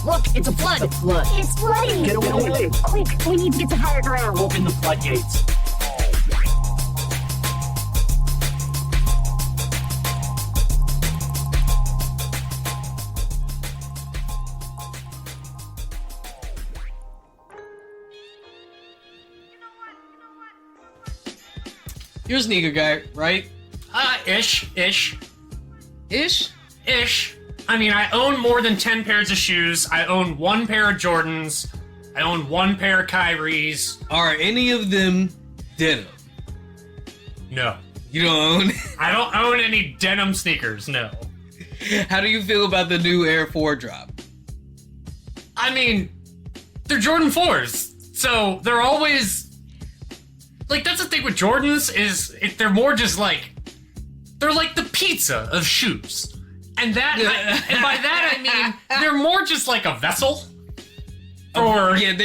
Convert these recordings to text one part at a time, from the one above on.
Look, it's a flood. It's a flood. It's flooding. Get away. Quick, we need to get to higher ground. Open the floodgates. You're a sneaker guy, right? Ish. Ish? I mean, I own more than 10 pairs of shoes. I own 1 pair of Jordans. I own 1 pair of Kyries. Are any of them denim? No. You don't own? I don't own any denim sneakers, no. How do you feel about the new Air 4 drop? I mean, they're Jordan 4s. So they're always... Like, that's the thing with Jordans is they're more just like... They're like the pizza of shoes. And that, and by that I mean, they're more just like a vessel. Or... Yeah,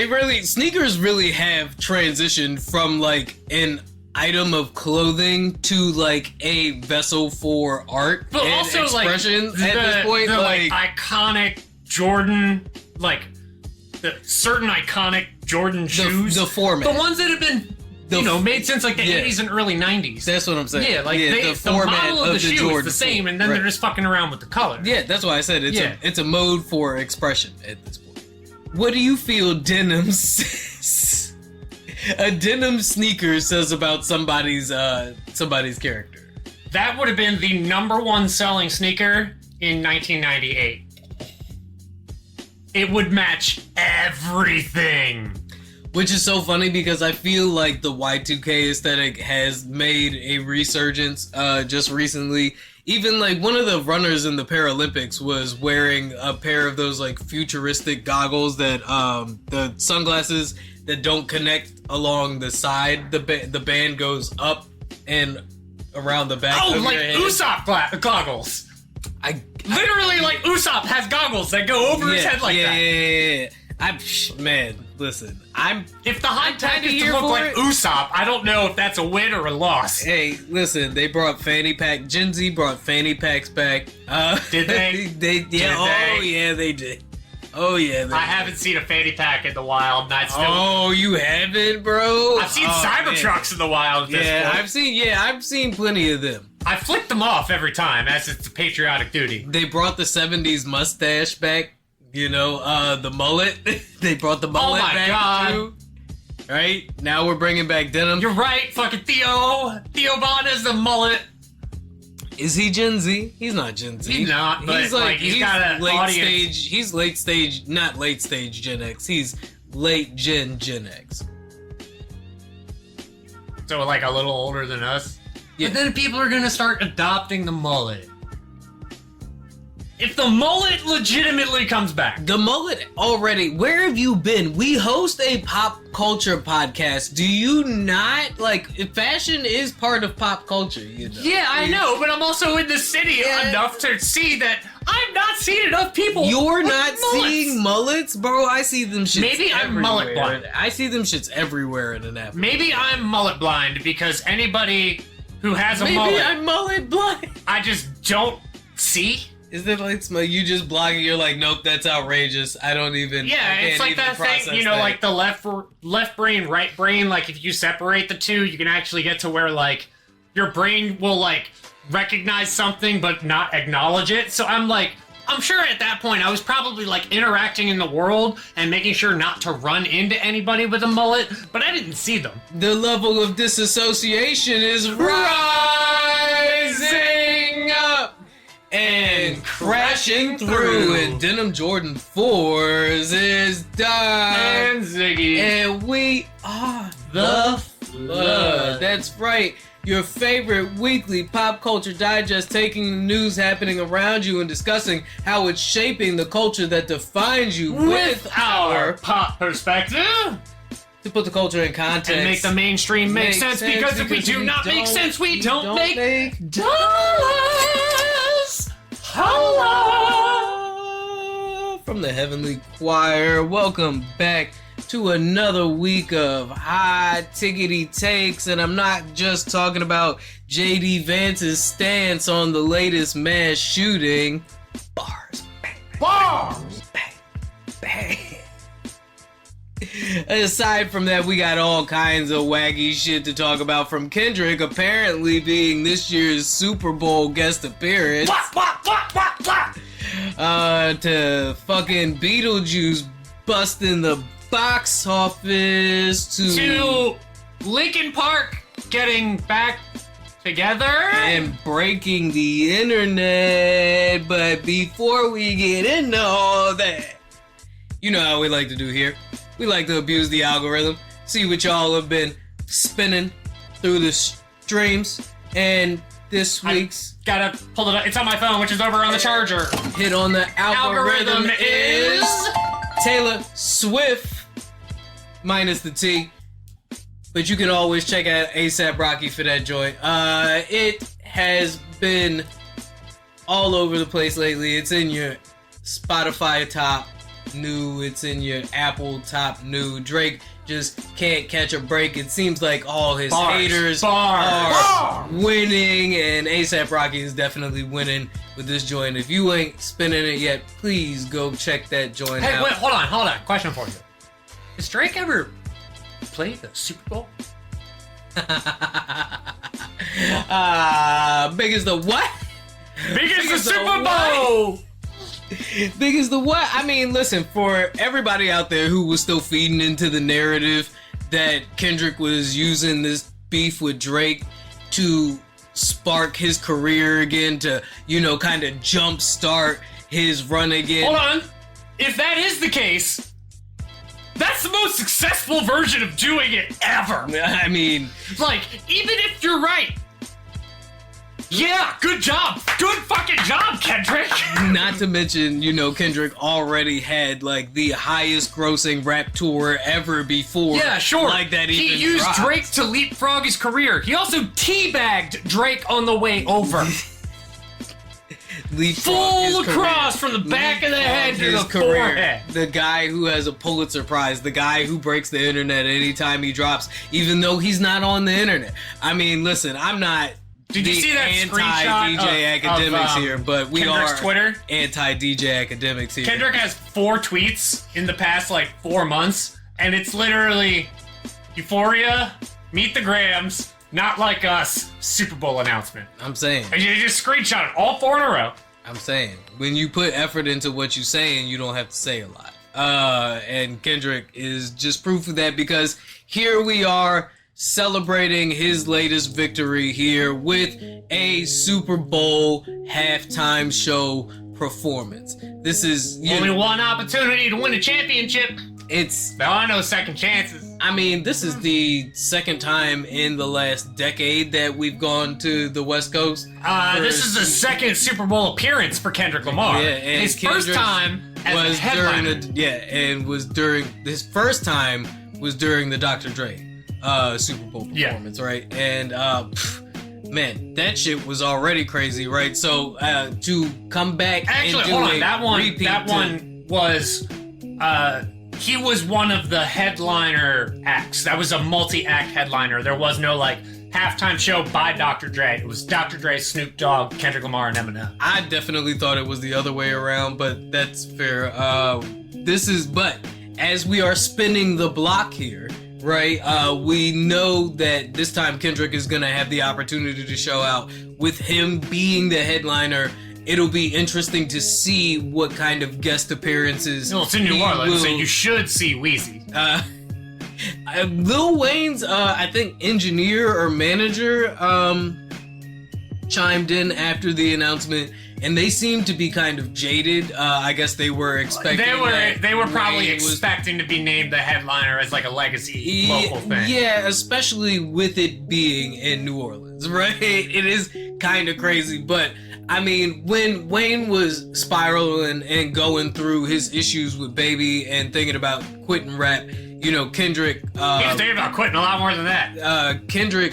sneakers really have transitioned from like an item of clothing to like a vessel for art but and also expression like at this point. The like iconic Jordan, like the certain iconic Jordan shoes. The format. The ones that have been, made since like the 80s and early 90s. That's what I'm saying. Yeah, like the format model of the shoe Jordan is the same, and then they're just fucking around with the color. Yeah, that's why I said it's a mode for expression at this point. What do you feel a denim sneaker says about somebody's character? That would have been the #1 selling sneaker in 1998. It would match everything. Which is so funny because I feel like the Y2K aesthetic has made a resurgence just recently. Even like one of the runners in the Paralympics was wearing a pair of those like futuristic goggles that the sunglasses that don't connect along the side. The band goes up and around the back. Oh, of like your head. Usopp goggles. Literally, like Usopp has goggles that go over his head like that. Yeah. Man, listen. If the high tech is to here look for like it. Usopp, I don't know if that's a win or a loss. Hey, listen, they brought fanny pack. Gen Z brought fanny packs back. Did they? They did. Oh yeah, I haven't seen a fanny pack in the wild. And Oh, you haven't, bro? I've seen Cybertrucks in the wild. At this point. I've seen plenty of them. I flick them off every time, as it's a patriotic duty. They brought the '70s mustache back. You know, the mullet. They brought the mullet back God. too. Right? Now we're bringing back denim. You're right, fucking Theo Von is the mullet. Is he Gen Z? He's not Gen Z. He's not, but he's got an late audience. stage. He's late stage, not late stage Gen X. He's late Gen X. So like a little older than us. Yeah. But then people are gonna start adopting the mullet. If the mullet legitimately comes back. The mullet already, where have you been? We host a pop culture podcast. Do you not, like, fashion is part of pop culture, you know? Yeah, I know, but I'm also in the city enough to see that I'm not seeing enough people. You're with not mullets. seeing mullets? Bro, I see them shits Maybe I'm everywhere. mullet blind. I see them shits everywhere in Annapolis. Maybe I'm mullet blind because anybody who has a Maybe mullet, I'm mullet blind. I just don't see. Is that like you just blocking? You're like, nope, that's outrageous. I don't even. Yeah, I can't it's like even that process thing, that. like the left brain, right brain. Like if you separate the two, you can actually get to where like your brain will like recognize something but not acknowledge it. So I'm sure at that point I was probably like interacting in the world and making sure not to run into anybody with a mullet, but I didn't see them. The level of disassociation is rising up and crashing through. And Denim Jordan 4s is done. And Ziggy. And we are the Flood. That's right. Your favorite weekly pop culture digest, taking the news happening around you and discussing how it's shaping the culture that defines you with our pop perspective. To put the culture in context. And make the mainstream make sense, because if we do not make sense, we don't make dollars. Holla! From the Heavenly Choir, welcome back to another week of high tickety takes, and I'm not just talking about JD Vance's stance on the latest mass shooting. Bars, bang, Bars, bang, bad. Aside from that, we got all kinds of wacky shit to talk about from Kendrick apparently being this year's Super Bowl guest appearance. To fucking Beetlejuice busting the box office to Linkin Park getting back together and breaking the internet. But before we get into all that, you know how we like to do here. We like to abuse the algorithm, see what y'all have been spinning through the streams, and this week's... Gotta pull it up. It's on my phone, which is over on the charger. Hit on the algorithm is... Tailor Swif, minus the T. But you can always check out ASAP Rocky for that joint. It has been all over the place lately. It's in your Spotify top new, it's in your Apple top new. Drake just can't catch a break. It seems like all his haters are winning, and ASAP Rocky is definitely winning with this joint. If you ain't spinning it yet, please go check that joint out. Hey, wait, hold on. Question for you. Has Drake ever played the Super Bowl? Big as the what? Big as the Super Bowl! Big as the what? I mean, listen, for everybody out there who was still feeding into the narrative that Kendrick was using this beef with Drake to spark his career again, to, you know, kind of jumpstart his run again. Hold on. If that is the case, that's the most successful version of doing it ever. I mean, like, even if you're right, yeah, good job. Good fucking job, Kendrick. Not to mention, you know, Kendrick already had, like, the highest grossing rap tour ever before. Yeah, sure. Like that even He used dropped. Drake to leapfrog his career. He also teabagged Drake on the way over. Full across from the back of the head to the forehead. The guy who has a Pulitzer Prize, the guy who breaks the internet anytime he drops, even though he's not on the internet. I mean, listen, I'm not... Did you see that anti-DJ screenshot academics here, but we Kendrick's are Twitter? Anti-DJ academics here. Kendrick has 4 tweets in the past, 4 months, and it's literally Euphoria, Meet the Grams, Not Like Us, Super Bowl announcement. I'm saying. And you just screenshot it, all 4 in a row. I'm saying. When you put effort into what you're saying, you don't have to say a lot. And Kendrick is just proof of that, because here we are, celebrating his latest victory here with a Super Bowl halftime show performance. This is only one opportunity to win a championship. There are no second chances. I mean, this is the second time in the last decade that we've gone to the West Coast. This is the second Super Bowl appearance for Kendrick Lamar. Yeah, and his first time as a headliner. His first time was during the Dr. Dre Super Bowl performance, right? And man, that shit was already crazy, right? So to come back and do that one was he was one of the headliner acts. That was a multi-act headliner. There was no halftime show by Dr. Dre. It was Dr. Dre, Snoop Dogg, Kendrick Lamar, and Eminem. I definitely thought it was the other way around, but that's fair. But as we are spinning the block here, right? We know that this time Kendrick is gonna have the opportunity to show out. With him being the headliner, it'll be interesting to see what kind of guest appearances. Well, it's in New Orleans, so you should see Wheezy. Lil Wayne's, I think, engineer or manager chimed in after the announcement, and they seemed to be kind of jaded. I guess they were expecting. They were probably expecting to be named the headliner as a legacy local thing. Yeah, especially with it being in New Orleans, right? It is kind of crazy, but I mean, when Wayne was spiraling and going through his issues with Baby and thinking about quitting rap, you know, Kendrick. He was thinking about quitting a lot more than that. Kendrick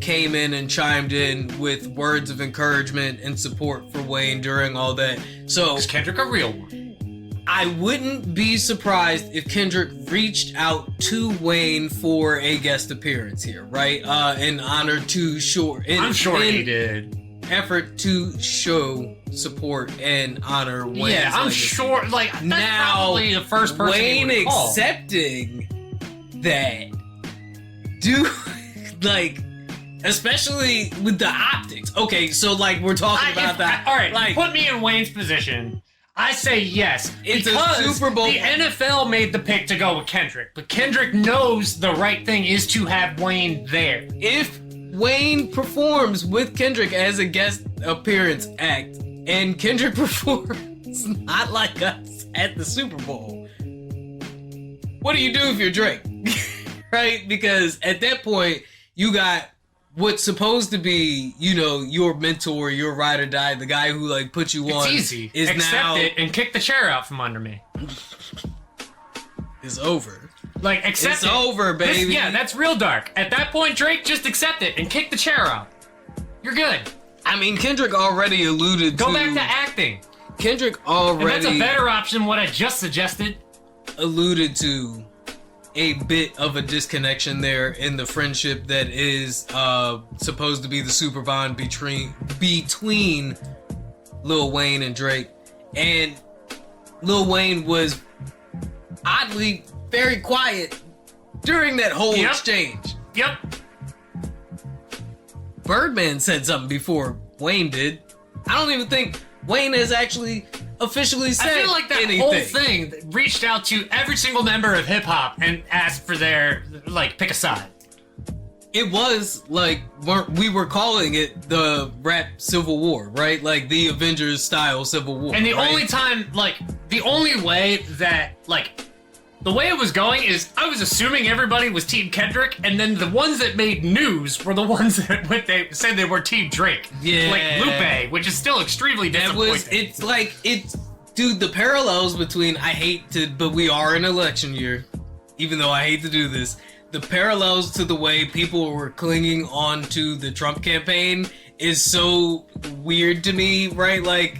came in and chimed in with words of encouragement and support for Wayne during all that. So is Kendrick a real one? I wouldn't be surprised if Kendrick reached out to Wayne for a guest appearance here, right? In honor to I'm sure he did. effort to show support and honor Wayne's Yeah, I'm legacy. sure. Like that's Now, probably the first person Wayne he would call. accepting that, dude, like, especially with the optics. Okay, so like we're talking about that. All right, like, put me in Wayne's position. I say yes. It's a because Super Bowl. The NFL made the pick to go with Kendrick, but Kendrick knows the right thing is to have Wayne there. if Wayne performs with Kendrick as a guest appearance act, and Kendrick performs not like us at the Super Bowl, what do you do if you're Drake? Right? Because at that point, you got what's supposed to be, you know, your mentor, your ride or die, the guy who like put you on. It's easy. Is Accept now it and kick the chair out from under me. is over. Like, accept It's it. over, baby. Yeah, that's real dark. At that point, Drake, just accept it and kick the chair out. You're good. I mean, Kendrick already alluded Go to. back to acting. Kendrick And that's already a better option than what I just suggested. alluded to a bit of a disconnection there in the friendship that is supposed to be the super bond between Lil Wayne and Drake. And Lil Wayne was oddly very quiet during that whole Yep. exchange. Yep. Birdman said something before Wayne did. I don't even think Wayne has actually officially said I feel like that anything. whole thing reached out to every single member of hip hop and asked for their, like, pick a side. It was like we were calling it the rap civil war, right? Like the Avengers style civil war. And the right? only time, like, the only way that, like, the way it was going is I was assuming everybody was Team Kendrick, and then the ones that made news were the ones that they said they were Team Drake. Yeah. Like Lupe, which is still extremely that disappointing. was it's like it's dude, the parallels between but we are in election year, even though I hate to do this. The parallels to the way people were clinging on to the Trump campaign is so weird to me, right? Like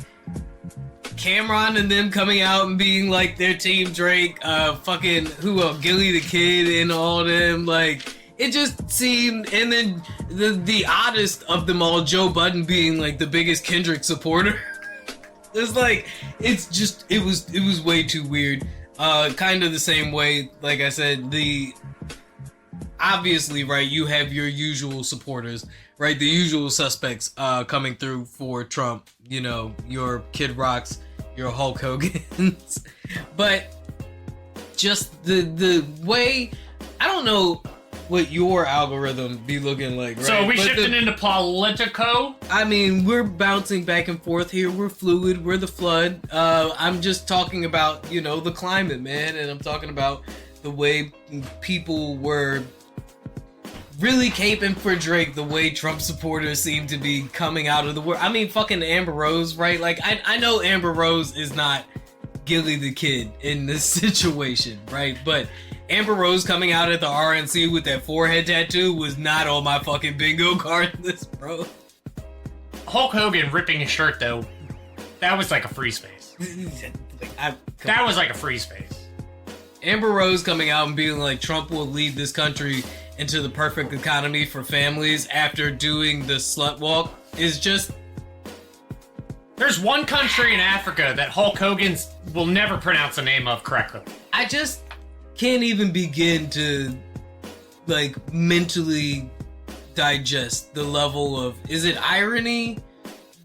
Cameron and them coming out and being like their team Drake, fucking who else? Gilly the Kid and all them, like it just seemed, and then the oddest of them all, Joe Budden being like the biggest Kendrick supporter. It's like it was way too weird. Kind of the same way, like I said, obviously, right, you have your usual supporters, right? The usual suspects coming through for Trump, you know, your Kid Rocks, your Hulk Hogan's. But just the way, I don't know what your algorithm be looking like, right? So are we But shifting into Politico? I mean, we're bouncing back and forth here. We're fluid. We're the flood. I'm just talking about, you know, the climate, man. And I'm talking about the way people were really caping for Drake, the way Trump supporters seem to be coming out of the world. I mean, fucking Amber Rose, right? Like, I know Amber Rose is not Gilly the Kid in this situation, right? But Amber Rose coming out at the RNC with that forehead tattoo was not on my fucking bingo card list, bro. Hulk Hogan ripping his shirt, though, that was like a free space. That was like a free space. Amber Rose coming out and being like, Trump will lead this country into the perfect economy for families after doing the slut walk is just... There's one country in Africa that Hulk Hogan will never pronounce the name of correctly. I just can't even begin to, like, mentally digest the level of... Is it irony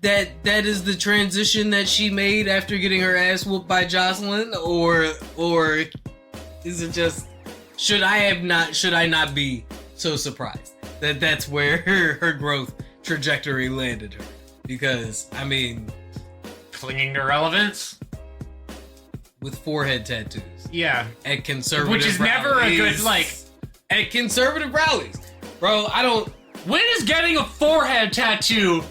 that is the transition that she made after getting her ass whooped by Jocelyn? Or is it just... Should I not be so surprised that that's where her growth trajectory landed her? Because, I mean... Clinging to relevance? With forehead tattoos. Yeah. At conservative Which is rallies. never a good, like... At conservative rallies. Bro, I don't... When has getting a forehead tattoo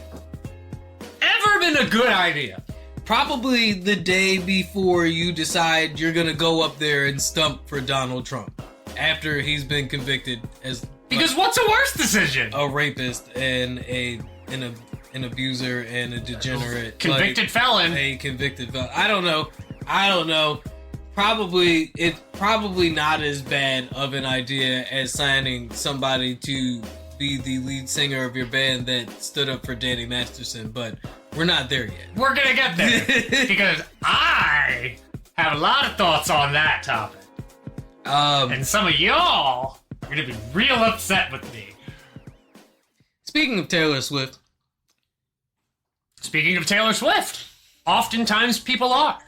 ever been a good idea? Probably the day before you decide you're gonna go up there and stump for Donald Trump. After he's been convicted as... Because what's a worse decision? A rapist and an abuser and a degenerate. Convicted felon. A convicted felon. I don't know. It's probably not as bad of an idea as signing somebody to be the lead singer of your band that stood up for Danny Masterson, but we're not there yet. We're gonna get there because I have a lot of thoughts on that topic. And some of y'all are gonna be real upset with me. Speaking of Taylor Swift. Speaking of Taylor Swift, oftentimes people are.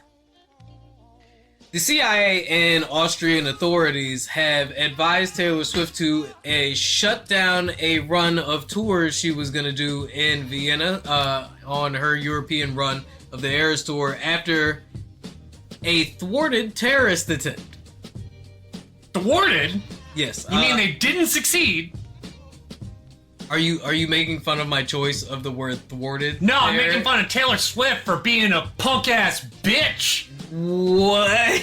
The CIA and Austrian authorities have advised Taylor Swift to shut down a run of tours she was going to do in Vienna on her European run of the Eras Tour after a thwarted terrorist attempt. Thwarted? Yes. You mean they didn't succeed? Are you making fun of my choice of the word thwarted? No, I'm making fun of Taylor Swift for being a punk-ass bitch. What?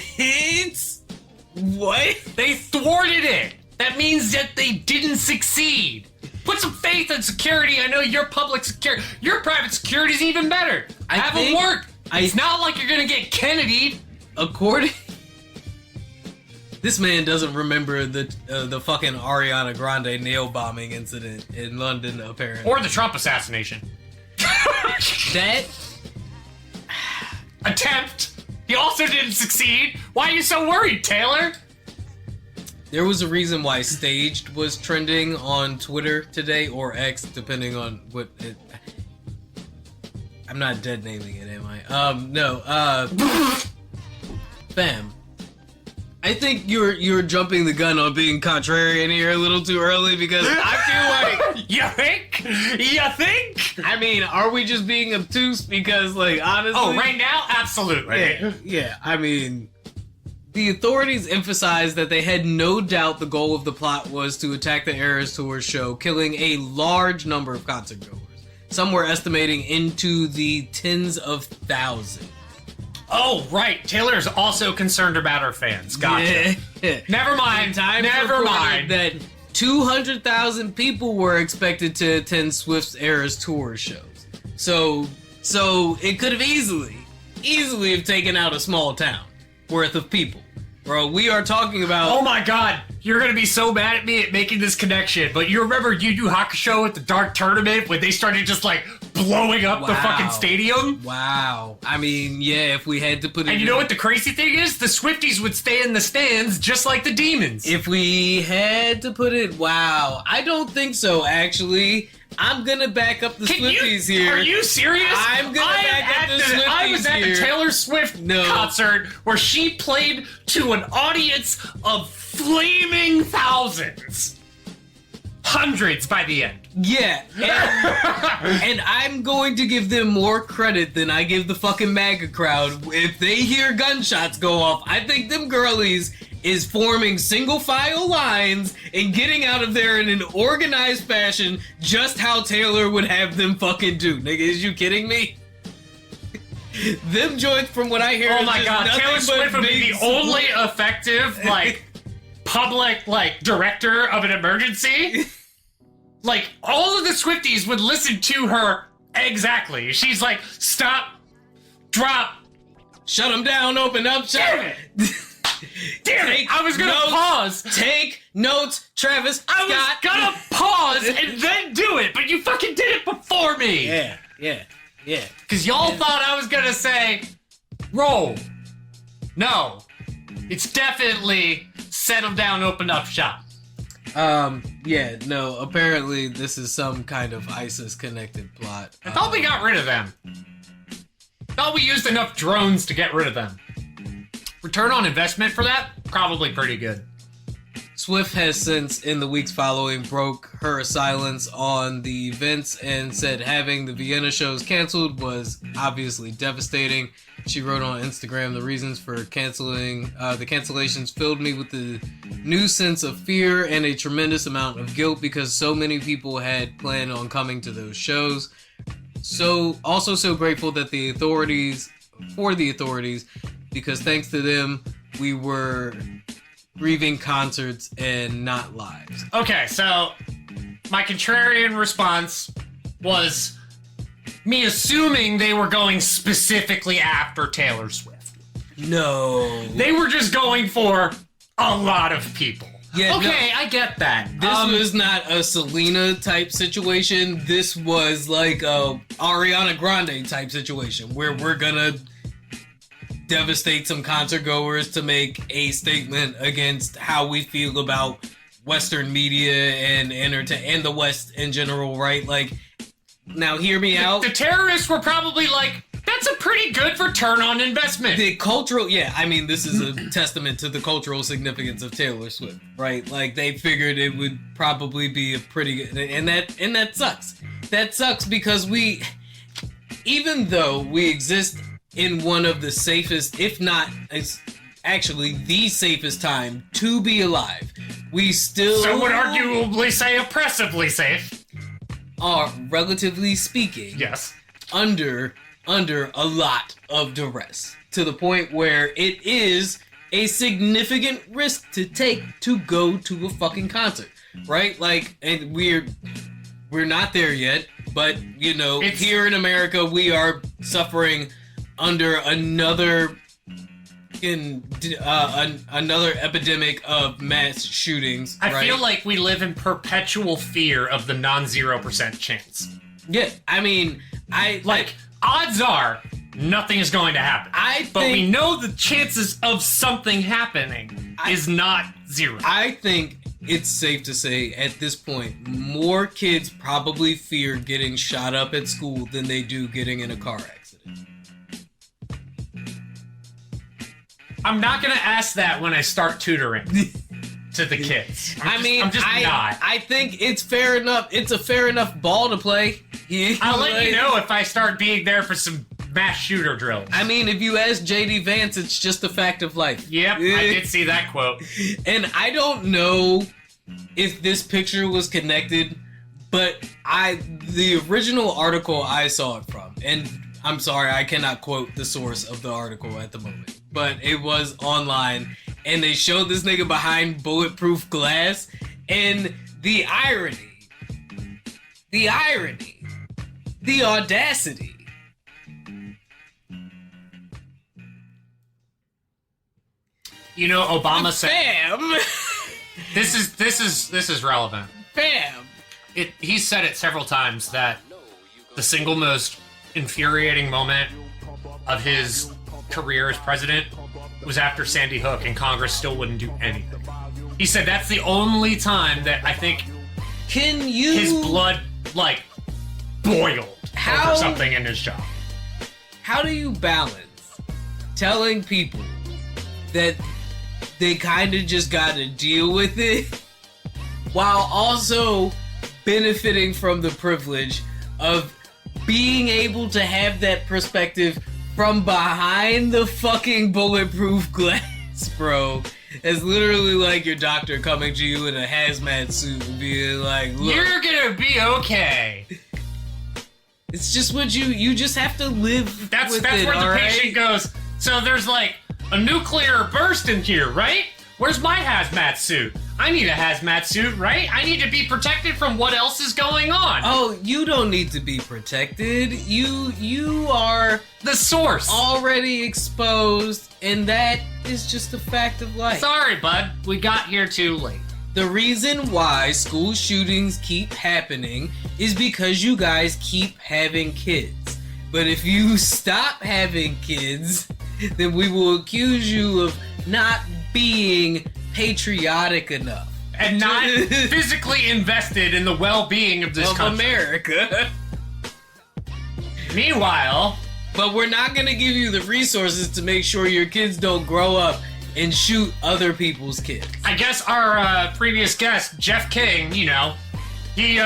What? They thwarted it. That means that they didn't succeed. Put some faith in security. I know your public security, your private security is even better. Have them work. It's not like you're gonna get Kennedy. According, this man doesn't remember the fucking Ariana Grande nail bombing incident in London, apparently, or the Trump assassination. That attempt. He also didn't succeed. Why are you so worried, Taylor? There was a reason why Staged was trending on Twitter today, or X, depending on what it... I'm not dead naming it, am I? No, Fam. I think you're jumping the gun on being contrarian here a little too early, because I feel like... You think? You think? I mean, are we just being obtuse? Because, like, honestly... Oh, right now? Absolutely. Yeah, I mean... The authorities emphasized that they had no doubt the goal of the plot was to attack the Eras Tour show, killing a large number of concert goers. Some were estimating into the tens of thousands. Oh, right. Taylor is also concerned about her fans. Gotcha. Yeah. Never mind. Never mind. That 200,000 people were expected to attend Swift's Eras Tour shows. So it could have easily have taken out a small town worth of people. Bro, we are talking about... Oh my god, you're gonna be so mad at me at making this connection, but you remember Yu Yu Hakusho at the Dark Tournament when they started just like blowing up the fucking stadium? Wow. I mean, yeah, if we had to put it... And you know what the crazy thing is? The Swifties would stay in the stands just like the Demons. If we had to put it... Wow. I don't think so, actually. I'm gonna back up the Swifties here. Are you serious? I'm gonna back up the Swifties here. I was at the Taylor Swift concert where she played to an audience of flaming thousands. Hundreds by the end. Yeah. And I'm going to give them more credit than I give the fucking MAGA crowd. If they hear gunshots go off, I think them girlies is forming single file lines and getting out of there in an organized fashion, just how Taylor would have them fucking do. Nigga, is you kidding me? Them joints, from what I hear, oh my god, Taylor Swift would be the only effective, like, public, like, director of an emergency. Like, all of the Swifties would listen to her exactly. She's like, stop, drop, shut them down, open up, shut it. Damn it! I was gonna pause. Take notes, Travis. I was gonna pause and then do it, but you fucking did it before me. Yeah. Because y'all thought I was gonna say, roll. No, it's definitely settle down, open up shop. Yeah, no. Apparently, this is some kind of ISIS-connected plot. I thought we got rid of them. I thought we used enough drones to get rid of them. Return on investment for that? Probably pretty good. Swift has since, in the weeks following, broke her silence on the events and said having the Vienna shows canceled was obviously devastating. She wrote on Instagram, the reasons for canceling, the cancellations filled me with the new sense of fear and a tremendous amount of guilt because so many people had planned on coming to those shows. So, also so grateful that the authorities, because thanks to them, we were grieving concerts and not lives. Okay, so my contrarian response was me assuming they were going specifically after Taylor Swift. No. They were just going for a lot of people. Yeah, Okay, I get that. This was not a Selena type situation. This was like a Ariana Grande type situation where we're gonna devastate some concert goers to make a statement against how we feel about Western media and and the West in general, right? Like, now hear me out. The terrorists were probably like, that's a pretty good return on investment. The cultural, I mean, this is a testament to the cultural significance of Taylor Swift, right? Like, they figured it would probably be a pretty good, and that sucks. That sucks because even though we exist in one of the safest, if not actually the safest time to be alive, we still... Some would arguably say oppressively safe. Are, relatively speaking, yes, under a lot of duress, to the point where it is a significant risk to take to go to a fucking concert, right? Like, and we're not there yet, but you know, here in America, we are suffering under another epidemic of mass shootings. I feel like we live in perpetual fear of the non-0% chance. Yeah, I mean, odds are nothing is going to happen. But we know the chances of something happening is not zero. I think it's safe to say at this point, more kids probably fear getting shot up at school than they do getting in a car accident. I'm not going to ask that when I start tutoring to the kids. I'm just not. I think it's fair enough. It's a fair enough ball to play. I'll let you know if I start being there for some mass shooter drills. I mean, if you ask J.D. Vance, it's just a fact of life. Yep, I did see that quote. And I don't know if this picture was connected, but the original article I saw it from, and I'm sorry, I cannot quote the source of the article at the moment, but it was online, and they showed this nigga behind bulletproof glass, and the irony, the audacity. You know, Obama said, "Fam, this is relevant." Fam, he said it several times that the single most infuriating moment of his career as president was after Sandy Hook, and Congress still wouldn't do anything. He said that's the only time that I think his blood boiled over something in his job. How do you balance telling people that they kind of just got to deal with it while also benefiting from the privilege of being able to have that perspective from behind the fucking bulletproof glass, bro? It's literally like your doctor coming to you in a hazmat suit and being like, look, you're gonna be okay. It's just what you just have to live that's with that's it, where the all patient right? goes, so there's like a nuclear burst in here, right? Where's my hazmat suit? I need a hazmat suit, right? I need to be protected from what else is going on. Oh, you don't need to be protected. You are the source. Already exposed, and that is just a fact of life. Sorry, bud. We got here too late. The reason why school shootings keep happening is because you guys keep having kids. But if you stop having kids, then we will accuse you of not being patriotic enough. And not physically invested in the well-being of this country. America. Meanwhile... But we're not going to give you the resources to make sure your kids don't grow up and shoot other people's kids. I guess our previous guest, Jeff King, you know, he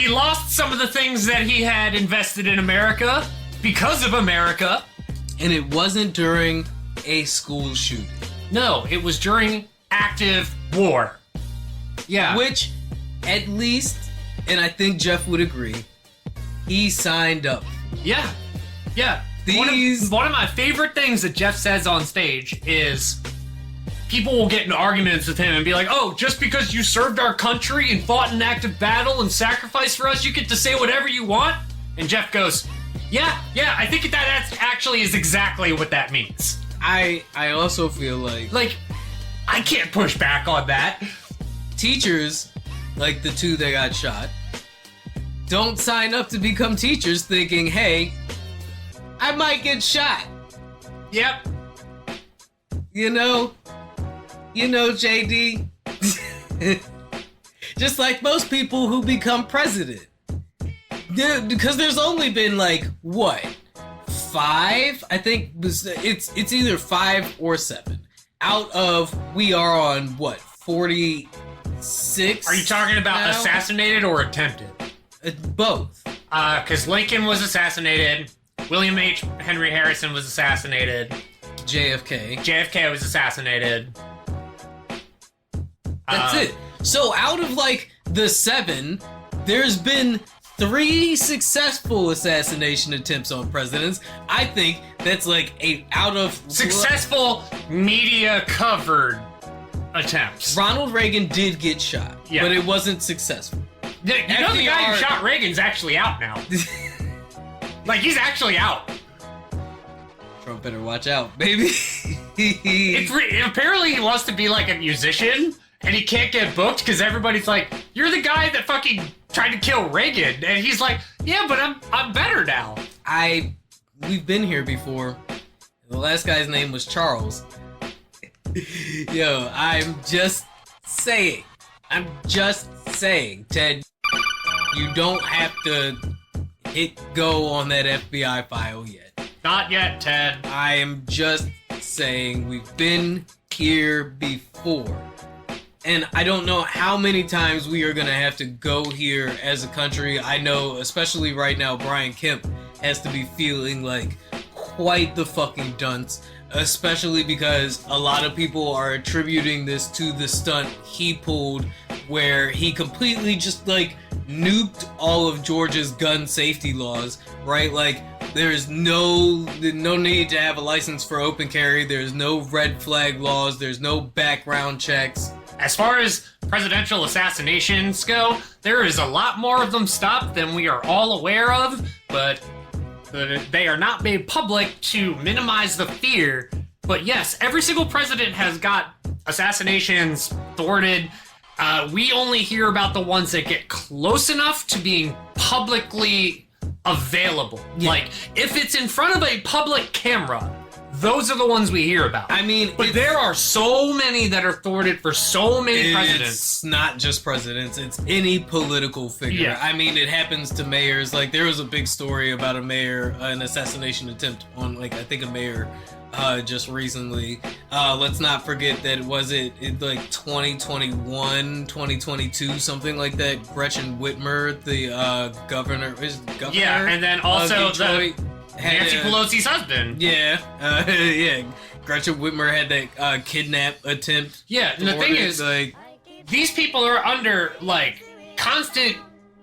lost some of the things that he had invested in America because of America. And it wasn't during a school shooting. No, it was during active war. Yeah. Which, at least, and I think Jeff would agree, he signed up. Yeah. Yeah. One of my favorite things that Jeff says on stage is people will get into arguments with him and be like, oh, just because you served our country and fought in active battle and sacrificed for us, you get to say whatever you want? And Jeff goes, yeah, I think that actually is exactly what that means. I also feel like... I can't push back on that. teachers, like the two that got shot, don't sign up to become teachers thinking, hey, I might get shot. Yep. You know, JD. Just like most people who become president. Because there's only been like, what? 5? I think it's either 5 or 7. Out of, we are on what, 46? Are you talking about now? assassinated or attempted? Both. Because Lincoln was assassinated. William H. Henry Harrison was assassinated. JFK was assassinated. That's it. So out of like the 7, there's been 3 successful assassination attempts on presidents. I think that's like out of successful media covered attempts. Ronald Reagan did get shot, but it wasn't successful. You know the guy who shot Reagan's actually out now. Like, he's actually out. Trump better watch out, baby. Apparently he wants to be like a musician, and he can't get booked because everybody's like, you're the guy that fucking tried to kill Reagan. And he's like, yeah, but I'm better now. We've been here before. The last guy's name was Charles. Yo, I'm just saying, Ted, you don't have to hit go on that FBI file yet. Not yet, Ted. I am just saying we've been here before. And I don't know how many times we are going to have to go here as a country. I know, especially right now, Brian Kemp has to be feeling like quite the fucking dunce. Especially because a lot of people are attributing this to the stunt he pulled where he completely just like nuked all of Georgia's gun safety laws, right? Like, there's no need to have a license for open carry. There's no red flag laws. There's no background checks. As far as presidential assassinations go, there is a lot more of them stopped than we are all aware of, but they are not made public to minimize the fear. But yes, every single president has got assassinations thwarted. We only hear about the ones that get close enough to being publicly available. Yeah. Like, if it's in front of a public camera, those are the ones we hear about. I mean, but there are so many that are thwarted for so many presidents. It's not just presidents, it's any political figure. Yeah. I mean, it happens to mayors. Like, there was a big story about a mayor, an assassination attempt on, like, I think a mayor just recently. Let's not forget that it like 2021, 2022, something like that. Gretchen Whitmer, the governor. Yeah, and then also Nancy Pelosi's husband. Yeah, yeah. Gretchen Whitmer had that kidnap attempt. Yeah, and the thing is, like, these people are under like constant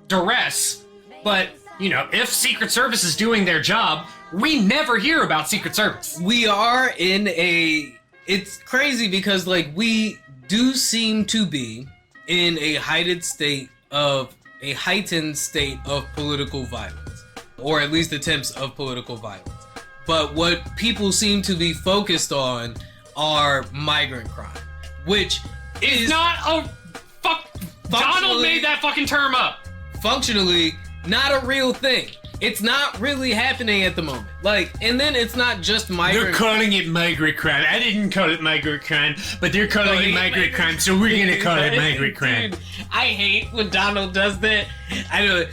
duress. But you know, if Secret Service is doing their job, we never hear about Secret Service. We are in it's crazy because like we do seem to be in a heightened state of political violence, or at least attempts of political violence. But what people seem to be focused on are migrant crime, which is not a Donald made that fucking term up. Functionally, not a real thing. It's not really happening at the moment. Like, and then it's not just migrant. They're calling it migrant crime. I didn't call it migrant crime, but they're calling it migrant crime, so we're gonna call it migrant crime. Dude, I hate when Donald does that. I know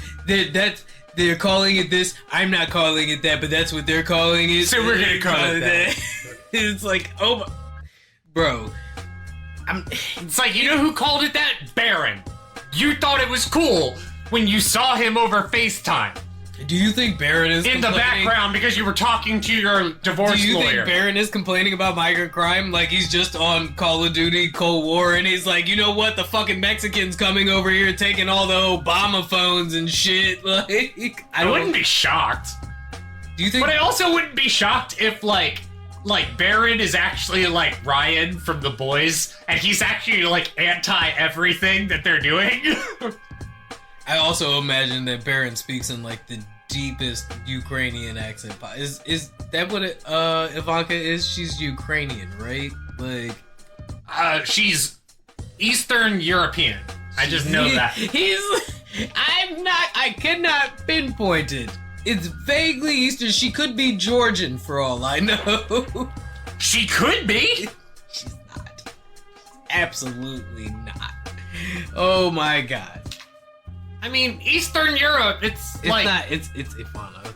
they're calling it this. I'm not calling it that, but that's what they're calling it. So we're gonna call it that. It's like, oh, my, bro. It's like, you know who called it that? Barron. You thought it was cool when you saw him over FaceTime. Do you think Barron is in the background because you were talking to your divorce lawyer? Do you think Barron is complaining about migrant crime? Like, he's just on Call of Duty Cold War and he's like, you know what? The fucking Mexicans coming over here taking all the Obama phones and shit. Like, I wouldn't be shocked. Do you think? But I also wouldn't be shocked if like Barron is actually like Ryan from The Boys and he's actually like anti everything that they're doing. I also imagine that Barron speaks in like the deepest Ukrainian accent. Is that what Ivanka is? She's Ukrainian, right? Like, she's Eastern European. I just know that. I cannot pinpoint it. It's vaguely Eastern. She could be Georgian for all I know. She could be. She's not. Absolutely not. Oh my god. I mean, Eastern Europe, it's like... not, it's Ivana.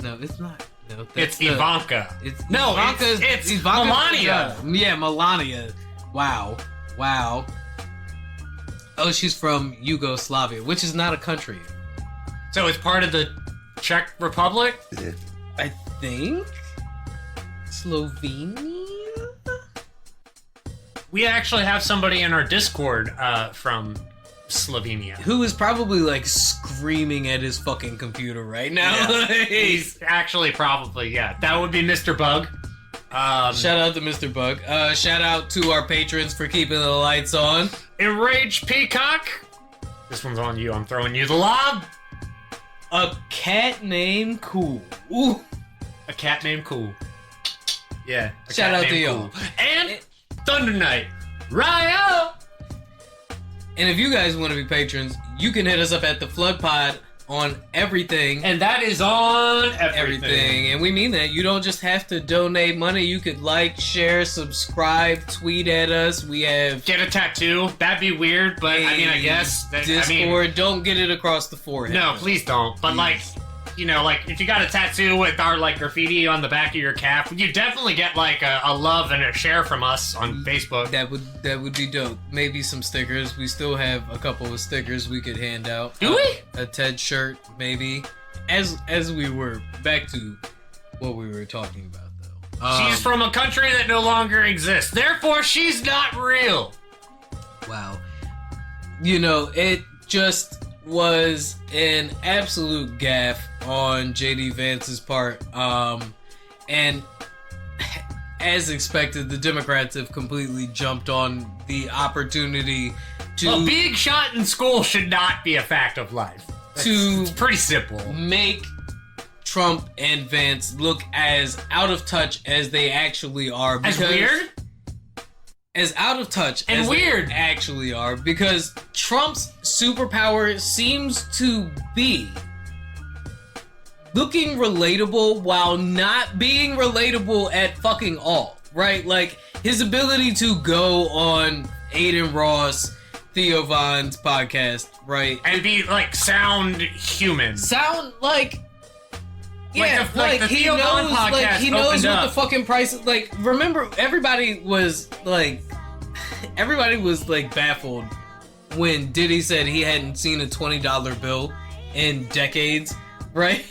No, it's not. No, it's Ivanka. Ivanka. It's Ivanka, Melania. Yeah, Melania. Wow. Oh, she's from Yugoslavia, which is not a country. So it's part of the Czech Republic? I think? Slovenia? We actually have somebody in our Discord from Slovenia. Who is probably, like, screaming at his fucking computer right now. Yeah. He's actually probably, yeah. That would be Mr. Bug. Shout out to Mr. Bug. Shout out to our patrons for keeping the lights on. Enraged Peacock. This one's on you. I'm throwing you the lob. A cat named Cool. Ooh. A cat named Cool. Yeah. Shout out to y'all. Cool. And Thunder Knight. Ryo! And if you guys want to be patrons, you can hit us up at the Flood Pod on everything. And that is on everything. And we mean that. You don't just have to donate money. You could like, share, subscribe, tweet at us. We have... Get a tattoo. That'd be weird, but I mean, I guess... Discord. Don't get it across the forehead. No, please don't. But like... You know, like, if you got a tattoo with our, like, graffiti on the back of your cap, you definitely get, like, a love and a share from us on Facebook. That would be dope. Maybe some stickers. We still have a couple of stickers we could hand out. Do we? A TED shirt, maybe. As we were back to what we were talking about, though. She's from a country that no longer exists. Therefore, she's not real. Wow. You know, it just was an absolute gaffe on JD Vance's part. And as expected, the Democrats have completely jumped on the opportunity to... A big shot in school should not be a fact of life. It's pretty simple. Make Trump and Vance look as out of touch as they actually are. As weird? As out of touch and as weird they actually are, because Trump's superpower seems to be looking relatable while not being relatable at fucking all, right? Like, his ability to go on Aiden Ross, Theo Von's podcast, right? And be, like, sound human. Sound like... Yeah, like the he Theo Von knows, podcast like, he knows opened what up. the fucking price is. Like, remember, everybody was baffled when Diddy said he hadn't seen a $20 bill in decades, right?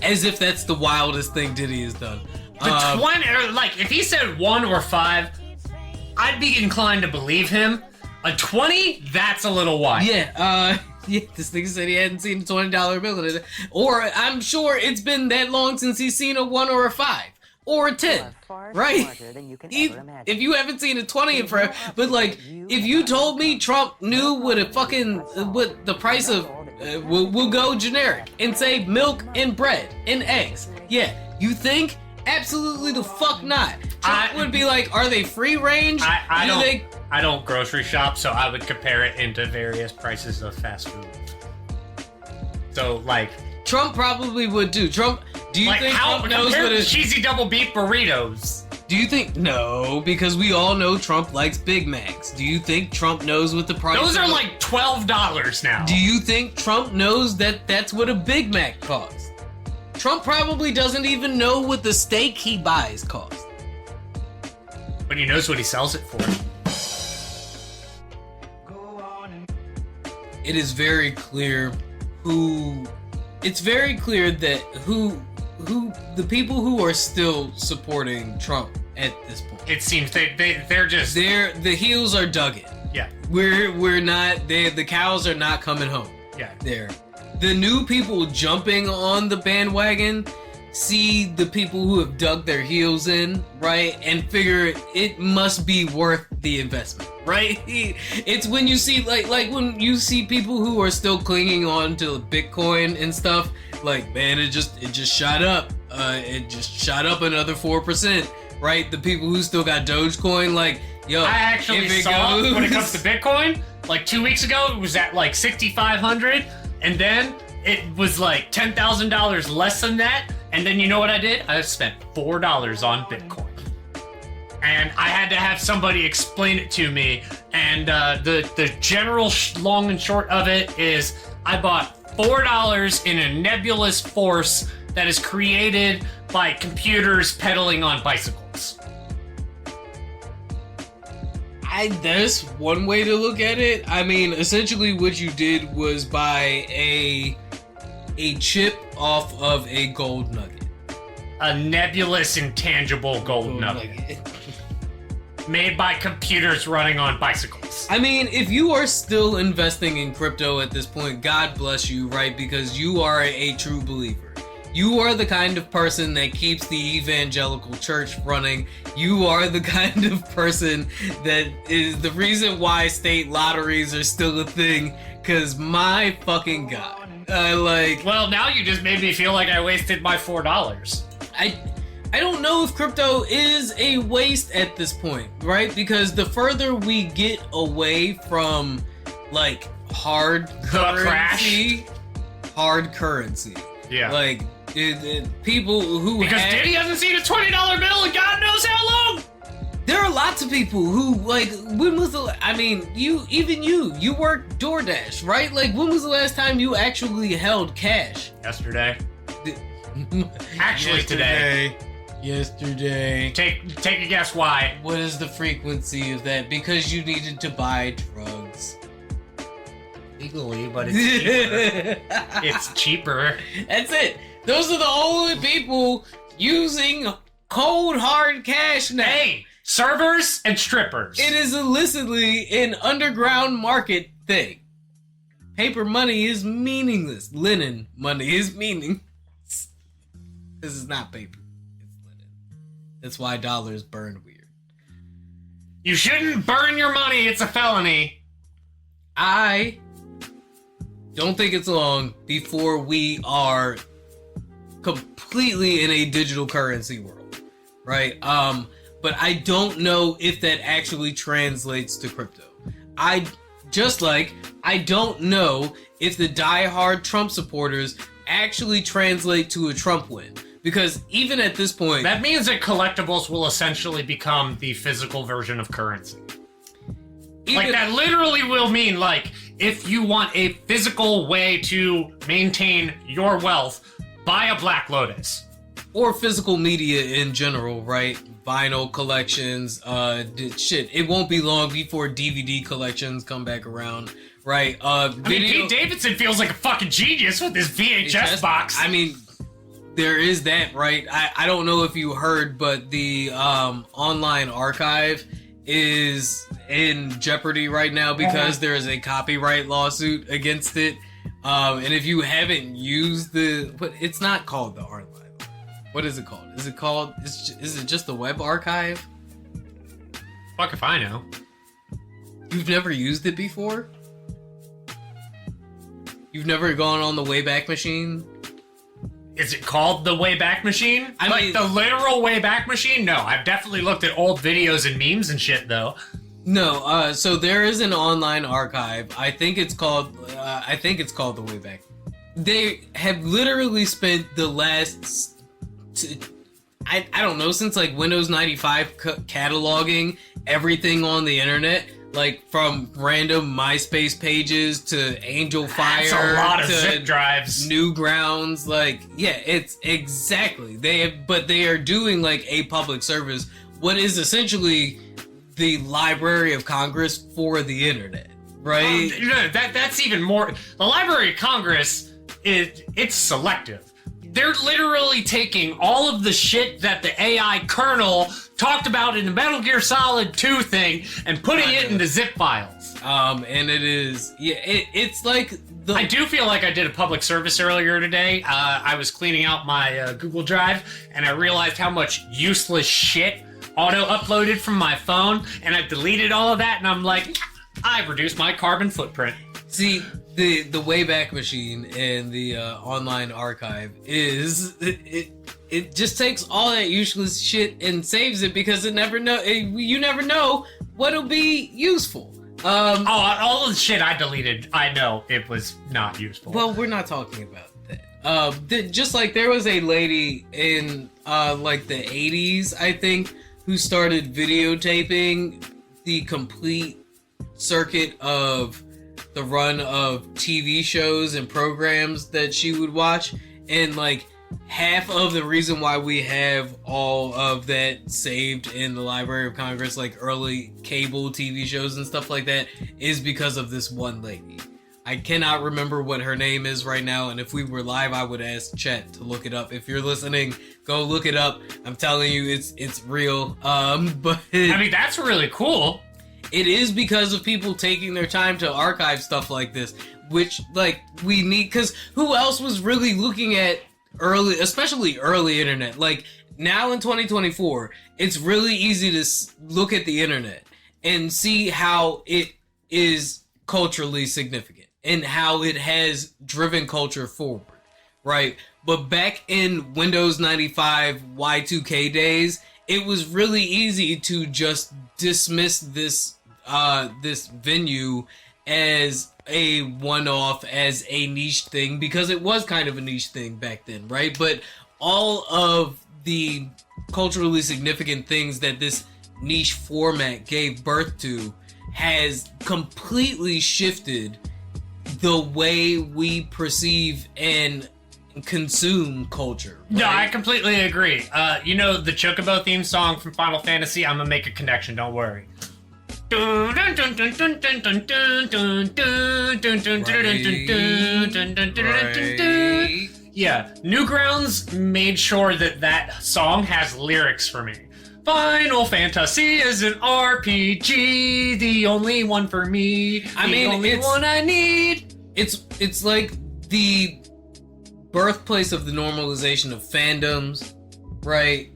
As if that's the wildest thing Diddy has done. The 20, or like, if he said 1 or 5, I'd be inclined to believe him. A 20, that's a little wild. Yeah, this nigga said he hadn't seen a $20 bill. Or, I'm sure it's been that long since he's seen a 1 or a 5. Or a 10. Right? If you haven't seen a 20 in forever. But, like, if you told me Trump knew what what the price of... we'll go generic and say milk and bread and eggs. Yeah, you think? Absolutely the fuck not. Trump would be like, are they free range? I don't grocery shop, so I would compare it into various prices of fast food. So, like... Trump probably would too. Trump, do you think Trump knows what a... cheesy double beef burritos? Do you think... No, because we all know Trump likes Big Macs. Do you think Trump knows what the price... Those are like $12 now. Do you think Trump knows that that's what a Big Mac costs? Trump probably doesn't even know what the steak he buys costs. But he knows what he sells it for. It is very clear who... It's very clear that who the people who are still supporting Trump at this point. It seems they're just... The heels are dug in. Yeah. We're not... The cows are not coming home. Yeah. The new people jumping on the bandwagon see the people who have dug their heels in, right? And figure it must be worth the investment, right? It's when you see, like when you see people who are still clinging on to Bitcoin and stuff, like, man, it just shot up. It just shot up another 4%. right? The people who still got Dogecoin, like, yo, I actually saw when it comes to Bitcoin, like 2 weeks ago, it was at like 6,500, and then it was like $10,000 less than that. And then you know what I did? I spent $4 on Bitcoin. And I had to have somebody explain it to me. And the general long and short of it is I bought $4 in a nebulous force that is created by computers pedaling on bicycles. There's one way to look at it. I mean, essentially what you did was buy a chip off of a gold nugget. A nebulous, intangible gold nugget. Made by computers running on bicycles. I mean, if you are still investing in crypto at this point, God bless you, right? Because you are a true believer. You are the kind of person that keeps the evangelical church running. You are the kind of person that is the reason why state lotteries are still a thing. Cause my fucking God. Well, now you just made me feel like I wasted my $4. I don't know if crypto is a waste at this point, right? Because the further we get away from like hard currency, yeah, like people who Diddy hasn't seen a $20 bill in God knows how long. There are lots of people who like. When was the? I mean, you work DoorDash, right? Like, when was the last time you actually held cash? Yesterday. Actually, today. Yesterday. Take a guess why. What is the frequency of that? Because you needed to buy drugs. Legally, but it's cheaper. It's cheaper. That's it. Those are the only people using cold hard cash now. Hey, servers and strippers. It is illicitly an underground market thing. Paper money is meaningless. Linen money is meaningless. This is not paper. It's linen. That's why dollars burn weird. You shouldn't burn your money. It's a felony. I don't think it's long before we are completely in a digital currency world, right? But I don't know if that actually translates to crypto. I don't know if the diehard Trump supporters actually translate to a Trump win. Because even at this point... That means that collectibles will essentially become the physical version of currency. Like, that literally will mean, like, if you want a physical way to maintain your wealth, buy a Black Lotus. Or physical media in general, right? Vinyl collections, shit. It won't be long before DVD collections come back around, right? Pete Davidson feels like a fucking genius with his VHS box. I mean, there is that, right? I don't know if you heard, but the online archive is in jeopardy right now because there is a copyright lawsuit against it. And if you haven't used but it's not called the archive. What is it called? Is it just the web archive? Fuck if I know. You've never used it before? You've never gone on the Wayback Machine? Is it called the Wayback Machine? I mean, the literal Wayback Machine? No, I've definitely looked at old videos and memes and shit, though. No, so there is an online archive. I think it's called the Wayback. They have literally spent the last... I don't know, since like Windows 95 cataloging everything on the internet, like from random MySpace pages to Angel Fire. That's a lot of to zip drives. Newgrounds, like, yeah, it's exactly. They are doing like a public service, what is essentially the Library of Congress for the internet, right? That's even more. The Library of Congress it's selective. They're literally taking all of the shit that the AI kernel talked about in the Metal Gear Solid 2 thing and putting it into zip files. And it is, yeah, it's like I do feel like I did a public service earlier today. I was cleaning out my Google Drive, and I realized how much useless shit auto-uploaded from my phone, and I deleted all of that, and I'm like, I've reduced my carbon footprint. See, the Wayback Machine and the online archive is it just takes all that useless shit and saves it because you never know what'll be useful. All the shit I deleted, I know it was not useful. Well, we're not talking about that. Just like there was a lady in like the 80s, I think, who started videotaping the complete circuit of the run of TV shows and programs that she would watch, and like half of the reason why we have all of that saved in the Library of Congress, like early cable TV shows and stuff like that, is because of this one lady. I cannot remember what her name is right now, and if we were live, I would ask Chet to look it up. If you're listening, go look it up. I'm telling you, it's real. But I mean, that's really cool. It is because of people taking their time to archive stuff like this, which, like, we need, because who else was really looking at especially early internet? Like, now in 2024, it's really easy to look at the internet and see how it is culturally significant and how it has driven culture forward, right? But back in Windows 95 Y2K days, it was really easy to just dismiss this venue as a one-off, as a niche thing, because it was kind of a niche thing back then, right? But all of the culturally significant things that this niche format gave birth to has completely shifted the way we perceive and consume culture. Right? No, I completely agree. You know the Chocobo theme song from Final Fantasy? I'm gonna make a connection, don't worry. Right. Yeah, Newgrounds made sure that song has lyrics for me. Final Fantasy is an RPG, the only one for me. The only one I need. It's like the birthplace of the normalization of fandoms, right?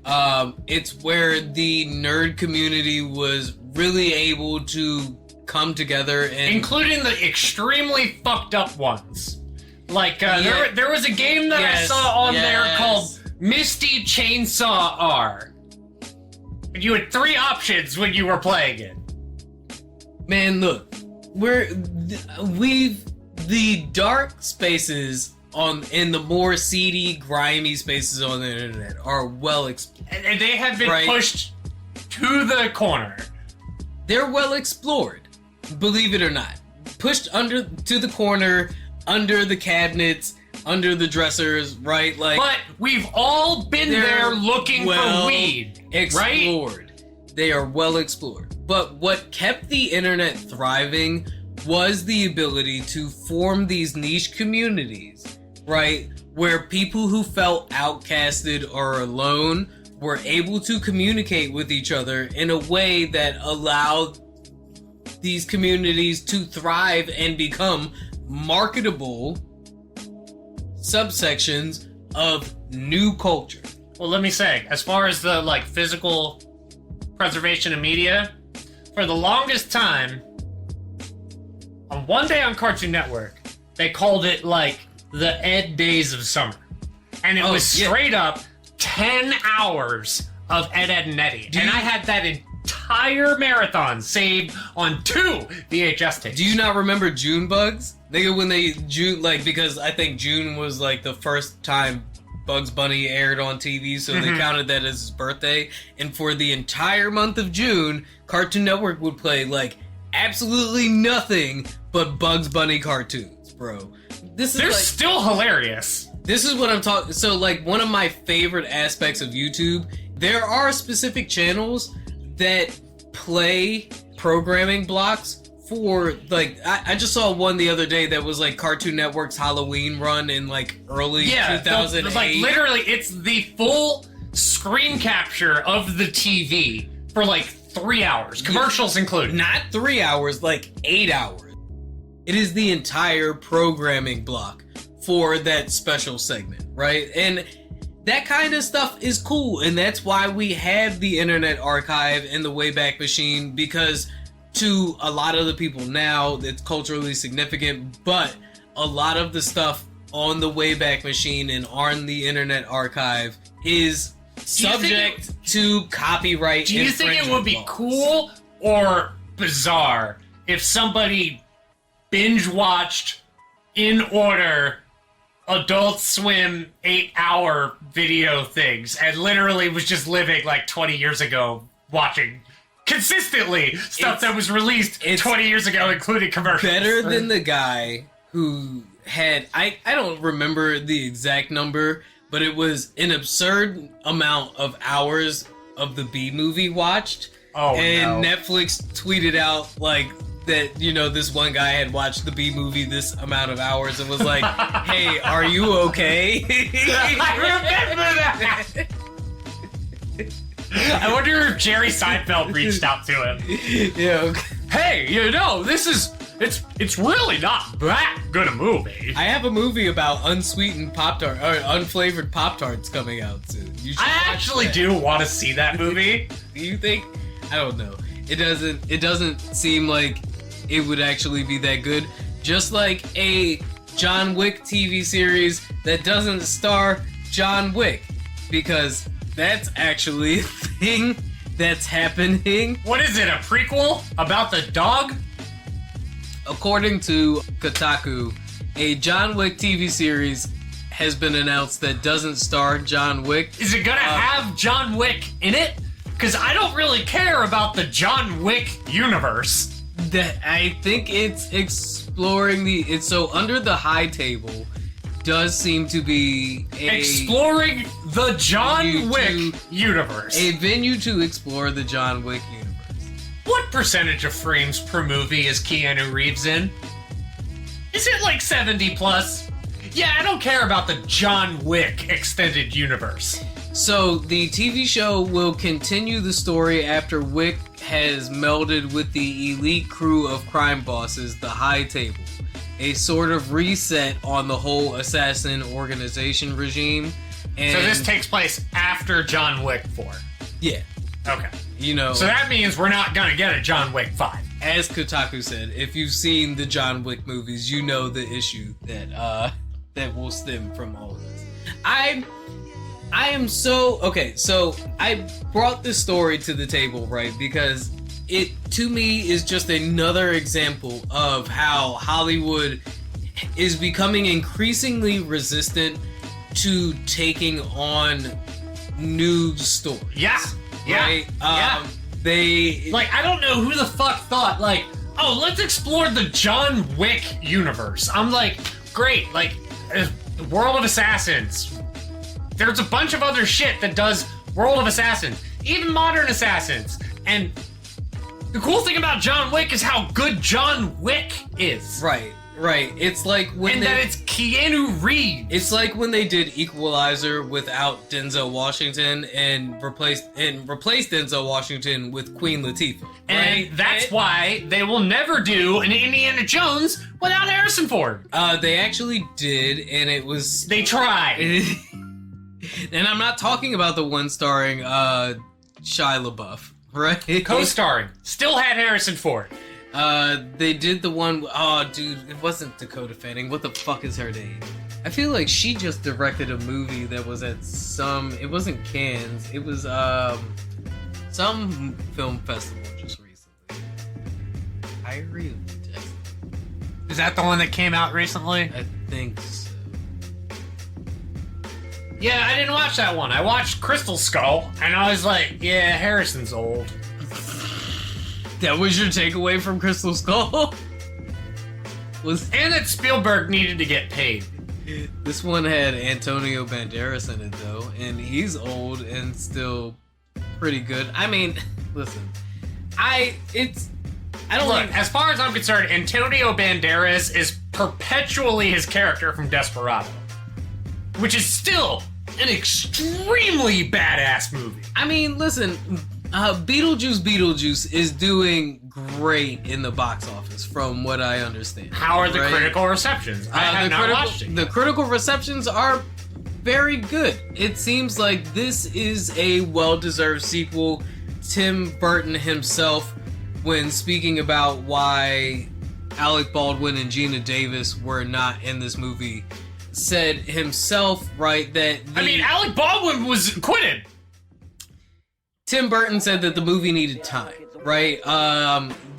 It's where the nerd community was really able to come together, and including the extremely fucked up ones. Like there was a game that I saw on there called Misty Chainsaw R. And you had 3 options when you were playing it. Man, look, the dark spaces in the more seedy, grimy spaces on the internet are well explored. And they have been pushed to the corner. They're well explored, believe it or not. Pushed to the corner, under the cabinets, under the dressers, right? Like, but we've all been there looking for weed, explored. Right? They are well explored. But what kept the internet thriving was the ability to form these niche communities, right? Where people who felt outcasted or alone were able to communicate with each other in a way that allowed these communities to thrive and become marketable subsections of new culture. Well, let me say, as far as the physical preservation of media, for the longest time, on one day on Cartoon Network, they called it the Ed Days of Summer, and it was straight up 10 hours of Ed, and Eddie, and I had that entire marathon saved on 2 VHS tapes. Do you not remember June Bugs? Nigga, when because I think June was the first time Bugs Bunny aired on TV, so they counted that as his birthday, and for the entire month of June, Cartoon Network would play absolutely nothing but Bugs Bunny cartoons, bro. They're still hilarious. This is what I'm talking. So, one of my favorite aspects of YouTube, there are specific channels that play programming blocks for, I just saw one the other day that was, Cartoon Network's Halloween run in, early 2008. Literally, it's the full screen capture of the TV for, 3 hours. Commercials included. Not 3 hours, 8 hours. It is the entire programming block for that special segment, right? And that kind of stuff is cool, and that's why we have the Internet Archive and the Wayback Machine, because to a lot of the people now, it's culturally significant, but a lot of the stuff on the Wayback Machine and on the Internet Archive is subject to copyright. Do you think it would be laws. cool or bizarre if somebody binge-watched in order Adult Swim 8-hour video things and literally was just living like 20 years ago watching consistently stuff that was released 20 years ago, including commercials? Better than the guy who had, I don't remember the exact number, but it was an absurd amount of hours of the B movie watched. Oh, and no. Netflix tweeted out like that, you know, this one guy had watched the B movie this amount of hours and was like, hey, are you okay? I remember that! I wonder if Jerry Seinfeld reached out to him. Yeah, okay. Hey, you know, it's really not that good a movie. I have a movie about unsweetened Pop-Tart, or unflavored Pop-Tarts coming out soon. You should I watch actually that. do want to see that movie. Do you think? I don't know. It doesn't seem like it would actually be that good. Just like a John Wick TV series that doesn't star John Wick, because that's actually a thing that's happening. What is it, a prequel about the dog? According to Kotaku, a John Wick TV series has been announced that doesn't star John Wick. Is it gonna have John Wick in it? Because I don't really care about the John Wick universe. That I think it's exploring it's so Under the High Table does seem to be Exploring the John venue Wick universe. a venue to explore the John Wick universe. What percentage of frames per movie is Keanu Reeves in? Is it like 70 plus? Yeah, I don't care about the John Wick extended universe. So the TV show will continue the story after Wick has melded with the elite crew of crime bosses, the High Table, a sort of reset on the whole assassin organization regime. And So this takes place after John Wick 4. yeah, Okay. you know, So that means we're not gonna get a John Wick 5. as Kotaku said, if you've seen the John Wick movies, you know the issue that that will stem from all of this. I am so okay. So I brought this story to the table, right? Because it, to me, is just another example of how Hollywood is becoming increasingly resistant to taking on new stories. Yeah. Yeah. Right? Yeah. They Like, I don't know who the fuck thought, like, oh, let's explore the John Wick universe. I'm like, great, like, World of Assassins. There's a bunch of other shit that does World of Assassins, even modern Assassins. And the cool thing about John Wick is how good John Wick is. right. It's like when And that it's Keanu Reeves. it's like when they did Equalizer without Denzel Washington and replaced Denzel Washington with Queen Latifah. And right? that's why they will never do an Indiana Jones without Harrison Ford. They actually did, and it was. They tried. And I'm not talking about the one starring Shia LaBeouf, right? Co-starring. Still had Harrison Ford. They did the one. Oh, dude, it wasn't Dakota Fanning. What the fuck is her name? I feel like she just directed a movie that was at some. It wasn't Cannes. It was some film festival just recently. I really just. Is that the one that came out recently? I think so. Yeah, I didn't watch that one. I watched Crystal Skull, and I was like, yeah, Harrison's old. That was your takeaway from Crystal Skull? And that Spielberg needed to get paid. This one had Antonio Banderas in it though, and he's old and still pretty good. I mean, listen, I don't Look, think, as far as I'm concerned, Antonio Banderas is perpetually his character from Desperado, which is still an extremely badass movie. I mean, listen, Beetlejuice is doing great in the box office, from what I understand. How are the right? critical receptions? I have not watched it. The critical receptions are very good. It seems like this is a well-deserved sequel. Tim Burton himself, when speaking about why Alec Baldwin and Gina Davis were not in this movie, said himself, right, that Alec Baldwin was acquitted. Tim Burton said that the movie needed time, right?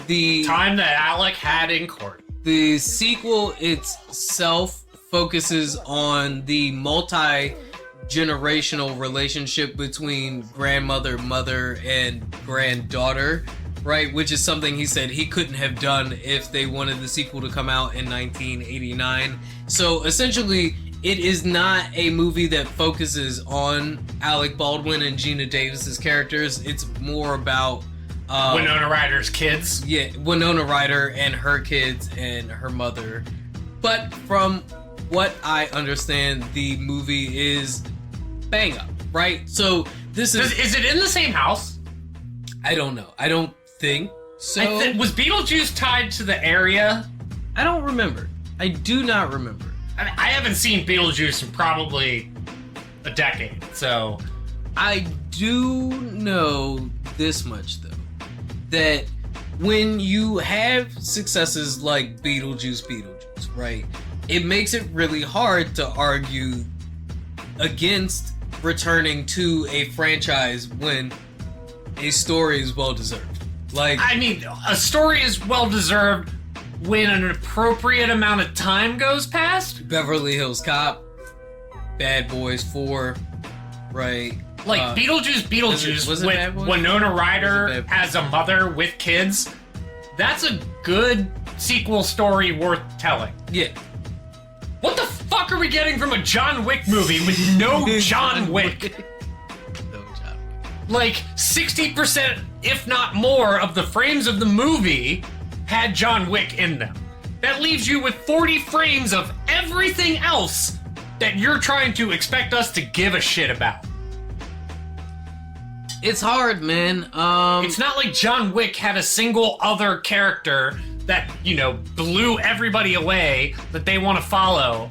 The time that Alec had in court. The sequel itself focuses on the multi-generational relationship between grandmother, mother, and granddaughter, right? Which is something he said he couldn't have done if they wanted the sequel to come out in 1989. So essentially, it is not a movie that focuses on Alec Baldwin and Gina Davis's characters. It's more about Winona Ryder's kids. Yeah, Winona Ryder and her kids and her mother. But from what I understand, the movie is bang up, right? So this is it in the same house? I don't know. I don't think so. Was Beetlejuice tied to the area? I don't remember. I do not remember. I haven't seen Beetlejuice in probably a decade, so I do know this much though, that when you have successes like Beetlejuice, right, it makes it really hard to argue against returning to a franchise when a story is well deserved. Like, a story is well deserved when an appropriate amount of time goes past. Beverly Hills Cop, Bad Boys 4, right? Like Beetlejuice was it Bad with Boys? Winona Ryder as a mother with kids. That's a good sequel story worth telling. Yeah. What the fuck are we getting from a John Wick movie with no John Wick? No John Wick. Like 60%, if not more, of the frames of the movie had John Wick in them. That leaves you with 40 frames of everything else that you're trying to expect us to give a shit about. It's hard, man. It's not like John Wick had a single other character that, blew everybody away that they want to follow.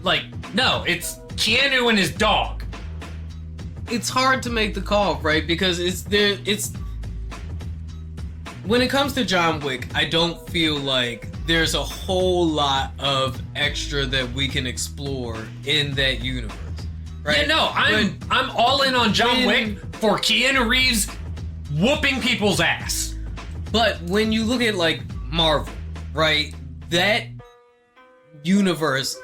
Like, no, it's Keanu and his dog. It's hard to make the call, right? Because when it comes to John Wick, I don't feel like there's a whole lot of extra that we can explore in that universe, right? Yeah, no, I'm all in on John Wick for Keanu Reeves whooping people's ass. But when you look at like Marvel, right? That universe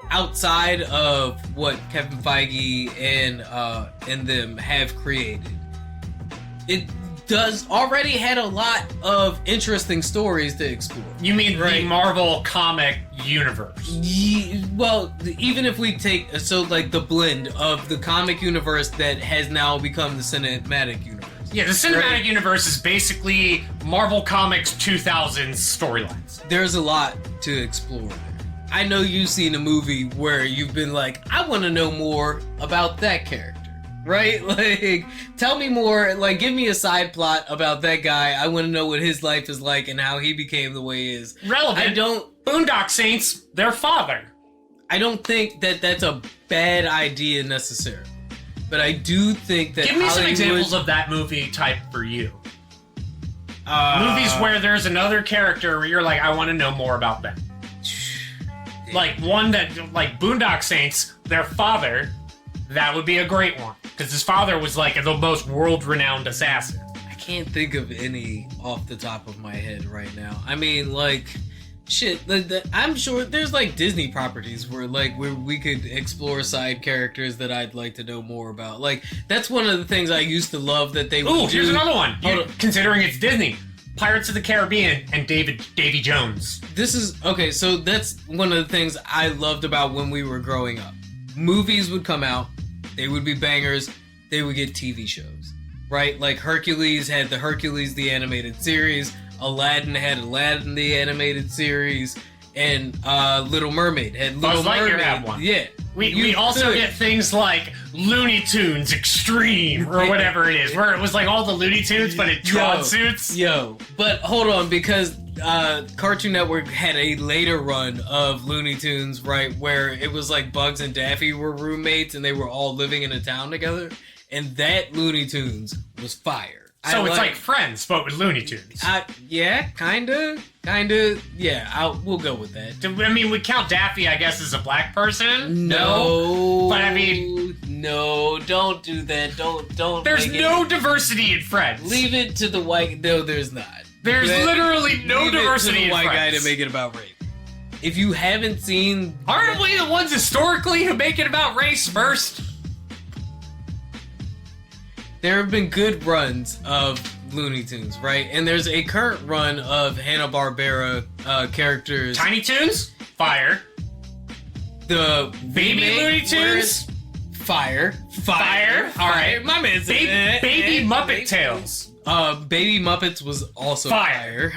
outside of what Kevin Feige and them have created, it does already had a lot of interesting stories to explore. You mean right? The Marvel comic universe? Well, even if we take the blend of the comic universe that has now become the cinematic universe. Yeah, the cinematic universe is basically Marvel Comics 2000s storylines. There's a lot to explore there. I know you've seen a movie where you've been like, I want to know more about that character, right? Like, tell me more, like, give me a side plot about that guy. I want to know what his life is like and how he became the way he is. Relevant. Boondock Saints, their father. I don't think that that's a bad idea necessarily. But I do think that Give me some Hollywood, examples of that movie type for you. Movies where there's another character where you're like, I want to know more about them. Like one that, like Boondock Saints, their father, that would be a great one. Because his father was like the most world-renowned assassin. I can't think of any off the top of my head right now. I mean, like, shit, I'm sure there's like Disney properties where we could explore side characters that I'd like to know more about. Like, that's one of the things I used to love that they would do. Ooh, here's another one. Considering it's Disney. Pirates of the Caribbean and Davy Jones. This is, okay, so that's one of the things I loved about when we were growing up. Movies would come out, they would be bangers, they would get TV shows, right? Like Hercules had the Hercules the animated series, Aladdin had Aladdin the animated series, and Little Mermaid had Little Mermaid. Lightyear had one. Yeah. We also get things like Looney Tunes Extreme or whatever it is, where it was like all the Looney Tunes but in Tron suits. Yo, but hold on, because Cartoon Network had a later run of Looney Tunes, right, where it was like Bugs and Daffy were roommates and they were all living in a town together, and that Looney Tunes was fire. So it's like Friends, but with Looney Tunes. Yeah, kinda. Yeah, we'll go with that. I mean, we count Daffy, I guess, as a black person. No, but I mean, no, don't do that. Don't. There's no diversity in Friends. Leave it to the white. No, there's not. There's literally no diversity in Friends. Leave it to the white guy to make it about race. If you haven't seen, aren't we the ones historically who make it about race first? There have been good runs of Looney Tunes, right? And there's a current run of Hanna-Barbera characters. Tiny Toons? Fire. The Baby Looney Tunes? Fire. All right. My man said Baby Muppet Tales. Baby Muppets was also fire.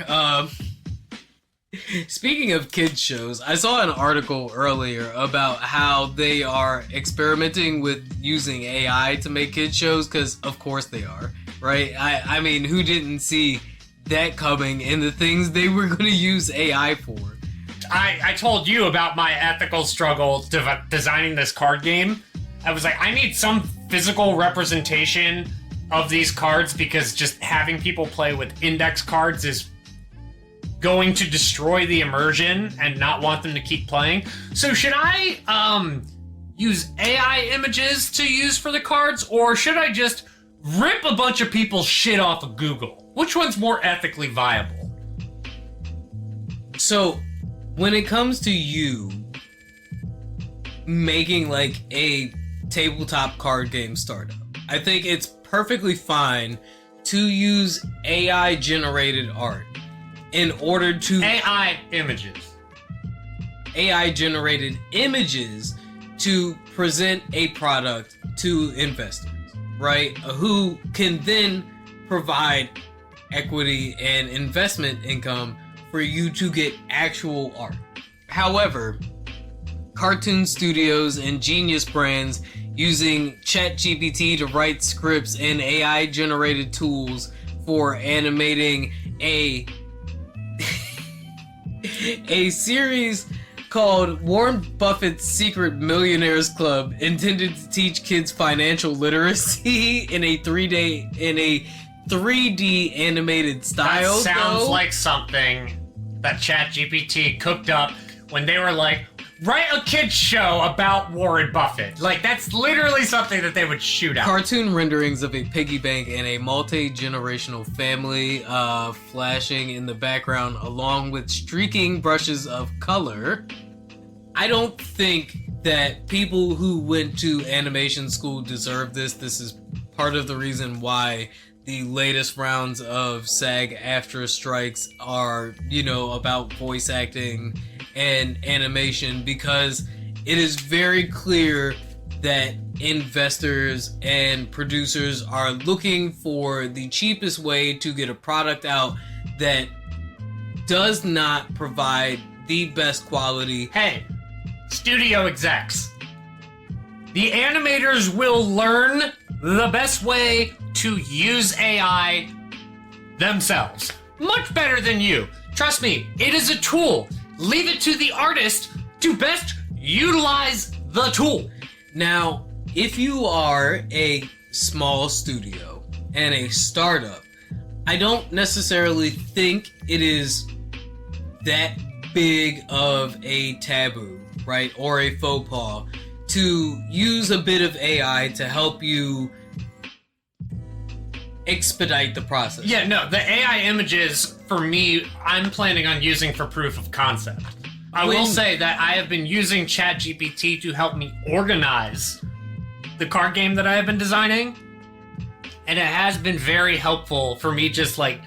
Speaking of kids shows, I saw an article earlier about how they are experimenting with using AI to make kids shows, because of course they are, right? I mean, who didn't see that coming and the things they were going to use AI for? I told you about my ethical struggle designing this card game. I was like, I need some physical representation of these cards, because just having people play with index cards is going to destroy the immersion and not want them to keep playing. So should I use AI images to use for the cards, or should I just rip a bunch of people's shit off of Google? Which one's more ethically viable? So when it comes to you making like a tabletop card game startup, I think it's perfectly fine to use AI generated art in order to AI generated images to present a product to investors, right? Who can then provide equity and investment income for you to get actual art. However, cartoon studios and genius brands using ChatGPT to write scripts and AI generated tools for animating a series called Warren Buffett's Secret Millionaires Club, intended to teach kids financial literacy in a 3D animated style. That sounds like something that ChatGPT cooked up when they were like, write a kid's show about Warren Buffett. Like, that's literally something that they would shoot out. Cartoon renderings of a piggy bank and a multi-generational family flashing in the background, along with streaking brushes of color. I don't think that people who went to animation school deserve this. This is part of the reason why the latest rounds of SAG-AFTRA strikes are, about voice acting and animation, because it is very clear that investors and producers are looking for the cheapest way to get a product out that does not provide the best quality. Hey, studio execs, the animators will learn the best way to use AI themselves. Much better than you. Trust me, it is a tool. Leave it to the artist to best utilize the tool. Now, if you are a small studio and a startup, I don't necessarily think it is that big of a taboo, right? Or a faux pas to use a bit of AI to help you expedite the process. Yeah, no, the AI images, for me, I'm planning on using for proof of concept. I will say that I have been using ChatGPT to help me organize the card game that I have been designing, and it has been very helpful for me, just like,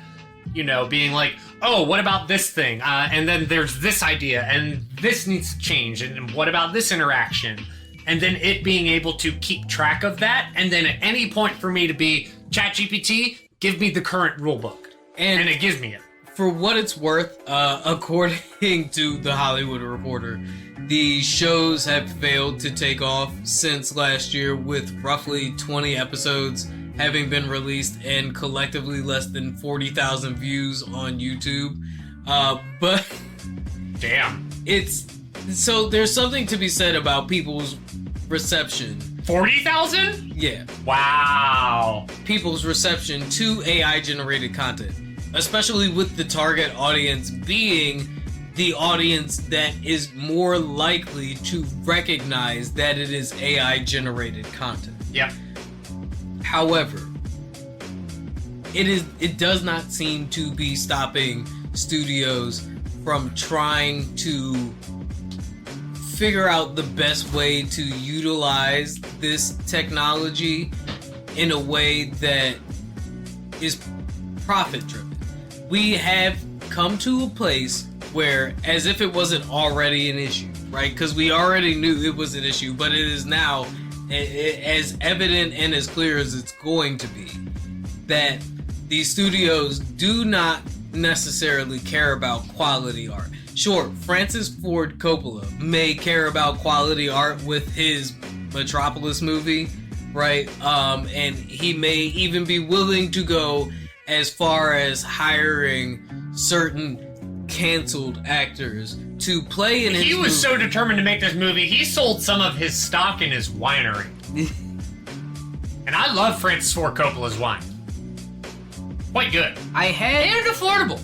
being like, oh, what about this thing? And then there's this idea, and this needs to change, and what about this interaction? And then it being able to keep track of that, and then at any point for me to be, ChatGPT, give me the current rulebook. And it gives me it. For what it's worth, according to The Hollywood Reporter, the shows have failed to take off since last year, with roughly 20 episodes having been released and collectively less than 40,000 views on YouTube. But damn, so there's something to be said about people's reception 40,000? Yeah. Wow. People's reception to AI-generated content, especially with the target audience being the audience that is more likely to recognize that it is AI-generated content. Yep. However, it does not seem to be stopping studios from trying to figure out the best way to utilize this technology in a way that is profit driven. We have come to a place where, as if it wasn't already an issue, right? Because we already knew it was an issue, but it is now as evident and as clear as it's going to be that these studios do not necessarily care about quality art. Sure, Francis Ford Coppola may care about quality art with his Metropolis movie, right? And he may even be willing to go as far as hiring certain canceled actors to play in his He was movie. so determined to make this movie, he sold some of his stock in his winery. And I love Francis Ford Coppola's wine. Quite good. And affordable.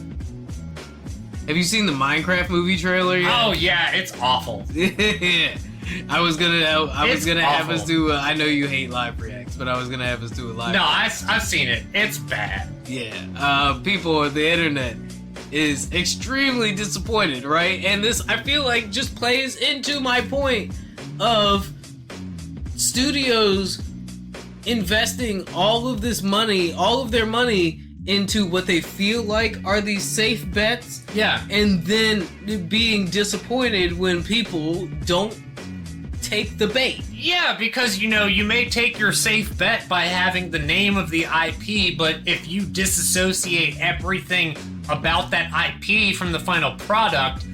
Have you seen the Minecraft movie trailer yet? Oh yeah, it's awful. I was gonna have us awful. do. I know you hate live reacts, but I was gonna have us do a live. No, I've seen it. It's bad. Yeah. People on the internet is extremely disappointed, right? And this, I feel like, just plays into my point of studios investing all of this money, all of their money, into what they feel like are these safe bets. Yeah. And then being disappointed when people don't take the bait. Yeah, because, you may take your safe bet by having the name of the IP, but if you disassociate everything about that IP from the final product,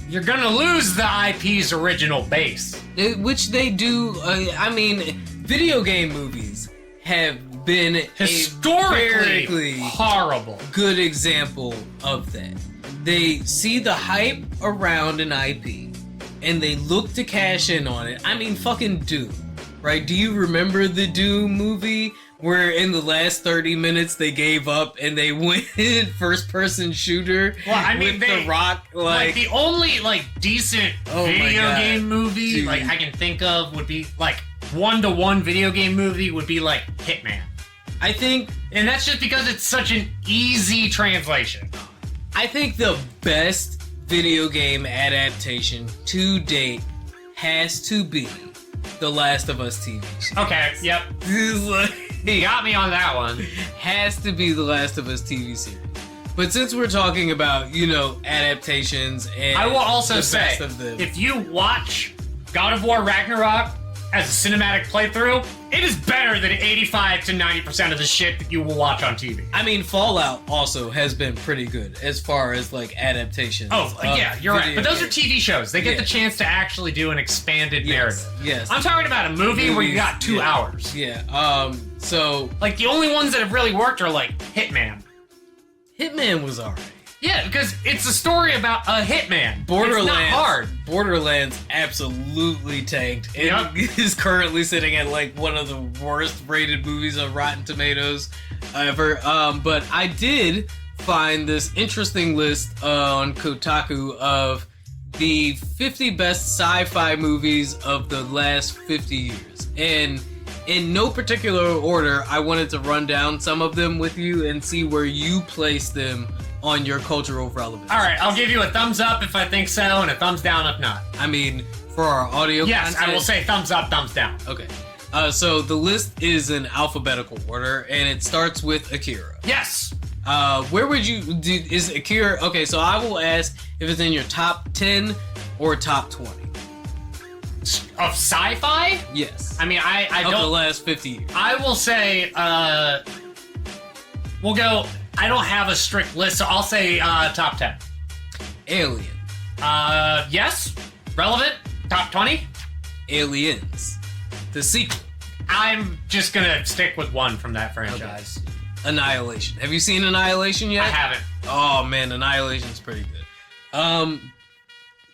you're gonna lose the IP's original base. Which they do. Video game movies have been Historically a very horrible. good example of that. They see the hype around an IP and they look to cash in on it. Fucking Doom, right? Do you remember the Doom movie where in the last 30 minutes they gave up and they went first-person shooter with The Rock? Like the only decent Oh my video God. game movie Dude. I can think of would be one-to-one video game movie would be Hitman. I think And that's just because it's such an easy translation. I think the best video game adaptation to date has to be The Last of Us TV series. Okay, yep. You got me on that one. Has to be The Last of Us TV series. But since we're talking about, adaptations and I will also the say, best of them, if you watch God of War Ragnarok as a cinematic playthrough, it is better than 85 to 90% of the shit that you will watch on TV. Fallout also has been pretty good as far as adaptations. Oh, yeah, you're right. But those are games. TV shows. They get Yeah. the chance to actually do an expanded narrative. Yes. I'm talking about a movie where you got 2 yeah. hours. Yeah. So The only ones that have really worked are Hitman. Hitman was alright. Yeah, because it's a story about a hitman. Borderlands. It's not hard. Borderlands absolutely tanked. It Yep. is currently sitting at one of the worst rated movies on Rotten Tomatoes ever. But I did find this interesting list on Kotaku of the 50 best sci-fi movies of the last 50 years. And in no particular order, I wanted to run down some of them with you and see where you place them on your cultural relevance. All right, I'll give you a thumbs up if I think so, and a thumbs down if not. For our audio Yes, content, I will say thumbs up, thumbs down. Okay. So the list is in alphabetical order, and it starts with Akira. Yes. Where would you is Akira? Okay, so I will ask if it's in your top 10 or top 20. Of sci-fi? Yes. I Of the don't. last 50 years. I will say, we'll go. I don't have a strict list, so I'll say top 10. Alien. Yes. Relevant. Top 20. Aliens. The sequel. I'm just gonna stick with one from that franchise. Annihilation. Have you seen Annihilation yet? I haven't. Oh man, Annihilation's pretty good.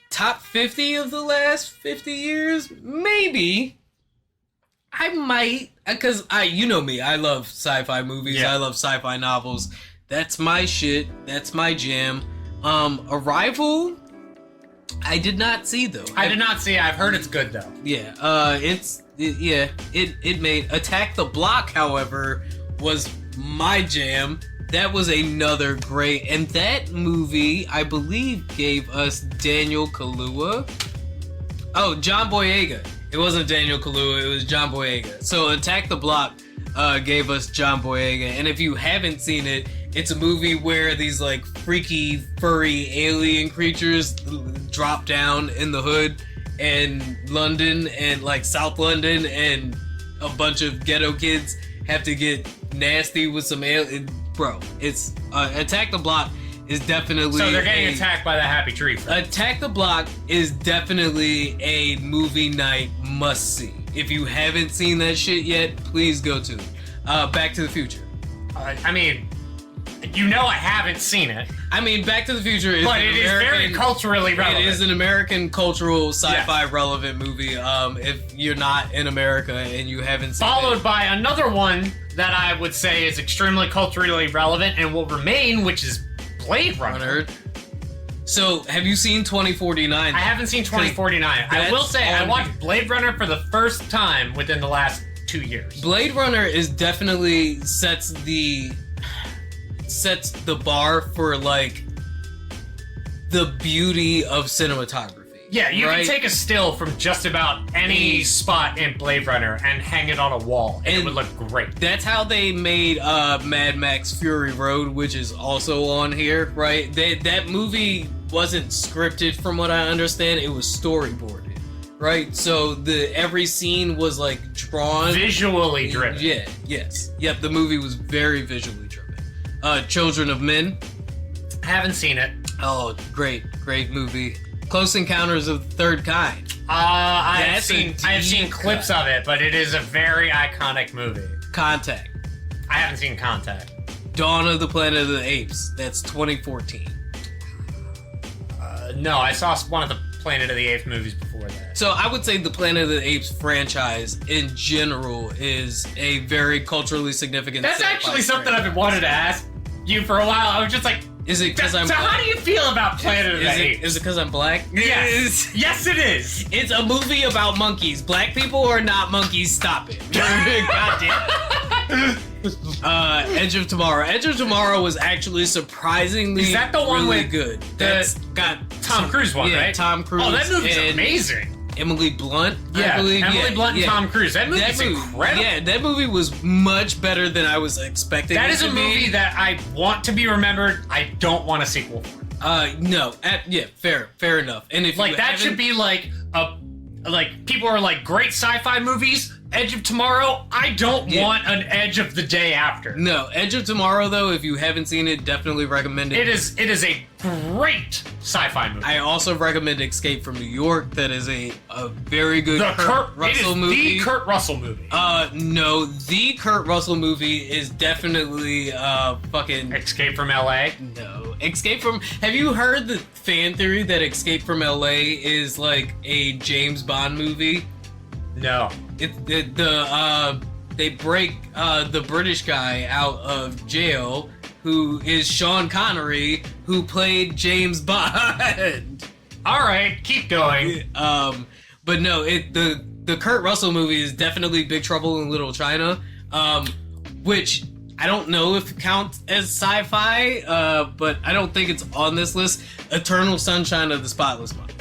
Top 50 of the last 50 years? Maybe. I might, because you know me, I love sci-fi movies. Yeah. I love sci-fi novels. That's my shit. That's my jam. Arrival, I did not see though. I did not see it. I've heard it's good though. Yeah. It made Attack the Block, however, was my jam. That was another great, and that movie, I believe, gave us Daniel Kaluuya. Oh, John Boyega. It wasn't Daniel Kaluuya, it was John Boyega. So Attack the Block gave us John Boyega, and if you haven't seen it, it's a movie where these like freaky, furry alien creatures drop down in the hood in London and like South London, and a bunch of ghetto kids have to get nasty with some alien. Bro, it's Attack the Block is definitely. So they're getting attacked by the Happy Tree. Attack the Block is definitely a movie night must see. If you haven't seen that shit yet, please go to it. Back to the Future. I mean, you know I haven't seen it. I mean, Back to the Future is But it is very culturally relevant. It is an American cultural sci-fi relevant movie. If you're not in America and you haven't seen Followed it. by another one that I would say is extremely culturally relevant and will remain, which is Blade Runner. So, have you seen 2049? I haven't seen 2049. I will say I watched Blade Runner for the first time within the last 2 years. Blade Runner is definitely sets the bar for like the beauty of cinematography. Yeah, you can take a still from just about any spot in Blade Runner and hang it on a wall, and it would look great. That's how they made Mad Max Fury Road, which is also on here, right? That movie wasn't scripted from what I understand. It was storyboarded, right? So every scene was like drawn. Visually driven. Yeah, yes. Yep, the movie was very visually driven. Children of Men. I haven't seen it. Oh, great movie. Close Encounters of the Third Kind. I have seen clips of it, but it is a very iconic movie. Contact. I haven't seen Contact. Dawn of the Planet of the Apes. That's 2014. No, I saw one of the Planet of the Apes movies before that. So I would say the Planet of the Apes franchise in general is a very culturally significant. That's actually something I've been wanting to ask you for a while. I was just like, is it because I'm so black? How do you feel about Planet of the Apes? Is it because I'm black? Yes. Yes, it is. It's a movie about monkeys. Black people are not monkeys. Stop it. Goddamn. Edge of Tomorrow. Edge of Tomorrow was actually surprisingly is that the one really with good. That's got Tom Cruise one, right? Tom Cruise. Oh, that movie's amazing. Emily Blunt, yeah, I believe. Emily Blunt and Tom Cruise. That movie's incredible. Yeah, that movie was much better than I was expecting. That is a movie that I want to be remembered. I don't want a sequel for. No. Yeah, fair enough. And if like that should be like people are like great sci-fi movies. Edge of Tomorrow. I don't want an Edge of the Day After. No, Edge of Tomorrow though. If you haven't seen it, definitely recommend it. It is a great sci-fi movie. I also recommend Escape from New York. That is a very good Kurt Russell movie. The Kurt Russell movie. No, the Kurt Russell movie is definitely fucking Escape from L.A. No, Escape from. Have you heard the fan theory that Escape from L.A. is like a James Bond movie? No. They break the British guy out of jail, who is Sean Connery, who played James Bond. All right, keep going. But no, the Kurt Russell movie is definitely Big Trouble in Little China, which I don't know if it counts as sci-fi, but I don't think it's on this list. Eternal Sunshine of the Spotless Mind.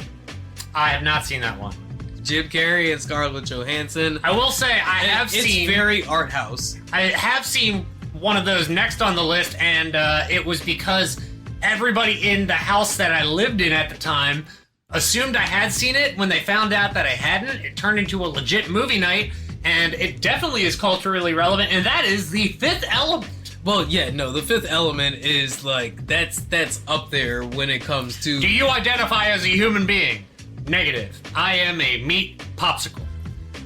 I have not seen that one. Jim Carrey and Scarlett Johansson. I will say it's very art house. I have seen one of those next on the list, and it was because everybody in the house that I lived in at the time assumed I had seen it. When they found out that I hadn't, it turned into a legit movie night, and it definitely is culturally relevant, and that is The Fifth Element. Well, yeah, no, The Fifth Element is like, that's up there when it comes to... Do you identify as a human being? Negative. I am a meat popsicle.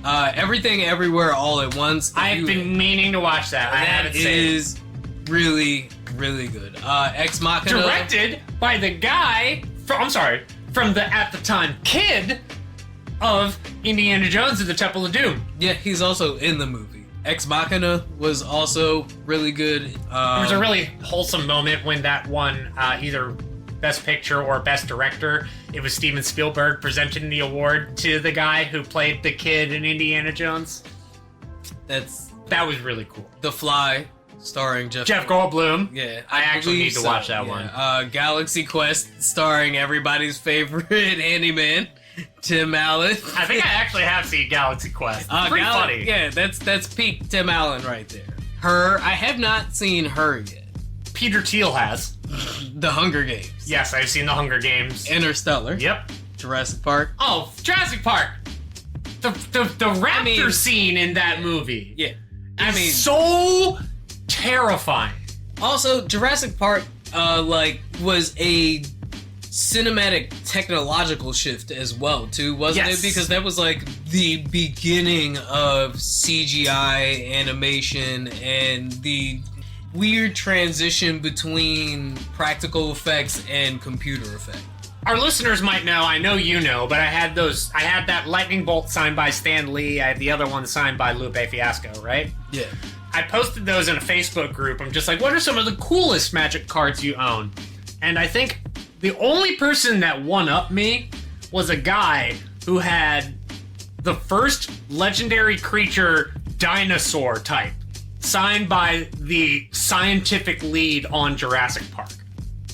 Everything Everywhere All at Once. I've been meaning to watch that. I haven't seen it. That is really, really good. Ex Machina. Directed by the guy from the at the time kid of Indiana Jones and the Temple of Doom. Yeah, he's also in the movie. Ex Machina was also really good. There was a really wholesome moment when that won either Best Picture or Best Director. It was Steven Spielberg presenting the award to the guy who played the kid in Indiana Jones. That was really cool. The Fly, starring Jeff Goldblum. Yeah, I actually need to watch that one. Galaxy Quest, starring everybody's favorite handyman, Tim Allen. I think I actually have seen Galaxy Quest. It's pretty funny. Yeah, that's peak Tim Allen right there. Her, I have not seen her yet. Peter Thiel has. The Hunger Games. Yes, I've seen The Hunger Games. Interstellar. Yep. Jurassic Park. Oh, Jurassic Park. The raptor scene in that movie. Yeah. So terrifying. Also, Jurassic Park, was a cinematic technological shift as well, too, wasn't it? Because that was, the beginning of CGI animation and the weird transition between practical effects and computer effects. Our listeners might know, I know you know, but I had that lightning bolt signed by Stan Lee. I had the other one signed by Lupe Fiasco, right? Yeah. I posted those in a Facebook group. I'm just like, what are some of the coolest Magic cards you own? And I think the only person that one-upped me was a guy who had the first legendary creature dinosaur type, signed by the scientific lead on Jurassic Park.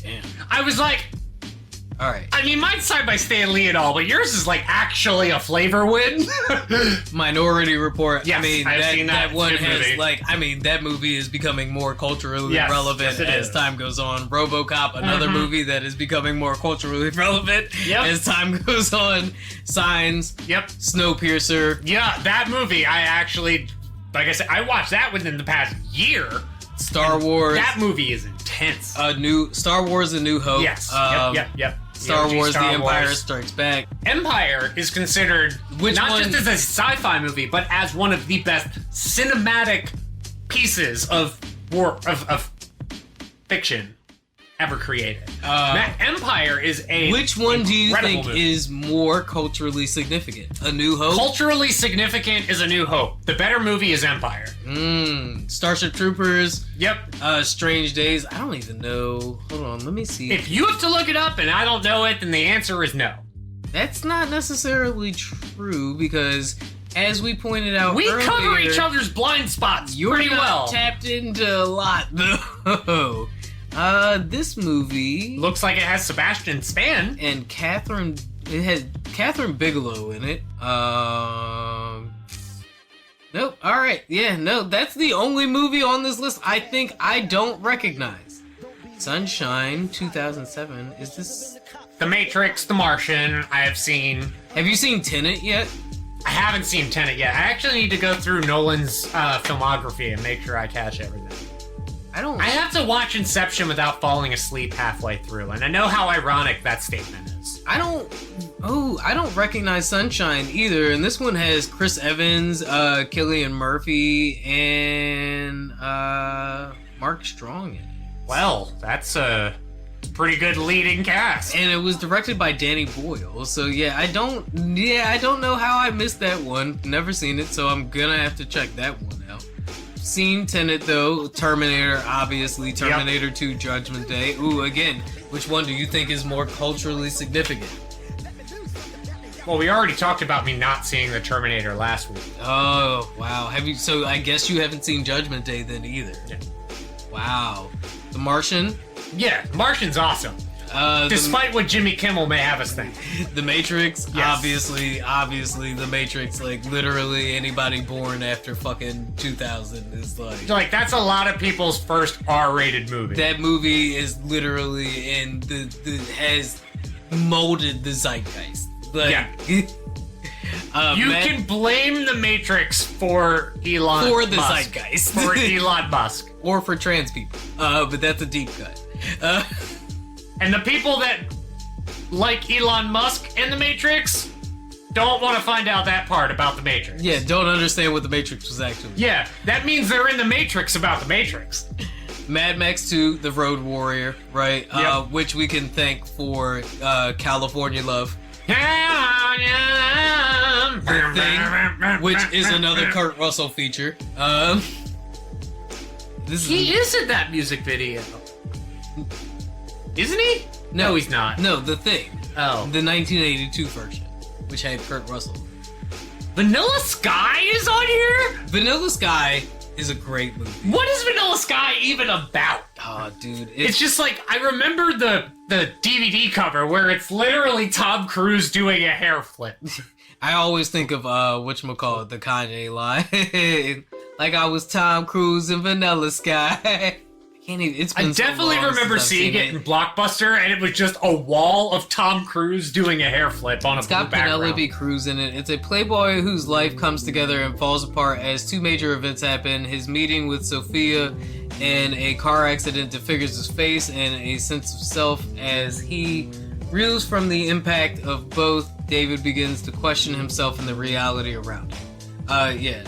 Damn. I was like, all right. I mean, mine's signed by Stan Lee and all, but yours is actually a flavor win. Minority Report. Yes, I mean, I've seen that one movie. has that movie is becoming more culturally relevant as time goes on. RoboCop, another movie that is becoming more culturally relevant as time goes on. Signs. Yep. Snowpiercer. Yeah, that movie, I actually, like I said, I watched that within the past year. Star Wars. That movie is intense. Star Wars: A New Hope. Yes. Yep. Star Wars: The Empire Strikes Back. Empire is considered not just as a sci-fi movie, but as one of the best cinematic pieces of fiction ever created. Empire is a Which one do you think movie. is more culturally significant? A New Hope? Culturally significant is A New Hope. The better movie is Empire. Starship Troopers. Yep. Strange Days. I don't even know. Hold on, let me see. If you have to look it up and I don't know it, then the answer is no. That's not necessarily true because, as we pointed out we earlier, cover each other's blind spots pretty well. Tapped into a lot, though. This movie looks like it has Sebastian Stan and Catherine. It has Catherine Bigelow in it. Nope. All right. Yeah. No. That's the only movie on this list I think I don't recognize. Sunshine, 2007. Is this The Matrix, The Martian? I have seen. Have you seen Tenet yet? I haven't seen Tenet yet. I actually need to go through Nolan's filmography and make sure I catch everything. I have to watch Inception without falling asleep halfway through, and I know how ironic that statement is. I don't recognize Sunshine either, and this one has Chris Evans, Cillian Murphy, and Mark Strong in it. Well, that's a pretty good leading cast. And it was directed by Danny Boyle, so I don't know how I missed that one. Never seen it, so I'm gonna have to check that one out. Seen Tenet though, Terminator, obviously, Terminator 2, Judgment Day. Ooh, again, which one do you think is more culturally significant? Well, we already talked about me not seeing the Terminator last week. Oh, wow. So I guess you haven't seen Judgment Day then either. Yeah. Wow. The Martian? Yeah, Martian's awesome. Despite what Jimmy Kimmel may have us think. The Matrix, yes. obviously, The Matrix, literally anybody born after fucking 2000 is that's a lot of people's first R-rated movie. That movie is literally has molded the zeitgeist. You can blame The Matrix for Elon for the Musk. Zeitgeist. For Elon Musk. Or for trans people. But that's a deep cut. And the people that like Elon Musk and The Matrix don't want to find out that part about The Matrix. Yeah, don't understand what The Matrix was actually. Yeah, that means they're in The Matrix about The Matrix. Mad Max 2, The Road Warrior, right? Yep. Which we can thank for California Love. Yeah, Thing, which is another Kurt Russell feature. He is in that music video. Isn't he? No, he's not. No, The Thing. Oh. The 1982 version, which had Kurt Russell. Vanilla Sky is on here? Vanilla Sky is a great movie. What is Vanilla Sky even about? Oh, dude. It's just like, I remember the DVD cover where it's literally Tom Cruise doing a hair flip. I always think of, whatchamacallit, the Kanye line. Like I was Tom Cruise in Vanilla Sky. It's been I definitely so long remember since I've seeing seen it in Blockbuster, and it was just a wall of Tom Cruise doing a hair flip on a blue background. It's got Penelope Cruz in it. It's a playboy whose life comes together and falls apart as two major events happen. His meeting with Sophia and a car accident disfigures his face and a sense of self. As he reels from the impact of both, David begins to question himself and the reality around him.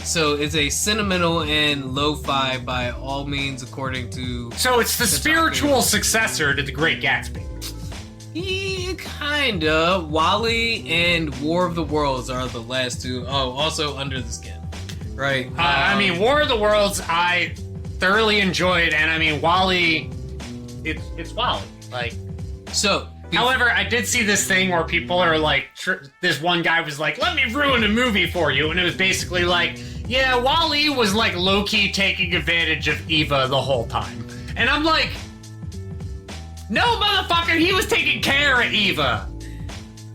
So it's a sentimental and lo-fi by all means, according to... So it's the spiritual successor to The Great Gatsby. Yeah, kinda. Wall-E and War of the Worlds are the last two. Oh, also Under the Skin, right? I mean, War of the Worlds, I thoroughly enjoyed, and I mean, Wall-E, it's Wall-E. Like, so... However, I did see this thing where people are like, this one guy was like, let me ruin a movie for you. And it was basically like, yeah, Wall-E was like low-key taking advantage of Eva the whole time. And I'm like, no, motherfucker, he was taking care of Eva.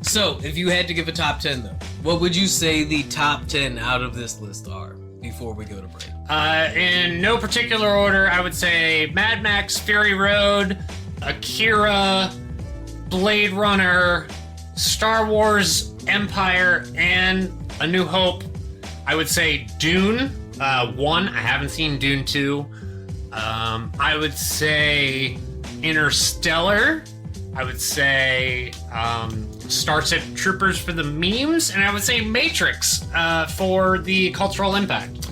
So, if you had to give a top 10, though, what would you say the top 10 out of this list are before we go to break? In no particular order, I would say Mad Max, Fury Road, Akira, Blade Runner, Star Wars, Empire, and A New Hope. I would say Dune 1. I haven't seen Dune 2. I would say Interstellar. I would say Starship Troopers for the memes. And I would say Matrix for the cultural impact.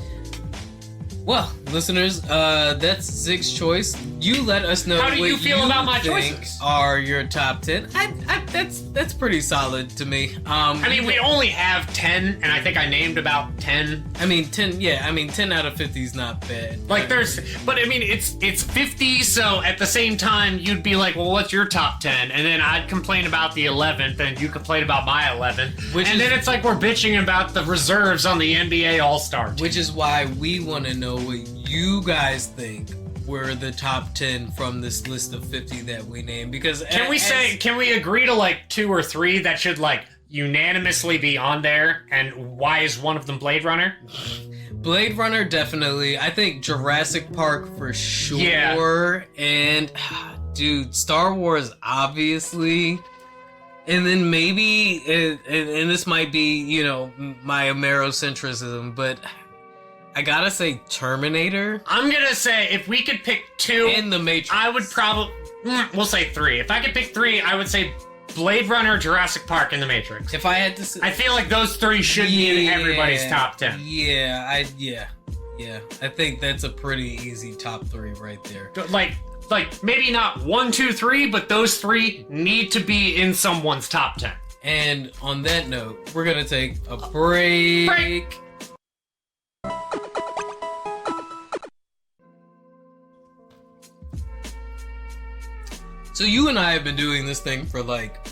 Well, listeners, that's Zig's choice. You let us know How do you feel about my think choices? Are your top 10. That's pretty solid to me. I mean, we only have 10, and I think I named about 10. I mean, 10, yeah, 10 out of 50 is not bad. Like, but I mean, it's 50, so at the same time, you'd be like, well, what's your top 10? And then I'd complain about the 11th, and you complain about my 11th. Then it's like we're bitching about the reserves on the NBA All-Star team. Which is why we want to know what you guys think were the top 10 from this list of 50 that we named. Because can we agree to like 2 or 3 that should like unanimously be on there? And why is one of them Blade Runner? Blade Runner, definitely. I think Jurassic Park for sure. Yeah. And dude, Star Wars, obviously. And then maybe, and this might be, my Amerocentrism, but I gotta say Terminator. I'm gonna say if we could pick 2, and The Matrix, I would probably we'll say 3. If I could pick 3, I would say Blade Runner, Jurassic Park, and The Matrix. If I had to say, I feel like those 3 should be in everybody's top 10. Yeah, I think that's a pretty easy top 3 right there. Like maybe not 1, 2, 3, but those 3 need to be in someone's top 10. And on that note, we're gonna take a break. So you and I have been doing this thing for like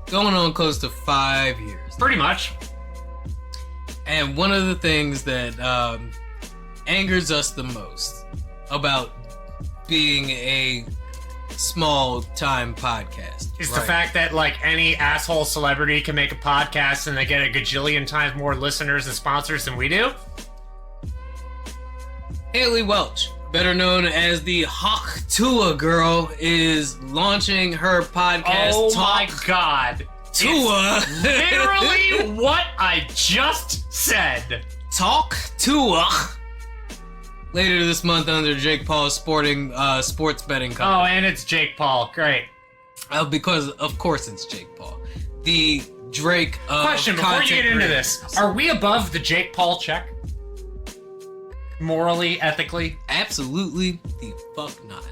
going on close to 5 years. Pretty much. And one of the things that angers us the most about being a small-time podcast is the fact that like any asshole celebrity can make a podcast and they get a gajillion times more listeners and sponsors than we do. Haley Welch, better known as the Hawk Tuah girl, is launching her podcast. Oh Talk my god. Tuah. It's literally what I just said. Talk Tuah. Later this month under Jake Paul's sports betting company. Oh, and it's Jake Paul. Great. Because, of course, it's Jake Paul. The Drake of Question, before you get into this, are we above the Jake Paul check? Morally, ethically? Absolutely the fuck not.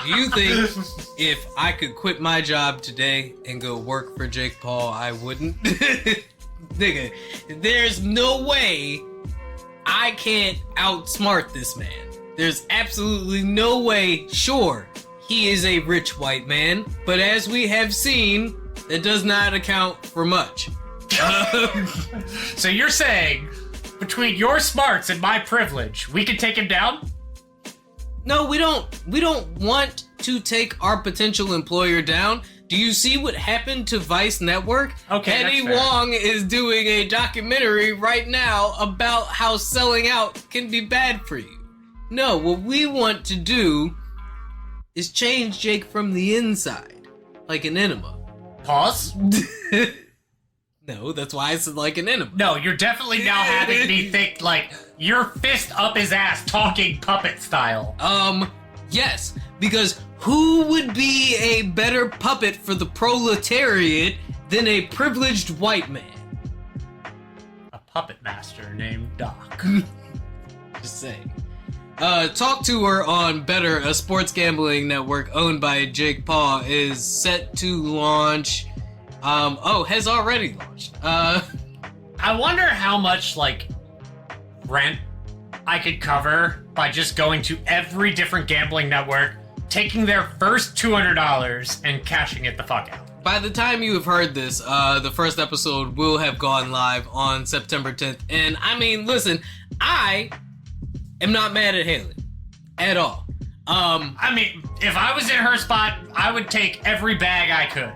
Do you think if I could quit my job today and go work for Jake Paul, I wouldn't? Nigga, there's no way I can't outsmart this man. There's absolutely no way. Sure, he is a rich white man, but as we have seen, that does not account for much. So you're saying, between your smarts and my privilege, we can take him down? No, we don't want to take our potential employer down. Do you see what happened to Vice Network? Okay, Eddie that's fair. Wong is doing a documentary right now about how selling out can be bad for you. No, what we want to do is change Jake from the inside, like an enema. Pause? No, that's why it's like an enema. No, you're definitely now having me think, like, your fist up his ass talking puppet style. Yes, because who would be a better puppet for the proletariat than a privileged white man? A puppet master named Doc. Just saying. Talk to her on Better, a sports gambling network owned by Jake Paul, is set to launch. Has already launched. I wonder how much, like, rent I could cover by just going to every different gambling network, taking their first $200 and cashing it the fuck out. By the time you have heard this, the first episode will have gone live on September 10th. And I mean, listen, I am not mad at Haley at all. I mean, if I was in her spot, I would take every bag I could.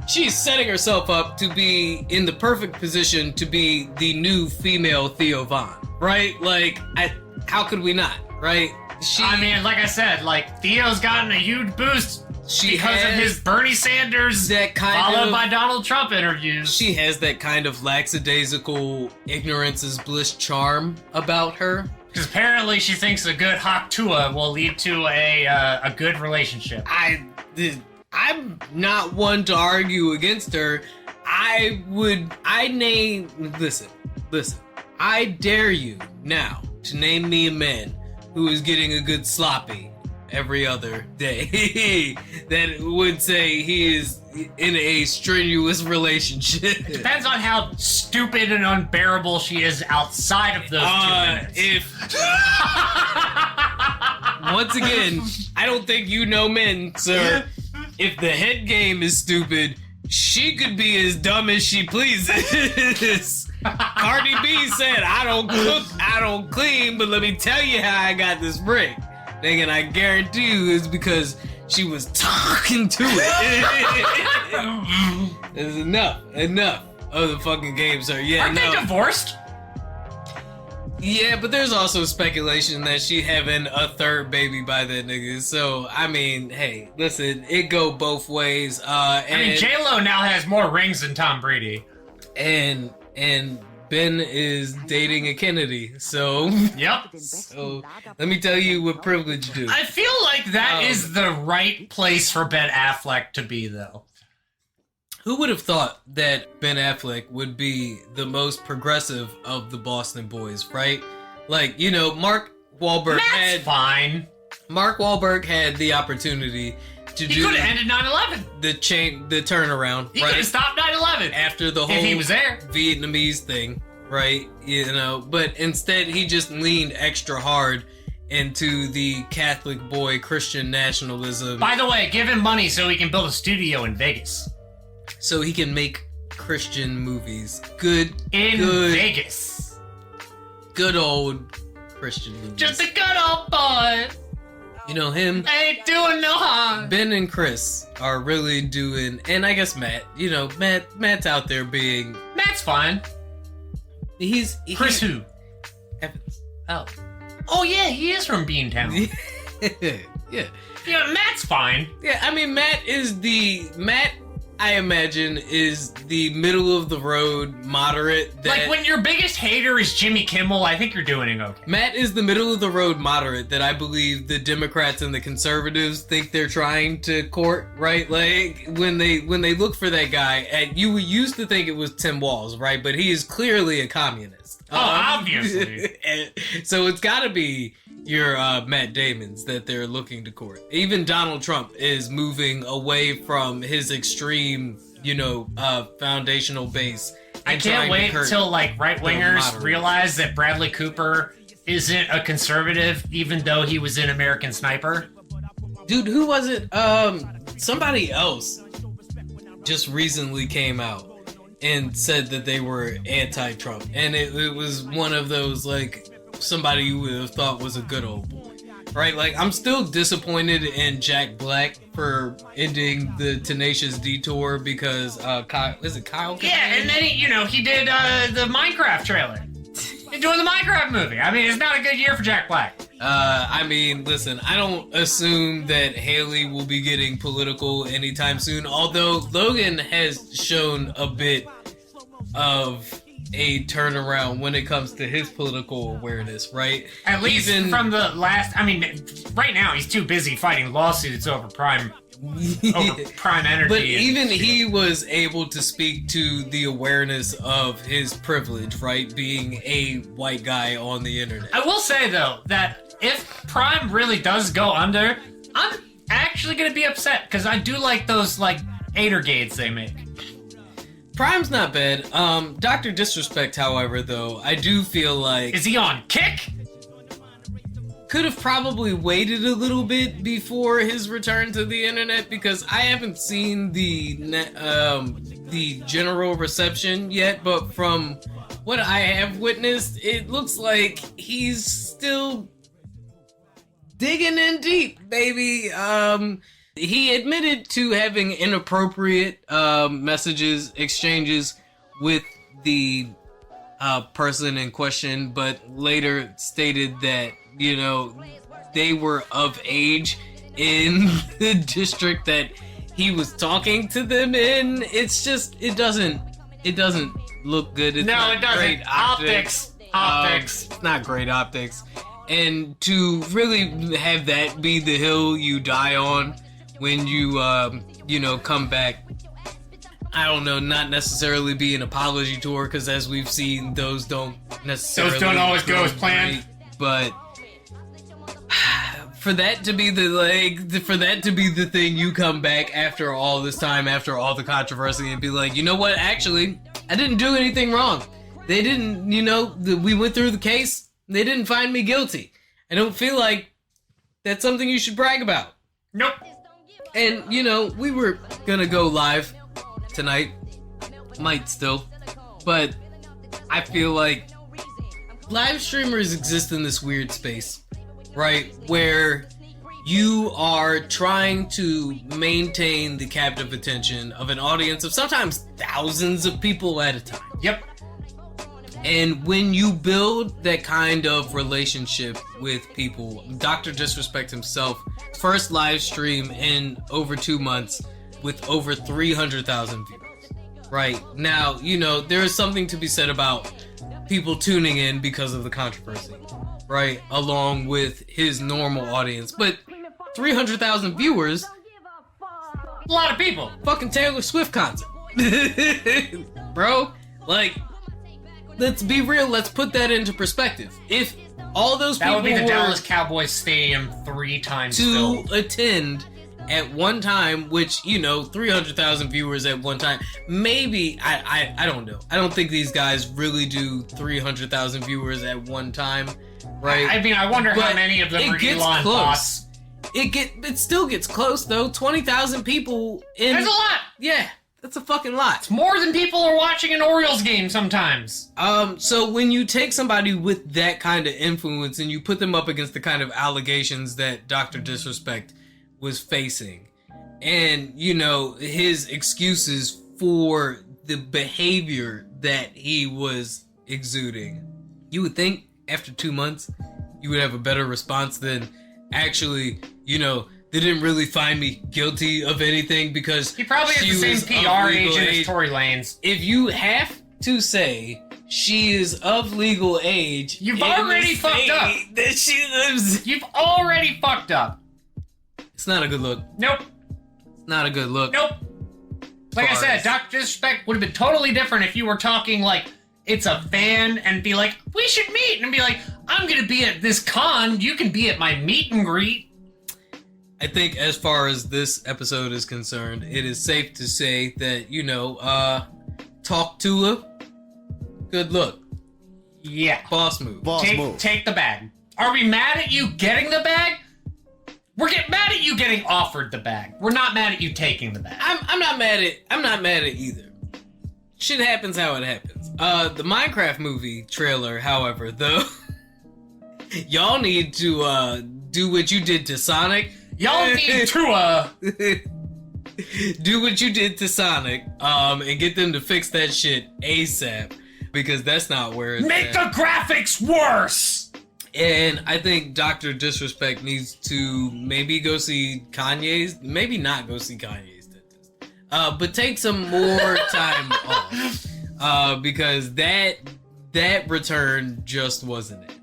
She's setting herself up to be in the perfect position to be the new female Theo Von, right? Like, how could we not, right? I mean, like I said, like, Theo's gotten a huge boost because of his Bernie Sanders followed by Donald Trump interviews. She has that kind of lackadaisical ignorance is bliss charm about her. Because apparently she thinks a good hot Tuah will lead to a good relationship. I'm not one to argue against her. Listen. I dare you now to name me a man who is getting a good sloppy every other day that would say he is in a strenuous relationship. It depends on how stupid and unbearable she is outside of those 2 minutes. Once again, I don't think you know men, sir. If the head game is stupid, she could be as dumb as she pleases. Cardi B said, I don't cook, I don't clean, but let me tell you how I got this break. Nigga, and I guarantee you it's because she was talking to it. There's enough of the fucking game, sir. Yeah, Aren't they divorced? Yeah, but there's also speculation that she having a third baby by that nigga. So, I mean, hey, listen, it go both ways. J-Lo now has more rings than Tom Brady. And Ben is dating a Kennedy. So, yep. So, let me tell you what privilege do. I feel like that is the right place for Ben Affleck to be, though. Who would have thought that Ben Affleck would be the most progressive of the Boston boys, right? Like, you know, Mark Wahlberg Mark Wahlberg had the opportunity to do. He could have ended 9/11. The turnaround. He could have stopped 9/11 after the whole if he was there. Vietnamese thing, right? You know, but instead he just leaned extra hard into the Catholic boy Christian nationalism. By the way, give him money so he can build a studio in Vegas. So he can make Christian movies. Good Vegas. Good old Christian movies. Just a good old boy. You know him? Ain't doing no harm. Ben and Chris are really doing, and I guess Matt. You know, Matt's out there being. Matt's fine. Chris who? Evans. Oh yeah, he is from Beantown. Yeah. Yeah, Matt's fine. Yeah, I mean Matt, I imagine, is the middle of the road moderate. Like when your biggest hater is Jimmy Kimmel, I think you're doing okay. Matt is the middle of the road moderate that I believe the Democrats and the conservatives think they're trying to court, right? Like when they look for that guy, and you used to think it was Tim Walz, right? But he is clearly a communist. Oh, obviously. So it's gotta be your Matt Damons that they're looking to court. Even Donald Trump is moving away from his extreme, foundational base. I can't wait till like right-wingers realize that Bradley Cooper isn't a conservative, even though he was in American Sniper. Dude, who was it? Somebody else just recently came out and said that they were anti-Trump. And it was one of those, like, somebody you would have thought was a good old boy. Right? Like, I'm still disappointed in Jack Black for ending the Tenacious D tour because, is it Kyle? Yeah, and then, he did the Minecraft trailer. He's doing the Minecraft movie. I mean, it's not a good year for Jack Black. Listen, I don't assume that Haley will be getting political anytime soon, although Logan has shown a bit of a turnaround when it comes to his political awareness, right? At least from the last, right now he's too busy fighting lawsuits over Prime Energy. But even he was able to speak to the awareness of his privilege, right? Being a white guy on the internet. I will say, though, that if Prime really does go under, I'm actually going to be upset, because I do like those, Atergades they make. Prime's not bad. Dr. Disrespect, however, though, I do feel like... Is he on Kick? Could have probably waited a little bit before his return to the internet, because I haven't seen the general reception yet, but from what I have witnessed, it looks like he's still digging in deep, baby. He admitted to having inappropriate exchanges with the person in question, but later stated that, they were of age in the district that he was talking to them in. It's just, it doesn't look good. It's no, it doesn't. Great optics. It's not great optics. And to really have that be the hill you die on when you, come back, I don't know, not necessarily be an apology tour, because as we've seen, those don't always go as planned. But for that to be the thing you come back after all this time, after all the controversy, and be like, you know what? Actually, I didn't do anything wrong. They didn't, we went through the case. They didn't find me guilty. I don't feel like that's something you should brag about. Nope. And, we were gonna go live tonight. Might still. But I feel like live streamers exist in this weird space, right? Where you are trying to maintain the captive attention of an audience of sometimes thousands of people at a time. Yep. And when you build that kind of relationship with people, Dr. Disrespect himself, first live stream in over 2 months with over 300,000 viewers. Right. Now, there is something to be said about people tuning in because of the controversy, right? Along with his normal audience. But 300,000 viewers, a lot of people. Fucking Taylor Swift concert. Bro, let's be real. Let's put that into perspective. If all those people that would be the Dallas Cowboys Stadium 3 times to attend at one time, which 300,000 viewers at one time. Maybe I don't know. I don't think these guys really do 300,000 viewers at one time, right? I wonder how many of them are Elon bots. It still gets close though. 20,000 people in. That's a lot. Yeah. That's a fucking lot. It's more than people are watching an Orioles game sometimes. So when you take somebody with that kind of influence and you put them up against the kind of allegations that Dr. Disrespect was facing, and, his excuses for the behavior that he was exuding, you would think after 2 months you would have a better response than actually, they didn't really find me guilty of anything because he probably has the same PR agent as Tory Lanez. If you have to say she is of legal age, you've already fucked up. That she lives. You've already fucked up. It's not a good look. Nope. It's not a good look. Nope. Like I said, Dr. Disrespect would have been totally different if you were talking it's a fan and be like, we should meet, and be like, I'm gonna be at this con, you can be at my meet and greet. I think as far as this episode is concerned, it is safe to say that, talk Tuah, good look. Yeah. Boss move. Take the bag. Are we mad at you getting the bag? We're mad at you getting offered the bag. We're not mad at you taking the bag. I'm not mad at either. Shit happens how it happens. The Minecraft movie trailer, however, though, y'all need to do what you did to Sonic. Y'all need to do what you did to Sonic, and get them to fix that shit ASAP, because that's not where it's make at. the graphics worse. And I think Dr. Disrespect needs to maybe go see Kanye's, maybe not go see Kanye's dentist, but take some more time off, because that return just wasn't it.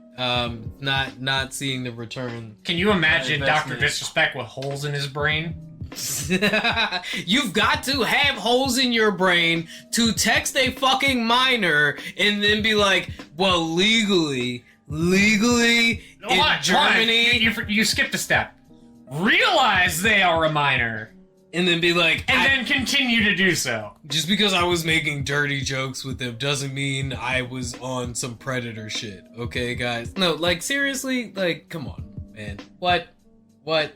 Not seeing the return. Can you imagine Dr. Disrespect with holes in his brain? You've got to have holes in your brain to text a fucking minor and then be like, well, legally in Germany, you skipped a step. Realize they are a minor, and then be like, and then continue to do so. Just because I was making dirty jokes with them doesn't mean I was on some predator shit. Okay, guys? No, like, seriously, like, come on, man. What? I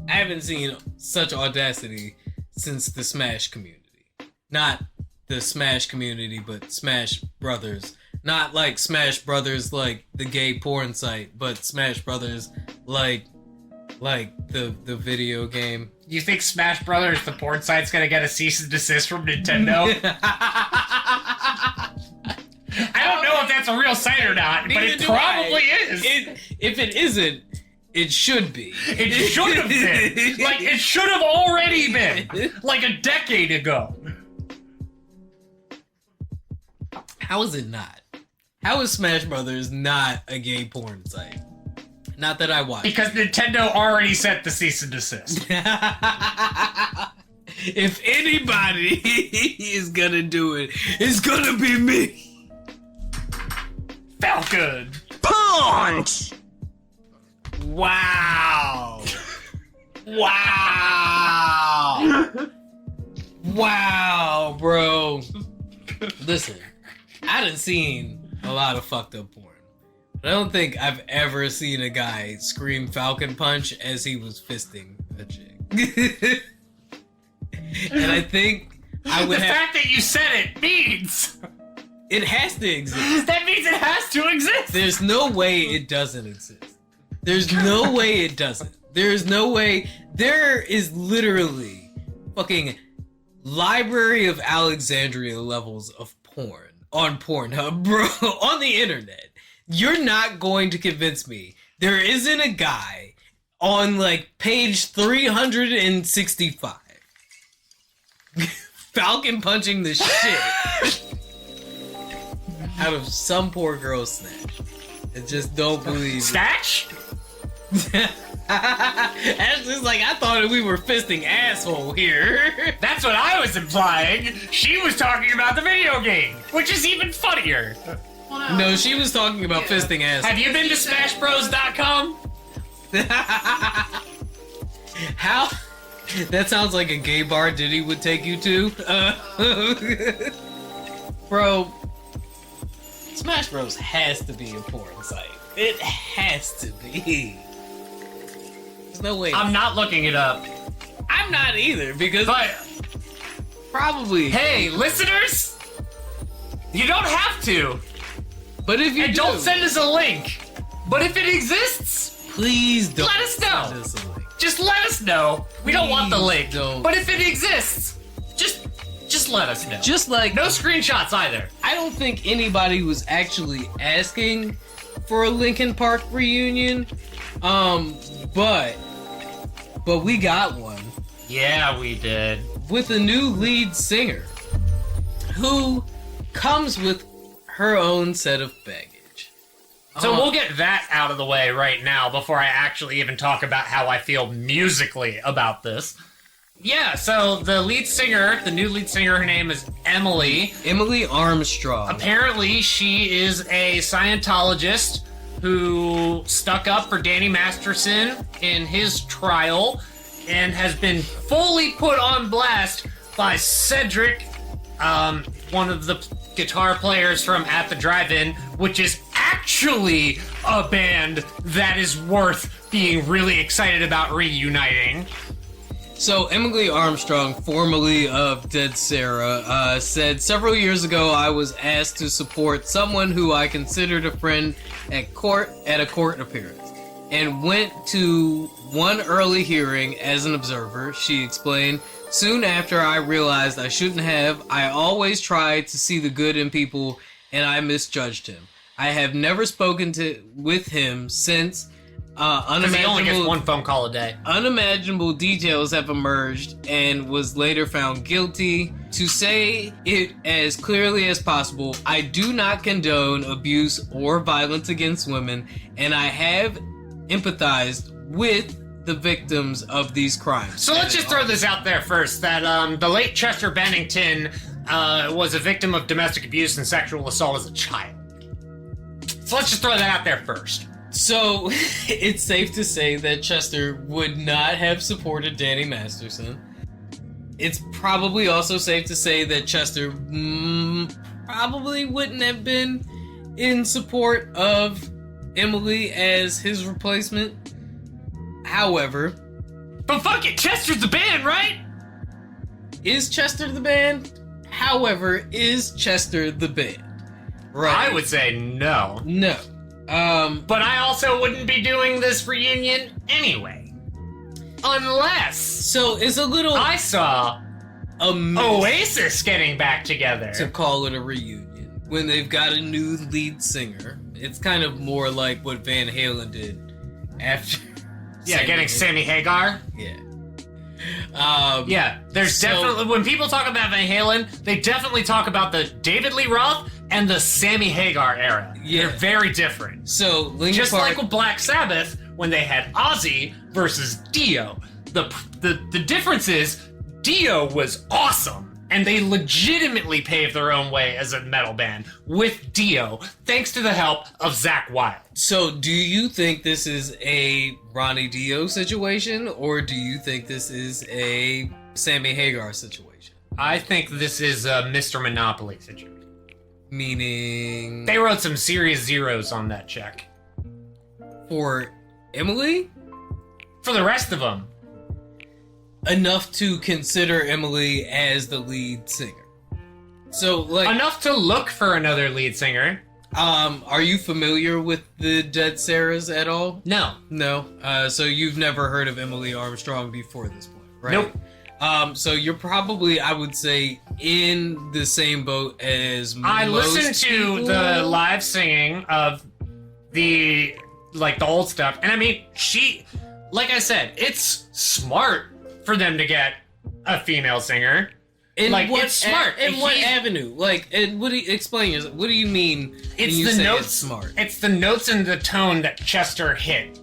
haven't seen such audacity since the Smash community. Not the Smash community, but Smash Brothers. Not like Smash Brothers like the gay porn site, but Smash Brothers like the video game. You think Smash Brothers, the porn site's gonna get a cease and desist from Nintendo? I don't know if that's a real site or not, but it probably is. If it isn't, it should be. It should have been. Like, it should have already been. Like a decade ago. How is it not? How is Smash Brothers not a gay porn site? Not that I watch. Because Nintendo already sent the cease and desist. If anybody is gonna do it, it's gonna be me. Falcon. Punch! Wow. Wow. Wow, bro. Listen, I done seen a lot of fucked up porn. I don't think I've ever seen a guy scream Falcon Punch as he was fisting a chick. And I think I would The fact that you said it means... It has to exist. That means it has to exist! There's no way it doesn't exist. There's no way it doesn't. There's no way. There is literally fucking Library of Alexandria levels of porn on Pornhub, bro, on the internet. You're not going to convince me there isn't a guy on, like, page 365 Falcon punching the shit out of some poor girl's snatch. I just don't believe Snatch? Ashley's like, I thought we were fisting asshole here. That's what I was implying. She was talking about the video game, which is even funnier. No, she was talking about fisting asshole. Have you been to SmashBros.com? How? That sounds like a gay bar Diddy would take you to. Bro, Smash Bros has to be a porn site. It has to be. There's no way. I'm not looking it up. I'm not either, because But, probably. hey, listeners, you don't have to. But if you And don't send us a link. But if it exists, please don't let us know. send us a link. Just let us know. We don't want the Please link. don't. But if it exists, just let us know. Just like, No screenshots either. I don't think anybody was actually asking for a Linkin Park reunion. But we got one Yeah, we did. with a new lead singer who comes with her own set of baggage. So we'll get that out of the way right now before I actually even talk about how I feel musically about this. Yeah, so the lead singer, the new lead singer, her name is Emily. Emily Armstrong. Apparently, she is a Scientologist who stuck up for Danny Masterson in his trial and has been fully put on blast by Cedric, one of the guitar players from At the Drive-In, which is actually a band that is worth being really excited about reuniting. So Emily Armstrong, formerly of Dead Sarah, said, "Several years ago I was asked to support someone who I considered a friend at a court appearance, and went to one early hearing as an observer," she explained. "Soon after I realized I shouldn't have. I always tried to see the good in people, and I misjudged him. I have never spoken with him since. He only gets one phone call a day. Unimaginable details have emerged and was later found guilty. To say it as clearly as possible, I do not condone abuse or violence against women, and I have empathized with the victims of these crimes." So let's just throw this out there first, that the late Chester Bennington was a victim of domestic abuse and sexual assault as a child. So let's just throw that out there first. So, it's safe to say that Chester would not have supported Danny Masterson. It's probably also safe to say that Chester probably wouldn't have been in support of Emily as his replacement. However... But fuck it, Chester's the band, right? Is Chester the band? However, is Chester the band? Right. I would say no. No. But I also wouldn't be doing this reunion anyway. Unless... So it's a little... I saw Oasis getting back together. To call it a reunion. When they've got a new lead singer. It's kind of more like what Van Halen did after... Yeah, getting Sammy Hagar. Yeah. Yeah, there's definitely... When people talk about Van Halen, they definitely talk about the David Lee Roth and the Sammy Hagar era. Yeah. They're very different. So, Linkin Just Park... like with Black Sabbath, when they had Ozzy versus Dio. The difference is, Dio was awesome, and they legitimately paved their own way as a metal band with Dio, thanks to the help of Zakk Wylde. So, do you think this is a Ronnie Dio situation, or do you think this is a Sammy Hagar situation? I think this is a Mr. Monopoly situation. Meaning... They wrote some serious zeros on that check. For Emily? For the rest of them. Enough to consider Emily as the lead singer. So, like... Enough to look for another lead singer. Are you familiar with the Dead Sarahs at all? No. No? So you've never heard of Emily Armstrong before this point, right? Nope. So you're probably, I would say, in the same boat as I most listened to people. the live singing of the old stuff, and I mean, like I said, it's smart for them to get a female singer. It's smart. In what avenue? And what do you explain yourself? What do you mean when you say it's smart? It's the notes and the tone that Chester hit.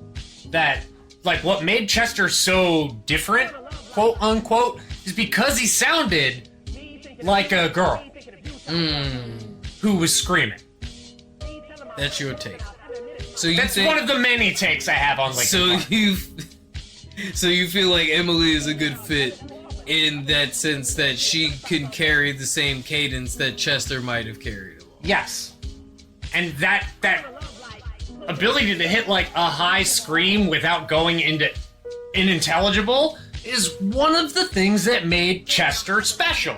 That, what made Chester so different, quote unquote, is because he sounded like a girl who was screaming. That's your take. That's one of the many takes I have on Linkin Park. So you feel like Emily is a good fit in that sense that she can carry the same cadence that Chester might have carried along. Yes. And that ability to hit a high scream without going into unintelligible is one of the things that made Chester special.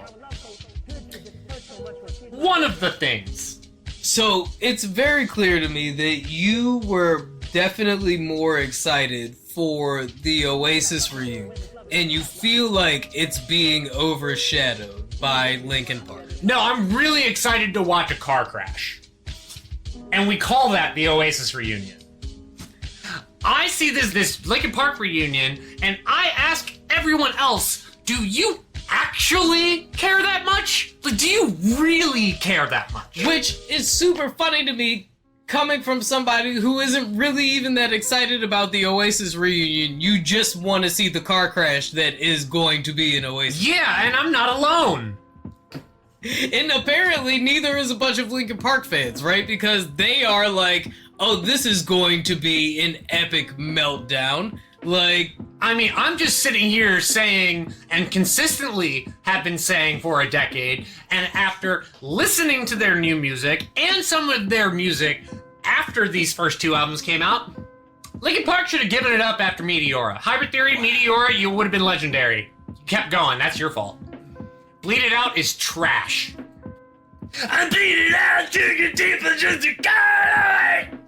One of the things. So it's very clear to me that you were definitely more excited for the Oasis reunion, and you feel like it's being overshadowed by Linkin Park. No, I'm really excited to watch a car crash. And we call that the Oasis reunion. I see this Linkin Park reunion, and I ask everyone else, do you actually care that much? Do you really care that much? Which is super funny to me, coming from somebody who isn't really even that excited about the Oasis reunion, you just want to see the car crash that is going to be an Oasis. Yeah, and I'm not alone. And apparently neither is a bunch of Linkin Park fans, right? Because they are like, oh, this is going to be an epic meltdown. Like, I mean, I'm just sitting here saying, and consistently have been saying for a decade, and after listening to their new music and some of their music after these first two albums came out, Linkin Park should have given it up after Meteora. Hybrid Theory, Meteora, you would have been legendary. You kept going, that's your fault. Bleed It Out is trash. I bleed it out, dig it deeper just to go.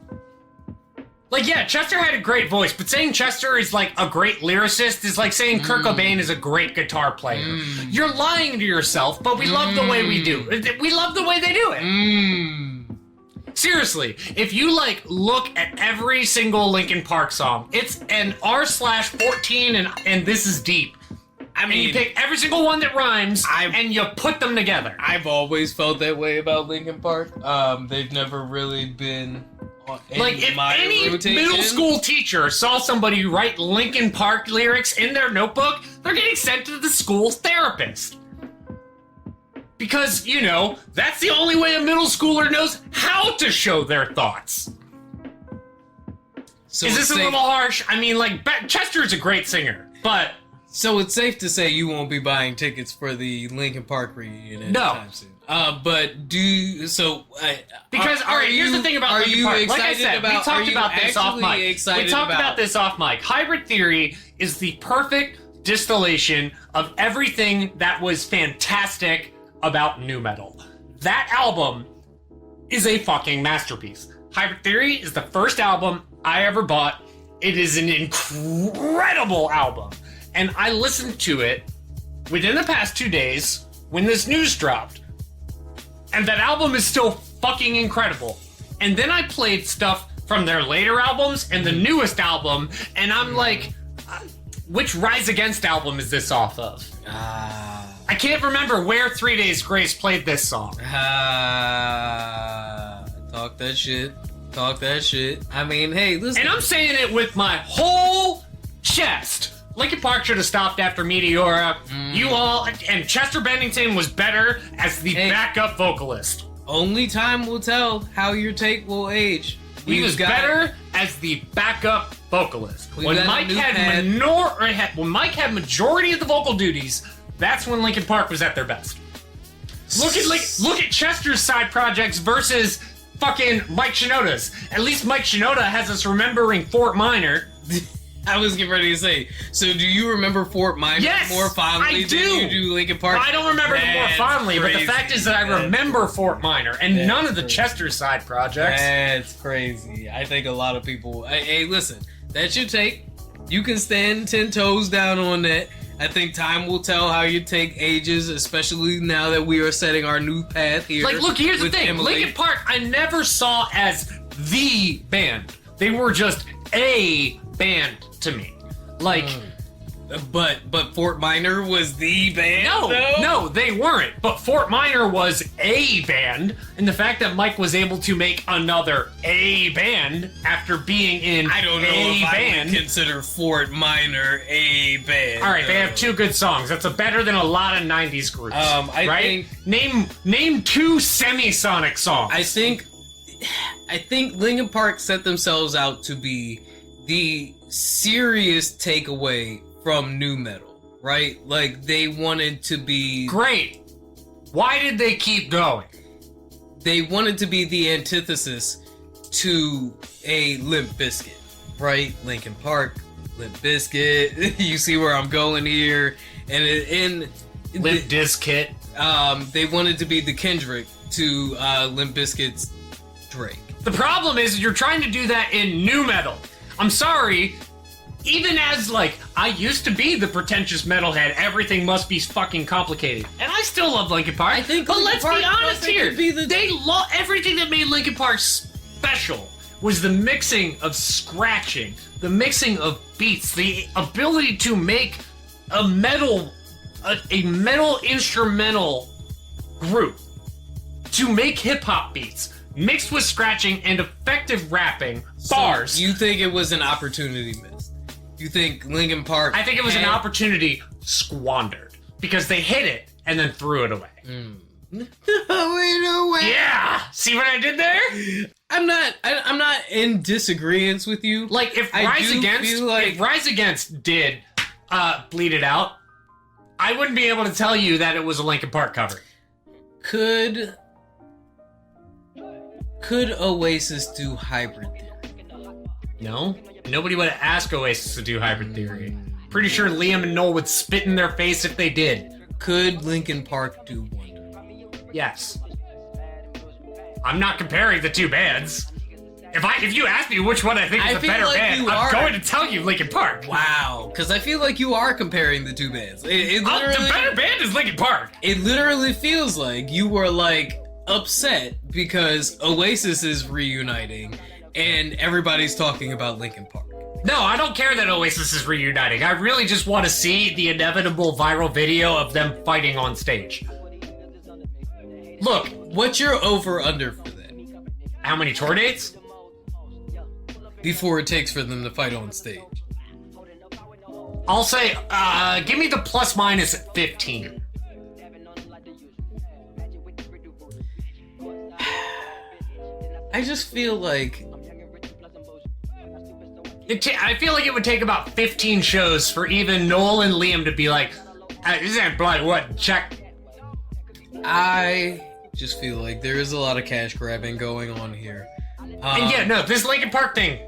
Like, yeah, Chester had a great voice, but saying Chester is like a great lyricist is like saying Kurt Cobain is a great guitar player. You're lying to yourself, but we love the way we do. We love the way they do it. Seriously, if you like look at every single Linkin Park song, it's an R/14 and this is deep. I mean, you pick every single one that rhymes and you put them together. I've always felt that way about Linkin Park. They've never really been on like, if my any rotation. middle school teacher saw somebody write Linkin Park lyrics in their notebook, they're getting sent to the school's therapist. Because, you know, that's the only way a middle schooler knows how to show their thoughts. So Is this a little harsh? I mean, like, Chester's a great singer, but... So it's safe to say you won't be buying tickets for the Linkin Park reunion anytime soon. But because here's the thing about Linkin Park. Like I said, we talked about this off mic. Hybrid Theory is the perfect distillation of everything that was fantastic about nu metal. That album is a fucking masterpiece. Hybrid Theory is the first album I ever bought. It is an incredible album. And I listened to it within the past 2 days when this news dropped. And that album is still fucking incredible. And then I played stuff from their later albums and the newest album, and I'm like, which Rise Against album is this off of? I can't remember where 3 Days Grace played this song. Talk that shit. Talk that shit. I mean, hey, listen. And I'm saying it with my whole chest. Linkin Park should have stopped after Meteora. You all, and Chester Bennington was better as the backup vocalist. Only time will tell how your take will age. He was better as the backup vocalist. When Mike had majority of the vocal duties, that's when Linkin Park was at their best. Look at Chester's side projects versus fucking Mike Shinoda's. At least Mike Shinoda has us remembering Fort Minor. I was getting ready to say, so do you remember Fort Minor more fondly than you do Linkin Park? I don't remember it more fondly, but the fact is that I remember Fort Minor and none of the Chester side projects. That's crazy. I think a lot of people... Hey, listen, that's your take. You can stand 10 toes down on that. I think time will tell how your take ages, especially now that we are setting our new path here. Like, look, here's the thing. Emily. Linkin Park, I never saw as the band. They were just a band to me. Like... But Fort Minor was the band, No, they weren't. But Fort Minor was a band, and the fact that Mike was able to make another a band after being in I don't know if I would consider Fort Minor a band. All right, they have 2 good songs. That's better than a lot of 90s groups. I think... Name 2 Semisonic songs. I think Linkin Park set themselves out to be the serious takeaway from nu metal, right? Like, they wanted to be... Great. Why did they keep going? They wanted to be the antithesis to a Limp Bizkit, right? Linkin Park, Limp Bizkit. You see where I'm going here. And Limp Bizkit. They wanted to be the Kendrick to Limp Bizkit's Drake. The problem is you're trying to do that in nu metal. I'm sorry... Even as, like, I used to be the pretentious metalhead, everything must be fucking complicated. And I still love Linkin Park. But let's be honest here. Everything that made Linkin Park special was the mixing of scratching, the mixing of beats, the ability to make a metal instrumental group, to make hip-hop beats, mixed with scratching and effective rapping, bars. So you think it was an opportunity missed? You think Linkin Park... I think it was an opportunity squandered because they hit it and then threw it away. Yeah! See what I did there? I'm not in disagreement with you. Like, if Rise Against did Bleed It Out, I wouldn't be able to tell you that it was a Linkin Park cover. Could Oasis do Hybrid Theory? No. Nobody would ask Oasis to do Hybrid Theory. Pretty sure Liam and Noel would spit in their face if they did. Could Linkin Park do Wonder? Yes. I'm not comparing the two bands. If you ask me which one I think is a better band, I'm going to tell you Linkin Park. Wow, because I feel like you are comparing the two bands. The better band is Linkin Park. It literally feels like you were like upset because Oasis is reuniting and everybody's talking about Linkin Park. No, I don't care that Oasis is reuniting. I really just want to see the inevitable viral video of them fighting on stage. Look, what's your over-under for that? How many tour dates? Before it takes for them to fight on stage. I'll say, give me the plus minus 15. I just feel like... I feel like it would take about 15 shows for even Noel and Liam to be like, this ain't blood, what, check. I just feel like there is a lot of cash grabbing going on here. And yeah, no, this Linkin Park thing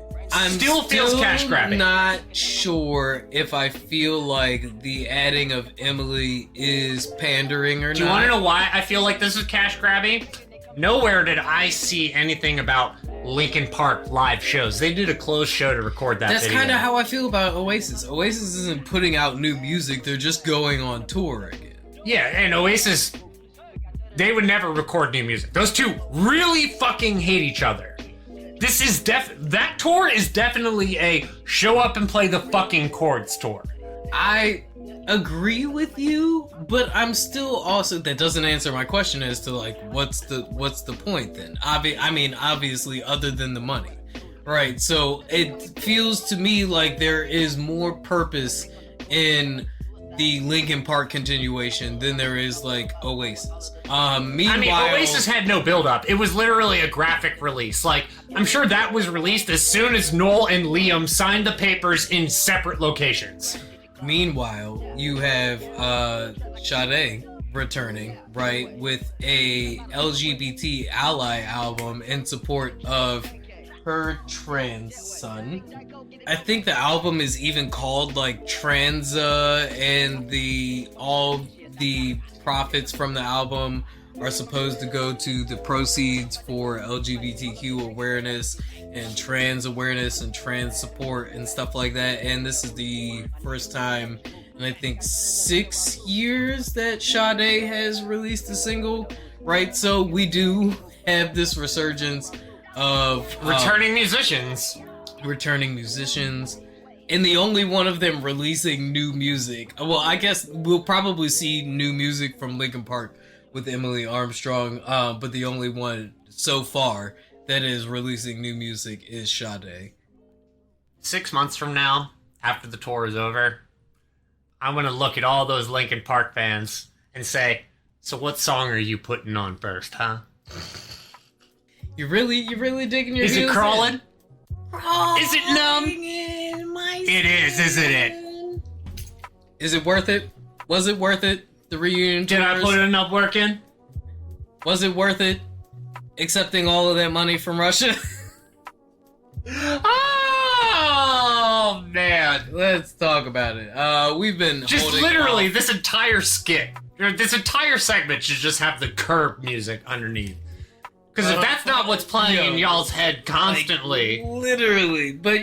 still feels cash grabbing. I'm not sure if I feel like the adding of Emily is pandering or not. Do you want to know why I feel like this is cash grabbing? Nowhere did I see anything about Linkin Park live shows. They did a closed show to record that video. That's kind of how I feel about Oasis. Oasis isn't putting out new music, they're just going on tour again. Yeah, and Oasis, they would never record new music. Those two really fucking hate each other. This is that tour is definitely a show up and play the fucking chords tour. I agree with you, but I'm still also, that doesn't answer my question as to like what's the point then? Obviously other than the money. Right. So it feels to me like there is more purpose in the Linkin Park continuation than there is like Oasis. Meanwhile, Oasis had no build-up. It was literally a graphic release. Like, I'm sure that was released as soon as Noel and Liam signed the papers in separate locations. Meanwhile, you have Sade returning, right, with a LGBT ally album in support of her trans son. I think the album is even called like Transa, and all the profits from the album are supposed to go to the proceeds for LGBTQ awareness and trans awareness and trans support and stuff like that. And this is the first time in I think 6 years that Sade has released a single, right? So we do have this resurgence of returning musicians, and the only one of them releasing new music. Well, I guess we'll probably see new music from Linkin Park with Emily Armstrong, but the only one so far that is releasing new music is Sade. 6 months from now, after the tour is over, I'm gonna look at all those Linkin Park fans and say, so what song are you putting on first, huh? You really digging your heels in? Is it crawling? Is it numb? It is, isn't it? Is it worth it? Was it worth it? The reunion tours? Did I put enough work in? Was it worth it? Accepting all of that money from Russia? Oh, man. Let's talk about it. We've been just literally this entire skit, this entire segment should just have the Curb music underneath. Because if that's not what's playing in y'all's head constantly. Like, literally. But,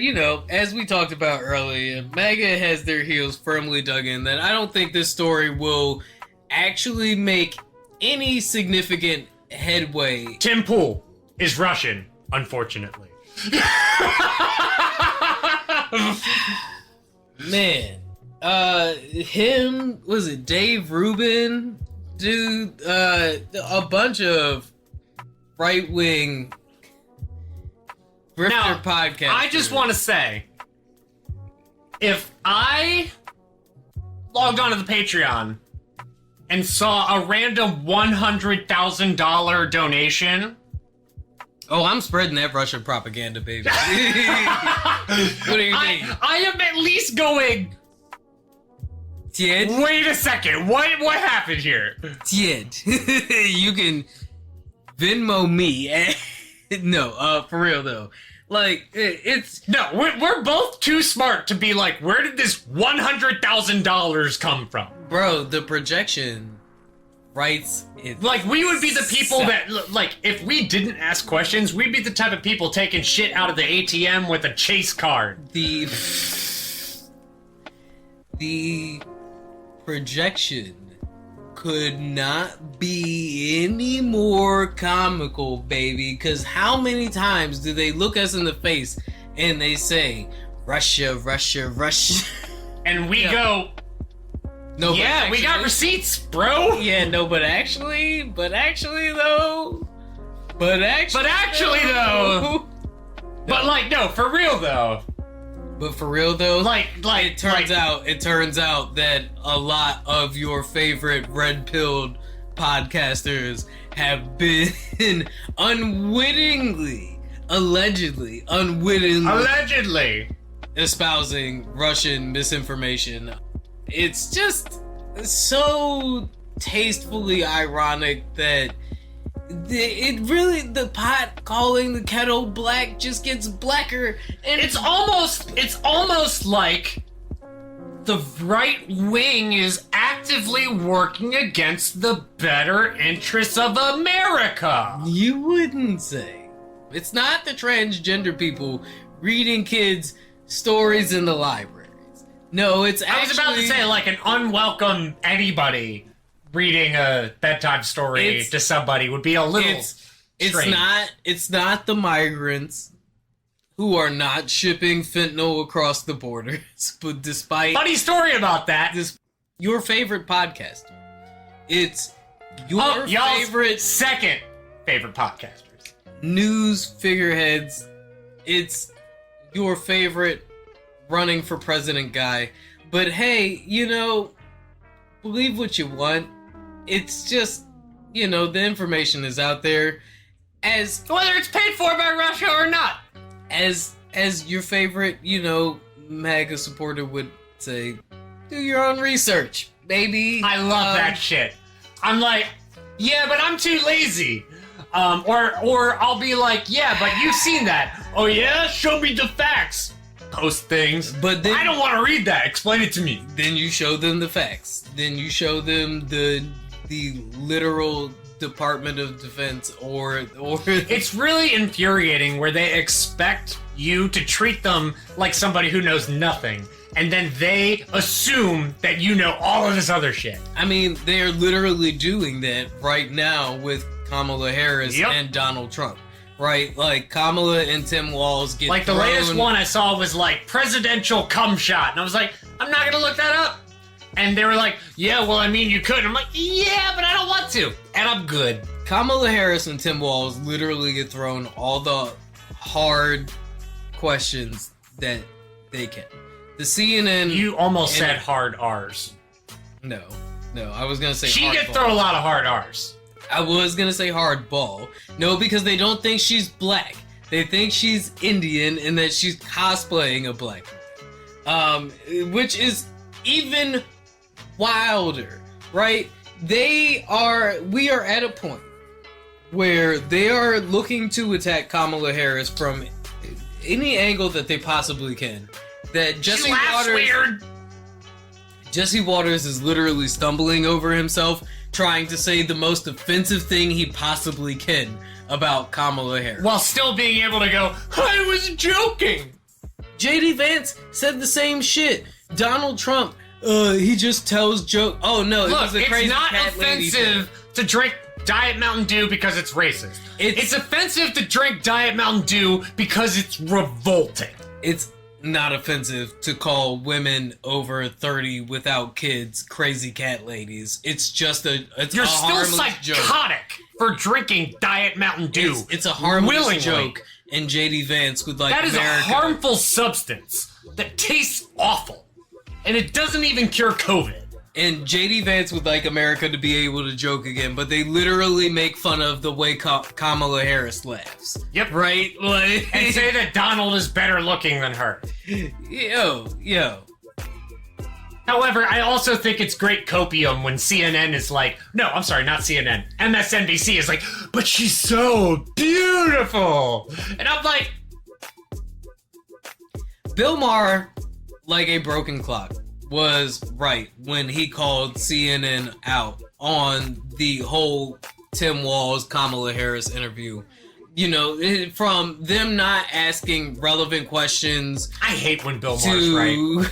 as we talked about earlier, MAGA has their heels firmly dug in that I don't think this story will actually make any significant headway. Tim Pool is Russian, unfortunately. Man. Was it Dave Rubin? Dude, a bunch of right-wing grifter podcast. I just want to say, if I logged onto the Patreon and saw a random $100,000 donation... Oh, I'm spreading that Russian propaganda, baby. What do you mean? I am at least going... Tied? Wait a second, what happened here? Tied. You can Venmo me. No, for real though. Like, it's... No, we're both too smart to be like, where did this $100,000 come from? Bro, the projection writes it. Like, we would be the people that, like, if we didn't ask questions, we'd be the type of people taking shit out of the ATM with a Chase card. The projection could not be any more comical, baby, because how many times do they look us in the face and they say, Russia, Russia, Russia? And we go... No, yeah, we got receipts, bro. Yeah, no, but actually though. But like, no, for real though. But for real though, like it turns out that a lot of your favorite red-pilled podcasters have been allegedly espousing Russian misinformation. It's just so tastefully ironic that the pot calling the kettle black just gets blacker, and it's almost like the right wing is actively working against the better interests of America. You wouldn't say. It's not the transgender people reading kids stories in the library. No, it's actually... I was about to say, like, an unwelcome anybody reading a bedtime story to somebody would be a little strange. It's not the migrants who are not shipping fentanyl across the borders, but despite... Funny story about that. Your favorite podcaster. It's your favorite... second favorite podcasters. News figureheads. It's your favorite... running for president guy. But hey, believe what you want. It's just, the information is out there. As whether it's paid for by Russia or not. As your favorite, MAGA supporter would say, do your own research, baby. I love that shit. I'm like, yeah, but I'm too lazy. Or I'll be like, yeah, but you've seen that. Oh yeah? Show me the facts. Post things, but then I don't want to read that. Explain it to me. Then you show them the facts. Then you show them the literal Department of Defense or It's really infuriating where they expect you to treat them like somebody who knows nothing, and then they assume that you know all of this other shit. I mean, they're literally doing that right now with Kamala Harris and Donald Trump. Right, like Kamala and Tim Walz get like the latest one I saw was like presidential cum shot, and I was like, I'm not gonna look that up. And they were like, yeah, well, I mean, you could. And I'm like, yeah, but I don't want to, and I'm good. Kamala Harris and Tim Walz literally get thrown all the hard questions that they can. The CNN. You almost said hard R's. No, I was gonna say. She gets thrown a lot of hard R's. I was gonna say hardball. No, because they don't think she's black. They think she's Indian and that she's cosplaying a black woman. Which is even wilder, right? We are at a point where they are looking to attack Kamala Harris from any angle that they possibly can. That Jesse Waters is literally stumbling over himself, trying to say the most offensive thing he possibly can about Kamala Harris. While still being able to go, I was joking! JD Vance said the same shit. Donald Trump, he just tells jokes. Oh no, look, it was a crazy it's not cat lady offensive to drink Diet Mountain Dew because it's racist. It's offensive to drink Diet Mountain Dew because it's revolting. It's not offensive to call women over 30 without kids crazy cat ladies. It's just You're a still harmless psychotic joke. for drinking Diet Mountain Dew. It's a harmless willingly. joke, and JD Vance would like That is America. a harmful substance that tastes awful, and it doesn't even cure COVID. And JD Vance would like America to be able to joke again, but they literally make fun of the way Kamala Harris laughs. Yep. Right? Like, And say that Donald is better looking than her. Yo. However, I also think it's great copium when CNN is like, no, I'm sorry, not CNN. MSNBC is like, but she's so beautiful. And I'm like, Bill Maher, like a broken clock, was right when he called CNN out on the whole Tim Walz Kamala Harris interview. You know, from them not asking relevant questions. I hate when Bill Maher's right.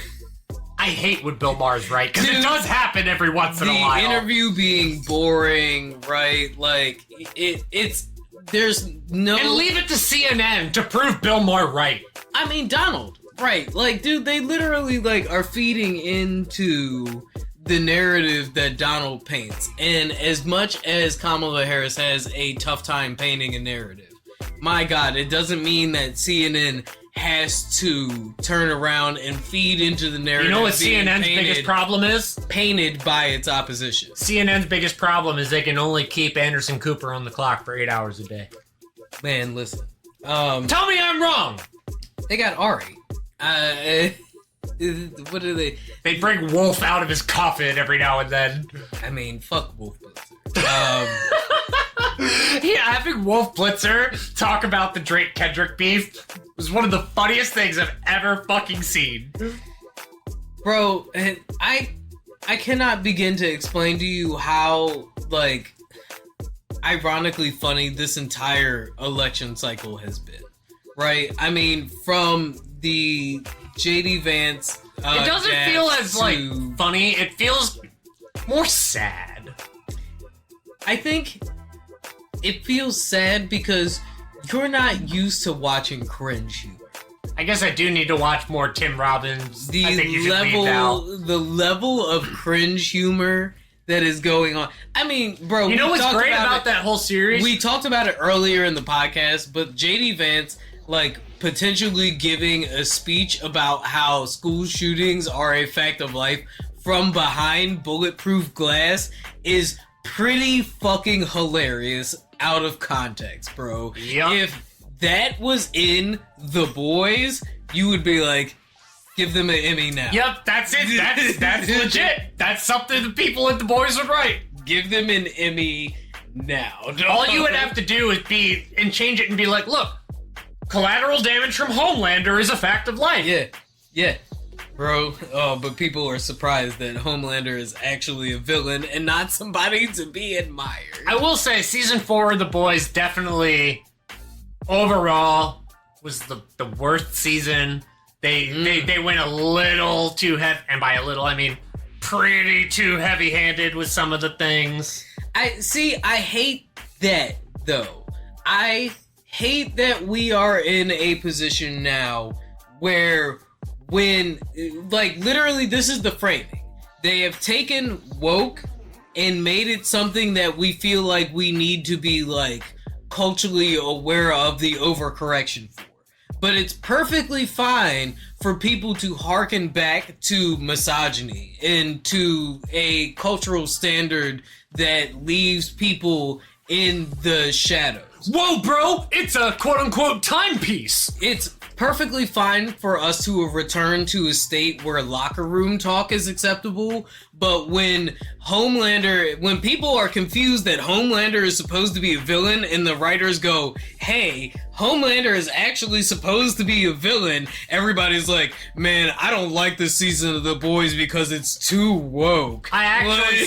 I hate when Bill Maher's right, because it does happen every once in a while. The interview being boring, right? Like, there's no... And leave it to CNN to prove Bill Maher right. I mean, Donald, right? Like, dude, they literally, like, are feeding into the narrative that Donald paints. And as much as Kamala Harris has a tough time painting a narrative, my God, it doesn't mean that CNN has to turn around and feed into the narrative. You know what CNN's biggest problem is? Painted by its opposition. CNN's biggest problem is they can only keep Anderson Cooper on the clock for 8 hours a day. Man, listen. Tell me I'm wrong! They got Ari. What do they... They bring Wolf out of his coffin every now and then. I mean, fuck Wolf Blitzer. Yeah, having Wolf Blitzer talk about the Drake Kendrick beef was one of the funniest things I've ever fucking seen. Bro, I cannot begin to explain to you how, like, ironically funny this entire election cycle has been. Right? I mean, from the JD Vance... it doesn't feel as, like, funny. It feels more sad. I think it feels sad because you're not used to watching cringe humor. I guess I do need to watch more Tim Robbins. I think you should leave now. The level of cringe humor that is going on. I mean, bro, you know what's great about that whole series? We talked about it earlier in the podcast, but JD Vance, like, potentially giving a speech about how school shootings are a fact of life from behind bulletproof glass is pretty fucking hilarious out of context, bro. Yep. If that was in The Boys, you would be like, give them an Emmy now. Yep, that's it. That's legit. That's something the people at The Boys would write. Give them an Emmy now. All you would have to do is change it and be like, look, collateral damage from Homelander is a fact of life. Yeah. Bro, but people are surprised that Homelander is actually a villain and not somebody to be admired. I will say, season 4 of The Boys definitely, overall, was the worst season. They went a little too heavy, and by a little, I mean pretty too heavy-handed with some of the things. I hate that, though. I hate that we are in a position now where when, like, literally this is the framing. They have taken woke and made it something that we feel like we need to be, like, culturally aware of the overcorrection for. But it's perfectly fine for people to harken back to misogyny and to a cultural standard that leaves people in the shadows. Whoa, bro! It's a quote-unquote timepiece! It's perfectly fine for us to return to a state where locker room talk is acceptable, but when people are confused that Homelander is supposed to be a villain and the writers go, hey, Homelander is actually supposed to be a villain, everybody's like, man, I don't like this season of The Boys because it's too woke. I actually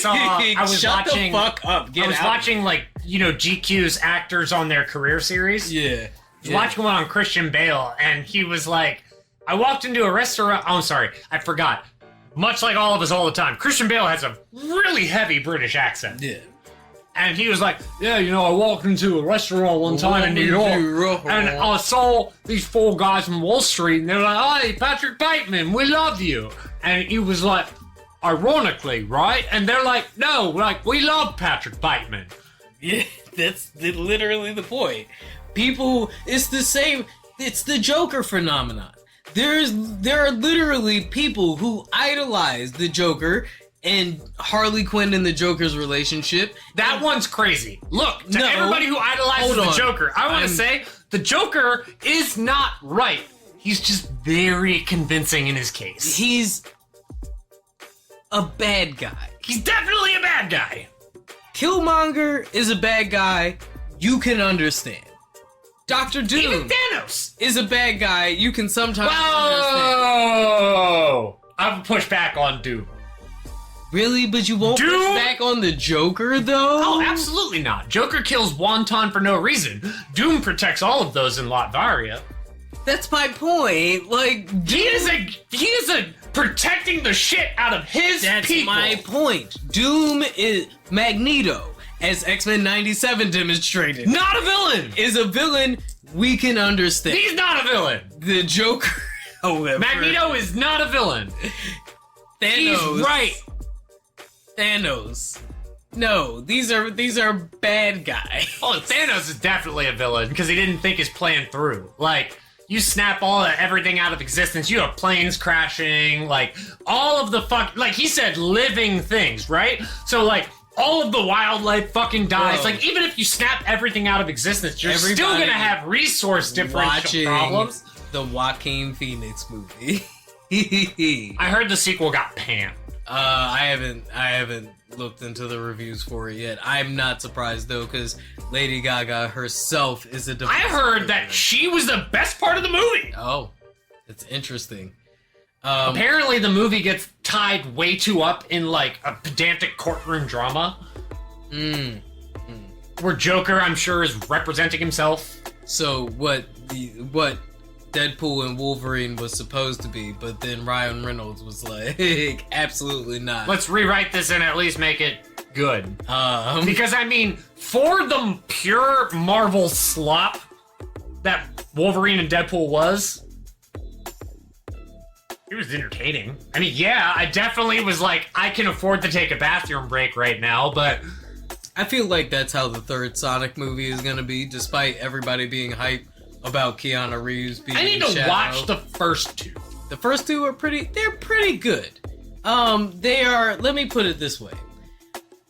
Shut the fuck up. I was watching, like, you know, GQ's actors on their career series. Yeah. I was watching one on Christian Bale, and he was like, I walked into a restaurant. Oh, sorry, I forgot. Much like all of us all the time, Christian Bale has a really heavy British accent. Yeah. And he was like, yeah, you know, I walked into a restaurant one time in New York, and I saw these 4 guys from Wall Street, and they were like, hey, Patrick Bateman, we love you. And he was like, ironically, right? And they're like, no, like, we love Patrick Bateman. Yeah, that's literally the point. People, it's the same, it's the Joker phenomenon. There are literally people who idolize the Joker and Harley Quinn and the Joker's relationship. That one's crazy. Look, to everybody who idolizes the Joker, I want to say the Joker is not right. He's just very convincing in his case. He's a bad guy. He's definitely a bad guy. Killmonger is a bad guy. You can understand. Dr. Doom Even Thanos is a bad guy. You can sometimes understand. Whoa! I would push back on Doom. Really? But you won't push back on the Joker, though? Oh, absolutely not. Joker kills Wonton for no reason. Doom protects all of those in Latveria. That's my point. Like, he is a protecting the shit out of his people. That's my point. Doom is Magneto, as X-Men 97 demonstrated. Not a villain! Is a villain we can understand. He's not a villain! The Joker, however. Magneto is not a villain. Thanos. He's right. Thanos. No, these are bad guys. Oh, Thanos is definitely a villain because he didn't think his plan through. Like, you snap everything out of existence. You have planes crashing, like all of the like he said, living things, right? So like all of the wildlife fucking dies. Bro. Like even if you snap everything out of existence, you're still gonna have resource differential problems. The Joaquin Phoenix movie. I heard the sequel got panned. I haven't looked into the reviews for it yet. I'm not surprised though, because Lady Gaga herself is a. I heard that she was the best part of the movie. Oh, it's interesting. Apparently, the movie gets tied way too up in like a pedantic courtroom drama. Where Joker, I'm sure, is representing himself. So what Deadpool and Wolverine was supposed to be, but then Ryan Reynolds was like, absolutely not. Let's rewrite this and at least make it good. Because, I mean, for the pure Marvel slop that Wolverine and Deadpool was, it was entertaining. I mean, yeah, I definitely was like, I can afford to take a bathroom break right now, but... I feel like that's how the third Sonic movie is gonna be, despite everybody being hyped about Keanu Reeves being I need to watch the first two. The first two are pretty good. They are, let me put it this way.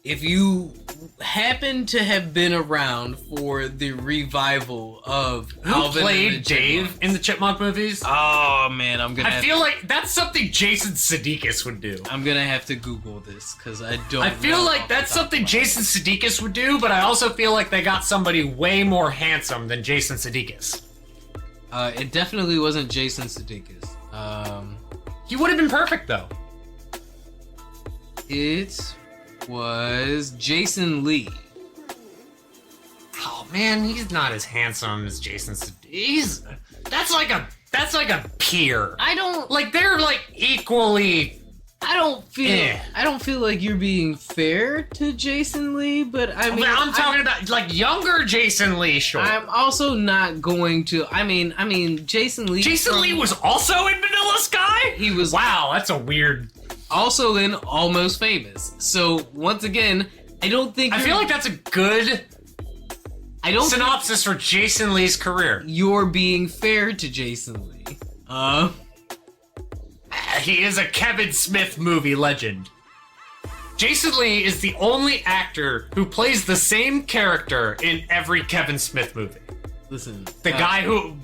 If you happen to have been around for the revival of Who Alvin played and the Dave Chipmunks. in the Chipmunk movies? Oh man, I feel like that's something Jason Sudeikis would do. I'm gonna have to Google this because I don't. I feel like that's something Jason Sudeikis would do, but I also feel like they got somebody way more handsome than Jason Sudeikis. It definitely wasn't Jason Sudeikis. He would have been perfect though. It was Jason Lee. Oh man, he's not as handsome as Jason Sudeikis. That's like a peer. I don't Like they're like equally. I don't feel like you're being fair to Jason Lee, but I mean I'm talking about like younger Jason Lee. Sure. I'm also not going to. I mean, Jason Lee. Jason Lee was also in Vanilla Sky. He was. Wow, that's a weird. Also in Almost Famous. So once again, I don't think. I feel like that's a good. Synopsis for Jason Lee's career. You're being fair to Jason Lee. He is a Kevin Smith movie legend. Jason Lee is the only actor who plays the same character in every Kevin Smith movie. Listen, The guy who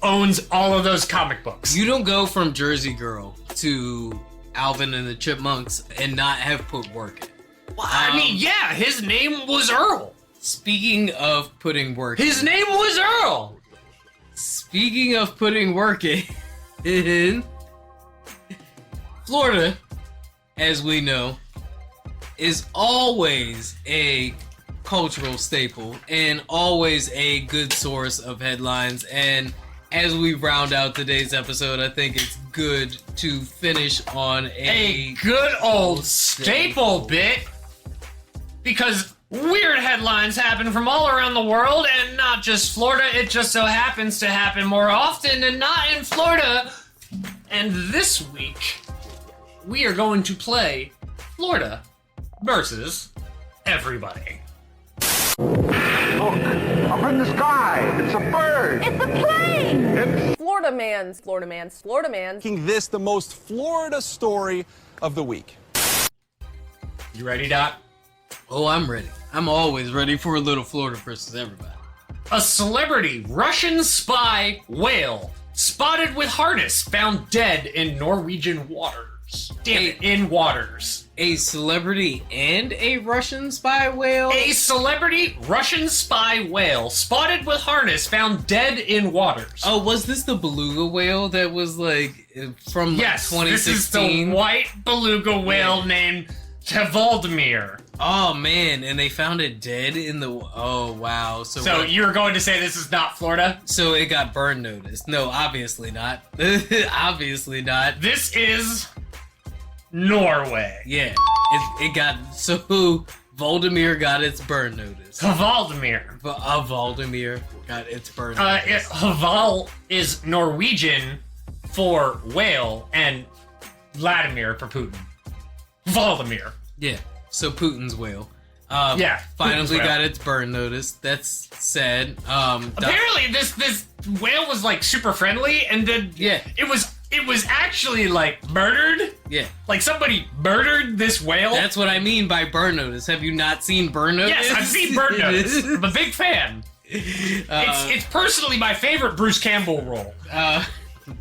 owns all of those comic books. you don't go from Jersey Girl to Alvin and the Chipmunks and not have put work in. I mean, yeah, his name was Earl. Speaking of putting work His name was Earl. Speaking of putting work in Florida, as we know, is always a cultural staple and always a good source of headlines. And as we round out today's episode, I think it's good to finish on A good old staple bit. Because Weird headlines happen from all around the world, and not just Florida. It just so happens to happen more often and not in Florida. And this week, we are going to play Florida versus everybody. Look, up in the sky, it's a bird. It's a plane! It's Florida man's. Making this the most Florida story of the week. You ready, Doc? Oh, I'm ready. I'm always ready for a little Florida versus everybody. A celebrity Russian spy whale spotted with harness found dead in Norwegian waters. Damn it, in waters. A celebrity and a Russian spy whale? A celebrity Russian spy whale spotted with harness found dead in waters. Oh, was this the beluga whale that was like from Yes, 2016? this is the white beluga whale named Tvaldimir. Oh man, and they found it dead in the. Oh wow. So you were going to say this is not Florida? So it got burn notice. No, obviously not. Obviously not. This is Norway. Yeah, it got so Voldemir got its burn notice. Tvaldimir. Voldemir got its burn notice. Hval is Norwegian for whale and Vladimir for Putin. Vladimir. Yeah. So Putin's whale. Yeah, Finally Putin's whale. got its burn notice. That's sad. Apparently, this whale was like super friendly, and then it was actually like murdered. Yeah. Like somebody murdered this whale. That's what I mean by burn notice. Have you not seen burn notice? Yes, I've seen Burn Notice. I'm a big fan. It's personally my favorite Bruce Campbell role.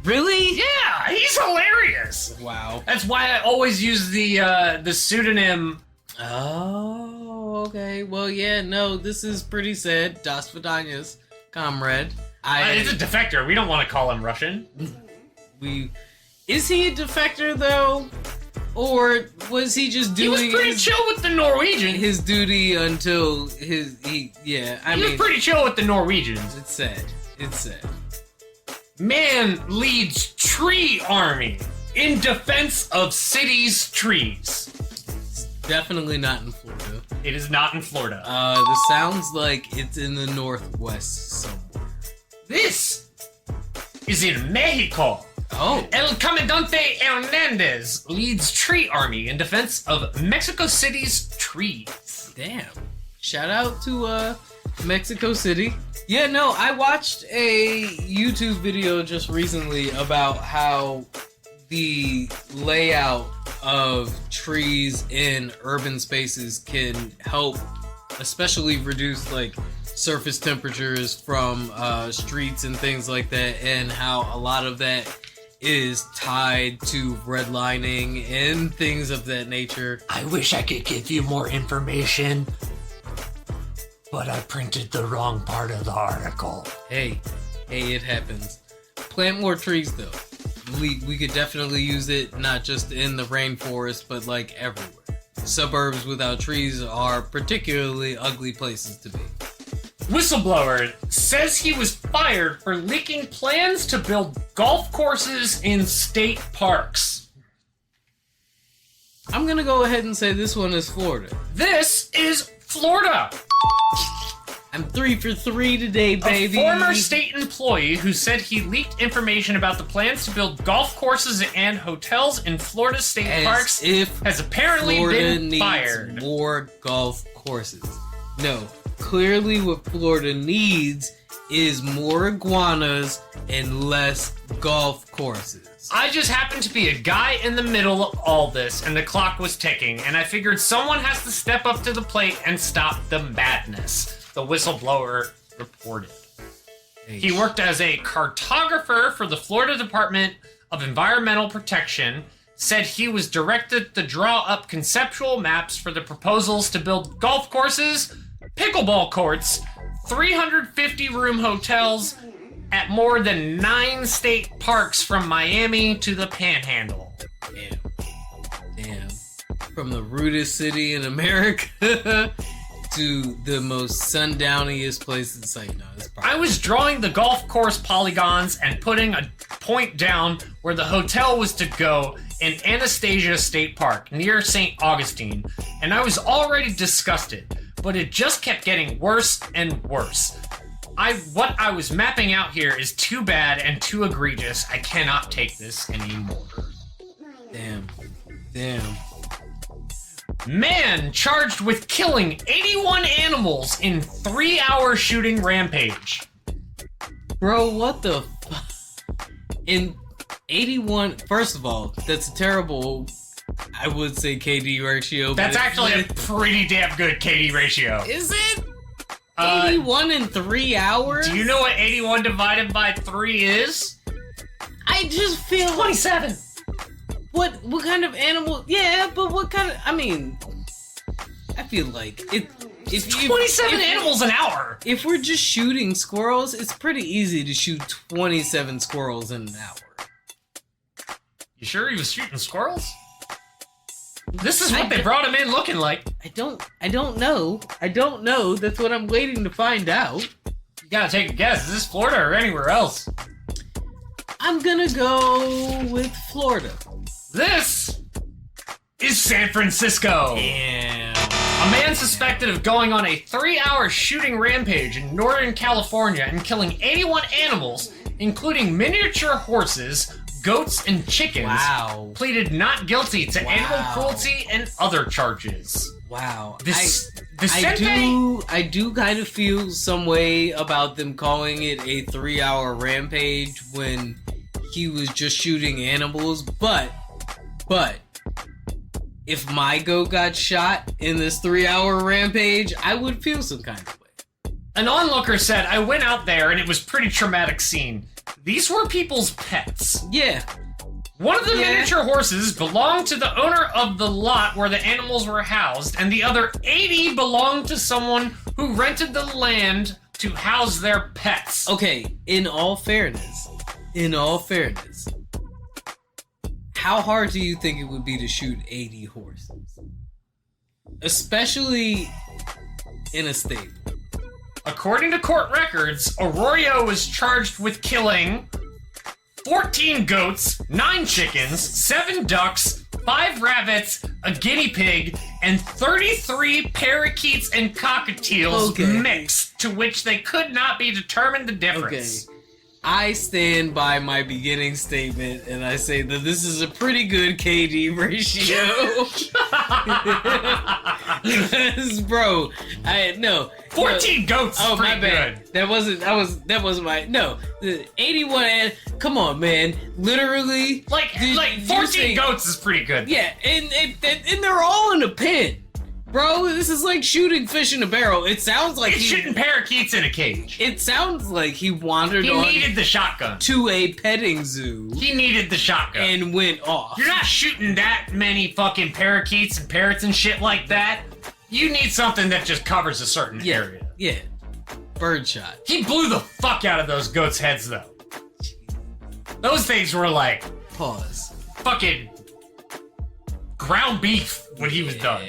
Really? Yeah, he's hilarious. Wow. That's why I always use the pseudonym. Oh, okay. Well, yeah, no, this is pretty sad. Das Vidanias, comrade. It's a defector. We don't want to call him Russian. Is he a defector, though? Or was he just He was doing pretty chill with the Norwegian. his duty until he was pretty chill with the Norwegians. It's sad. It's sad. Man leads tree army in defense of city's trees. It's definitely not in Florida. It is not in Florida. This sounds like it's in the Northwest somewhere. This is in Mexico. Oh. El Comandante Hernandez leads tree army in defense of Mexico City's trees. Damn. Shout out to Mexico City. Yeah, no, I watched a YouTube video just recently about how the layout of trees in urban spaces can help especially reduce like surface temperatures from streets and things like that, and how a lot of that is tied to redlining and things of that nature. I wish I could give you more information, but I printed the wrong part of the article. Hey, it happens. Plant more trees though. We could definitely use it not just in the rainforest, but like everywhere. Suburbs without trees are particularly ugly places to be. Whistleblower says he was fired for leaking plans to build golf courses in state parks. I'm gonna go ahead and say this one is Florida. This is Florida. I'm 3 for 3 today, baby. A former state employee who said he leaked information about the plans to build golf courses and hotels in Florida state As parks if has apparently Florida been needs fired. more golf courses. No, clearly what Florida needs is more iguanas and less golf courses. I just happened to be a guy in the middle of all this, and the clock was ticking, and I figured someone has to step up to the plate and stop the madness, the whistleblower reported. He worked as a cartographer for the Florida Department of Environmental Protection, said he was directed to draw up conceptual maps for the proposals to build golf courses, pickleball courts, 350-room hotels at more than 9 state parks from Miami to the Panhandle. Damn. From the rudest city in America to the most sundowniest place in sight. No, it's probably... I was drawing the golf course polygons and putting a point down where the hotel was to go in Anastasia State Park near St. Augustine, and I was already disgusted. but it just kept getting worse and worse. What I was mapping out here is too bad and too egregious. I cannot take this anymore. Damn. Man charged with killing 81 animals in 3-hour shooting rampage. Bro, what the fuck? In 81, first of all, that's a terrible, I would say, KD ratio. That's actually a pretty damn good KD ratio. Is it? 81 in 3 hours? Do you know what 81 divided by 3 is? I just feel 27. What kind of animal? Yeah, but what kind of? I mean, I feel like it's 27 animals an hour. If we're just shooting squirrels, it's pretty easy to shoot 27 squirrels in an hour. You sure he was shooting squirrels? This is what they brought him in looking like. I don't know. That's what I'm waiting to find out. You gotta take a guess. Is this Florida or anywhere else? I'm gonna go with Florida. This is San Francisco. Damn. A man suspected of going on a 3-hour shooting rampage in Northern California and killing 81 animals, including miniature horses, goats, and chickens, pleaded not guilty to animal cruelty and other charges. Wow. I do kind of feel some way about them calling it a 3-hour rampage when he was just shooting animals, but if my goat got shot in this 3-hour rampage, I would feel some kind of way. An onlooker said, I went out there and it was a pretty traumatic scene. These were people's pets. Yeah. One of the miniature horses belonged to the owner of the lot where the animals were housed, and the other 80 belonged to someone who rented the land to house their pets. Okay, in all fairness, how hard do you think it would be to shoot 80 horses? Especially in a stable. According to court records, Arroyo was charged with killing 14 goats, 9 chickens, 7 ducks, 5 rabbits, a guinea pig, and 33 parakeets and cockatiels mixed, to which they could not be determined the difference. Okay. I stand by my beginning statement and I say that this is a pretty good KD ratio. Because, bro, 14 goats. Oh, pretty my bad. Good. That wasn't my. No, the 81. Come on, man. Literally, like 14 goats is pretty good. Yeah, and they're all in a pen. Bro, this is like shooting fish in a barrel. It sounds like he's shooting parakeets in a cage. It sounds like he wandered He needed the shotgun. To a petting zoo. He needed the shotgun. And went off. You're not shooting that many fucking parakeets and parrots and shit like that. You need something that just covers a certain area. Yeah. Birdshot. He blew the fuck out of those goats' heads, though. Those things were like... Pause. Fucking... ground beef when he was done.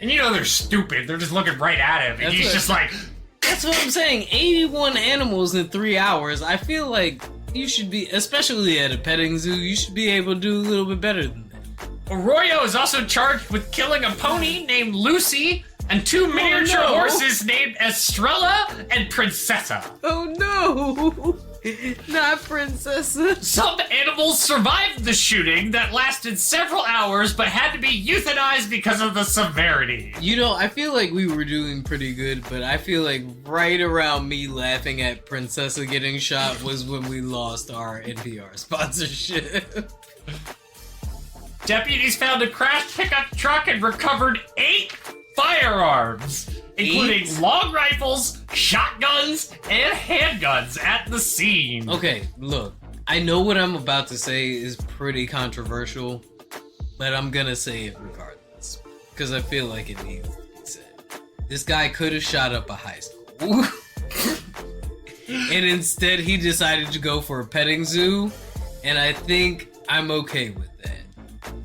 And you know they're stupid. They're just looking right at him. And he's just like... That's what I'm saying. 81 animals in 3 hours. I feel like you should be, especially at a petting zoo, you should be able to do a little bit better than that. Arroyo is also charged with killing a pony named Lucy and 2 miniature horses named Estrella and Princessa. Oh no! Not Princessa. Some animals survived the shooting that lasted several hours but had to be euthanized because of the severity. You know, I feel like we were doing pretty good, but I feel like right around me laughing at Princessa getting shot was when we lost our NPR sponsorship. Deputies found a crashed pickup truck and recovered 8 firearms, including long rifles, shotguns, and handguns at the scene. Okay, look, I know what I'm about to say is pretty controversial, but I'm gonna say it regardless, because I feel like it needs to be said. This guy could have shot up a high school. And instead he decided to go for a petting zoo, and I think I'm okay with that.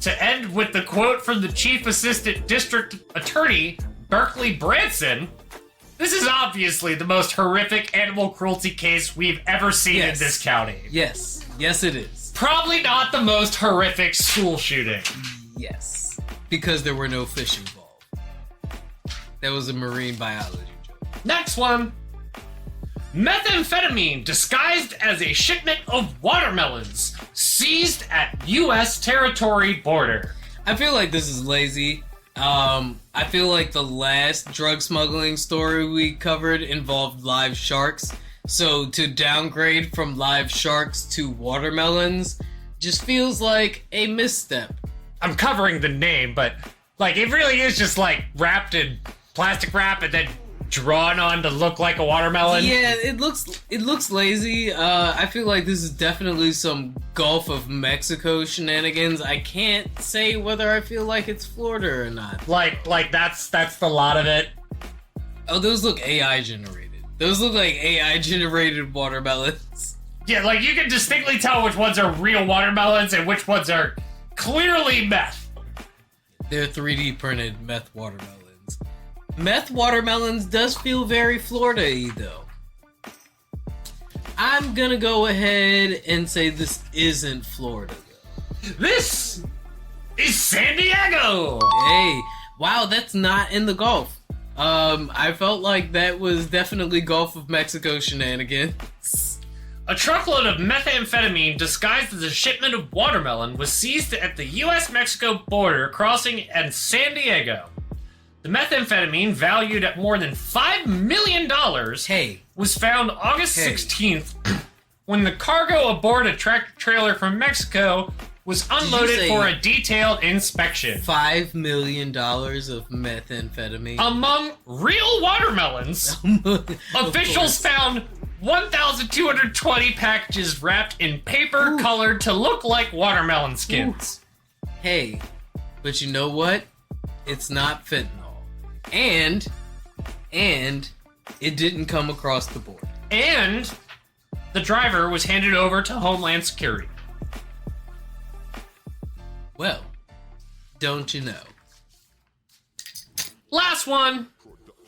To end with the quote from the Chief Assistant District Attorney, Berkeley Branson, this is obviously the most horrific animal cruelty case we've ever seen in this county. Yes. Yes, it is. Probably not the most horrific school shooting. Yes. Because there were no fish involved. That was a marine biology joke. Next one. Methamphetamine disguised as a shipment of watermelons seized at U.S. territory border. I feel like this is lazy. I feel like the last drug smuggling story we covered involved live sharks. So to downgrade from live sharks to watermelons just feels like a misstep. I'm covering the name, but like it really is just like wrapped in plastic wrap and then drawn on to look like a watermelon. Yeah, it looks lazy. I feel like this is definitely some Gulf of Mexico shenanigans. I can't say whether I feel like it's Florida or not. Like that's the lot of it. Oh, those look AI generated. Those look like AI generated watermelons. Yeah, like you can distinctly tell which ones are real watermelons and which ones are clearly meth. They're 3D printed meth watermelons. Meth watermelons does feel very Florida-y, though. I'm gonna go ahead and say this isn't Florida, though. This is San Diego! Hey, wow, that's not in the Gulf. I felt like that was definitely Gulf of Mexico shenanigans. A truckload of methamphetamine disguised as a shipment of watermelon was seized at the U.S.-Mexico border crossing in San Diego. The methamphetamine, valued at more than $5 million, was found August 16th when the cargo aboard a tractor-trailer from Mexico was unloaded for a detailed inspection. $5 million of methamphetamine? Among real watermelons, officials found 1,220 packages wrapped in paper colored to look like watermelon skins. Hey, but you know what? It's not fentanyl. And it didn't come across the border. And the driver was handed over to Homeland Security. Well, don't you know? Last one.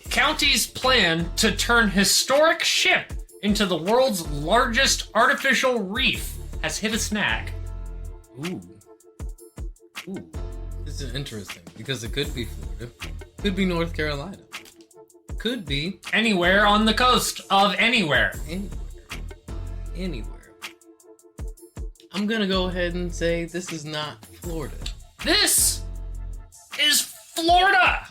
County's plan to turn historic ship into the world's largest artificial reef has hit a snag. Ooh. This is interesting because it could be Florida. Could be North Carolina. Could be anywhere on the coast of anywhere. Anywhere. I'm gonna go ahead and say this is not Florida. This is Florida!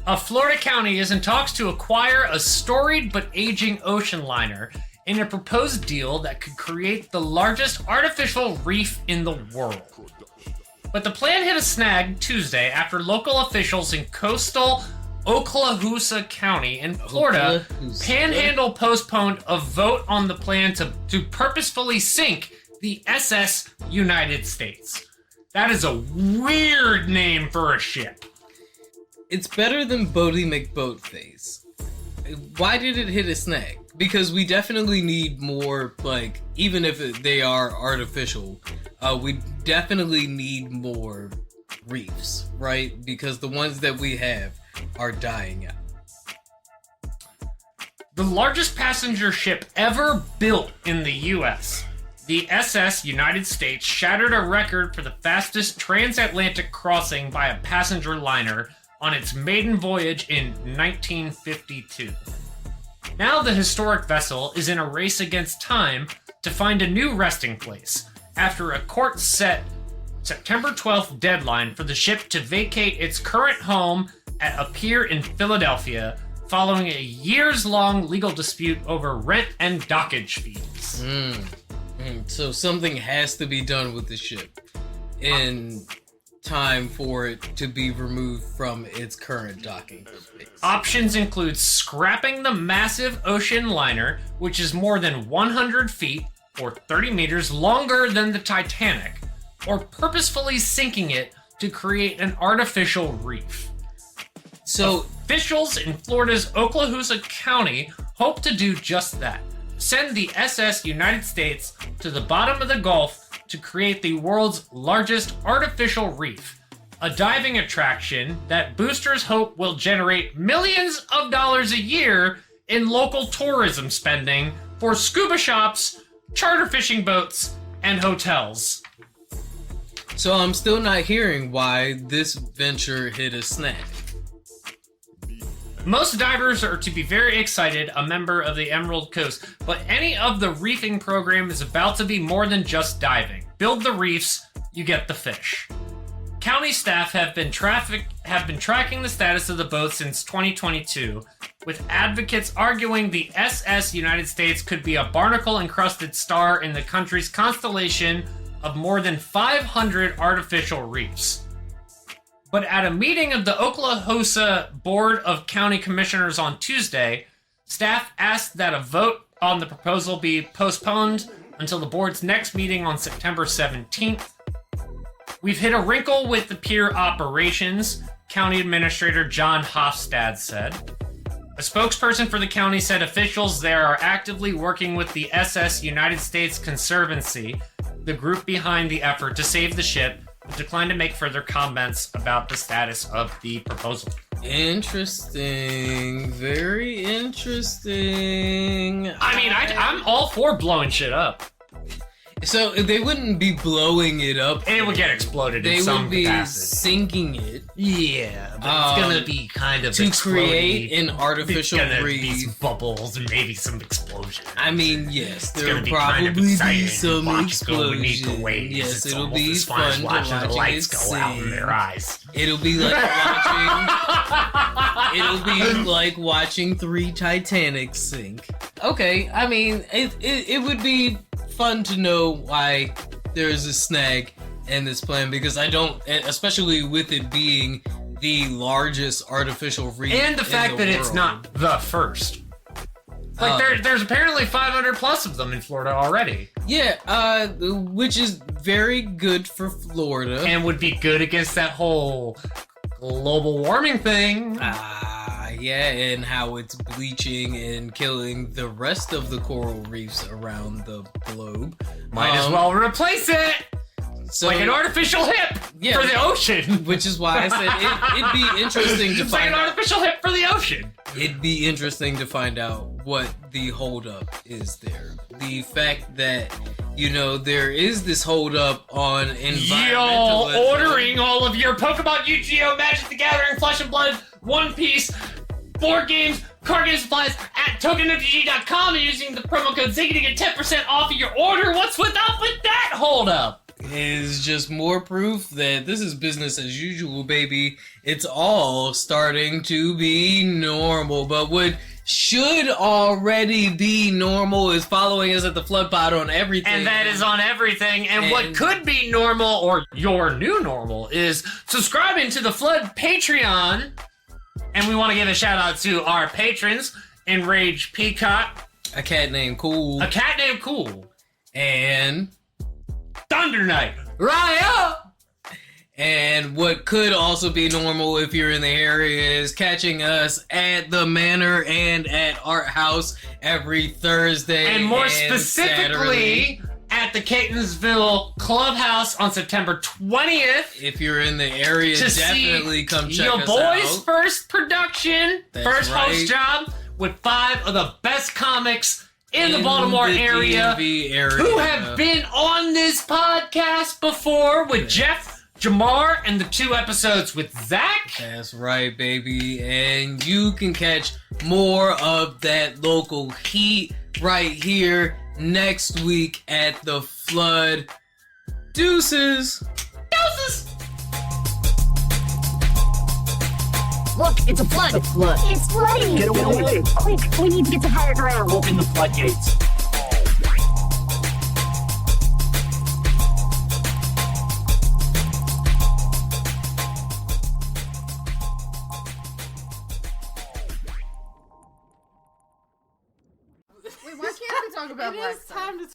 A Florida county is in talks to acquire a storied but aging ocean liner in a proposed deal that could create the largest artificial reef in the world. But the plan hit a snag Tuesday after local officials in coastal Okaloosa County in Florida Panhandle postponed a vote on the plan to purposefully sink the SS United States. That is a weird name for a ship. It's better than Bodie McBoatface. Why did it hit a snag? Because we definitely need more, like, even if they are artificial, we definitely need more reefs, right? Because the ones that we have are dying out. The largest passenger ship ever built in the U.S., the SS United States, shattered a record for the fastest transatlantic crossing by a passenger liner on its maiden voyage in 1952. Now the historic vessel is in a race against time to find a new resting place after a court set September 12th deadline for the ship to vacate its current home at a pier in Philadelphia following a years-long legal dispute over rent and dockage fees. So something has to be done with the ship in time for it to be removed from its current docking space. Options include scrapping the massive ocean liner, which is more than 100 feet or 30 meters longer than the Titanic, or purposefully sinking it to create an artificial reef. So officials in Florida's Okaloosa County hope to do just that. Send the SS United States to the bottom of the Gulf to create the world's largest artificial reef, a diving attraction that boosters hope will generate millions of dollars a year in local tourism spending for scuba shops, charter fishing boats, and hotels. So I'm still not hearing why this venture hit a snag. Most divers are to be very excited, a member of the Emerald Coast, but any of the reefing program is about to be more than just diving. Build the reefs, you get the fish. County staff have been tracking the status of the boat since 2022, with advocates arguing the SS United States could be a barnacle-encrusted star in the country's constellation of more than 500 artificial reefs. But at a meeting of the Oklahosa Board of County Commissioners on Tuesday, staff asked that a vote on the proposal be postponed until the board's next meeting on September 17th. We've hit a wrinkle with the pier operations, County Administrator John Hofstad said. A spokesperson for the county said officials there are actively working with the SS United States Conservancy, the group behind the effort to save the ship, but declined to make further comments about the status of the proposal. Interesting. Very interesting. I mean, I'm all for blowing shit up. So they wouldn't be blowing it up. It would get exploded in some capacity. They would be capacity. sinking it. Yeah, but it's gonna be kind of to create an artificial It's gonna be reef. some bubbles and maybe some explosion. I mean, yes, there will be probably kind of be exciting. some Watch it go beneath explosion. the waves. Yes, It's it'll almost be as fun as fun to watching the watch lights it go out in sing. their eyes. It'll be like watching 3 Titanics sink. Okay, I mean, it would be fun to know why there's a snag in this plan, because I don't, especially with it being the largest artificial reef And the fact that it's world. not the first. Like, there's apparently 500 plus of them in Florida already. Yeah, which is very good for Florida. And would be good against that whole global warming thing. Yeah, and how it's bleaching and killing the rest of the coral reefs around the globe. Might as well replace it! So, Like an artificial hip Yeah. for the ocean. which is why I said it'd be interesting to It's like find an out. artificial hip for the ocean. It'd be interesting to find out what the holdup is there. The fact that, there is this holdup on environmental... Yo, ordering all of your Pokemon, Yu-Gi-Oh!, Magic the Gathering, Flesh and Blood, One Piece, board games, card game supplies at tokenmtg.com and using the promo code Ziggy to get 10% off of your order. What's up with that holdup? Is just more proof that this is business as usual, baby. It's all starting to be normal. But what should already be normal is following us at the Flood Pod on everything. And that is on everything. And what could be normal, or your new normal, is subscribing to the Flood Patreon. And we want to give a shout out to our patrons, Enraged Peacock, a cat named Cool, a cat named Cool, and Thunder Knight, Raya. And what could also be normal if you're in the area is catching us at the Manor and at Art House every Thursday. And more Saturday. specifically, at the Catonsville Clubhouse on September 20th. If you're in the area, To definitely see come check your us boy's out. first production, That's first right. host job, with 5 of the best comics in the In Baltimore the area, DMV area. who have been on this podcast before with Jeff, Jamar, and the 2 episodes with Zach. That's right, baby. And you can catch more of that local heat right here next week at the Flood. Deuces. Deuces. Look, it's a flood. It's a flood. It's flooding. Get away. Quick, we need to get to higher ground. Open the floodgates. Wait, why can't we talk about Black Summer?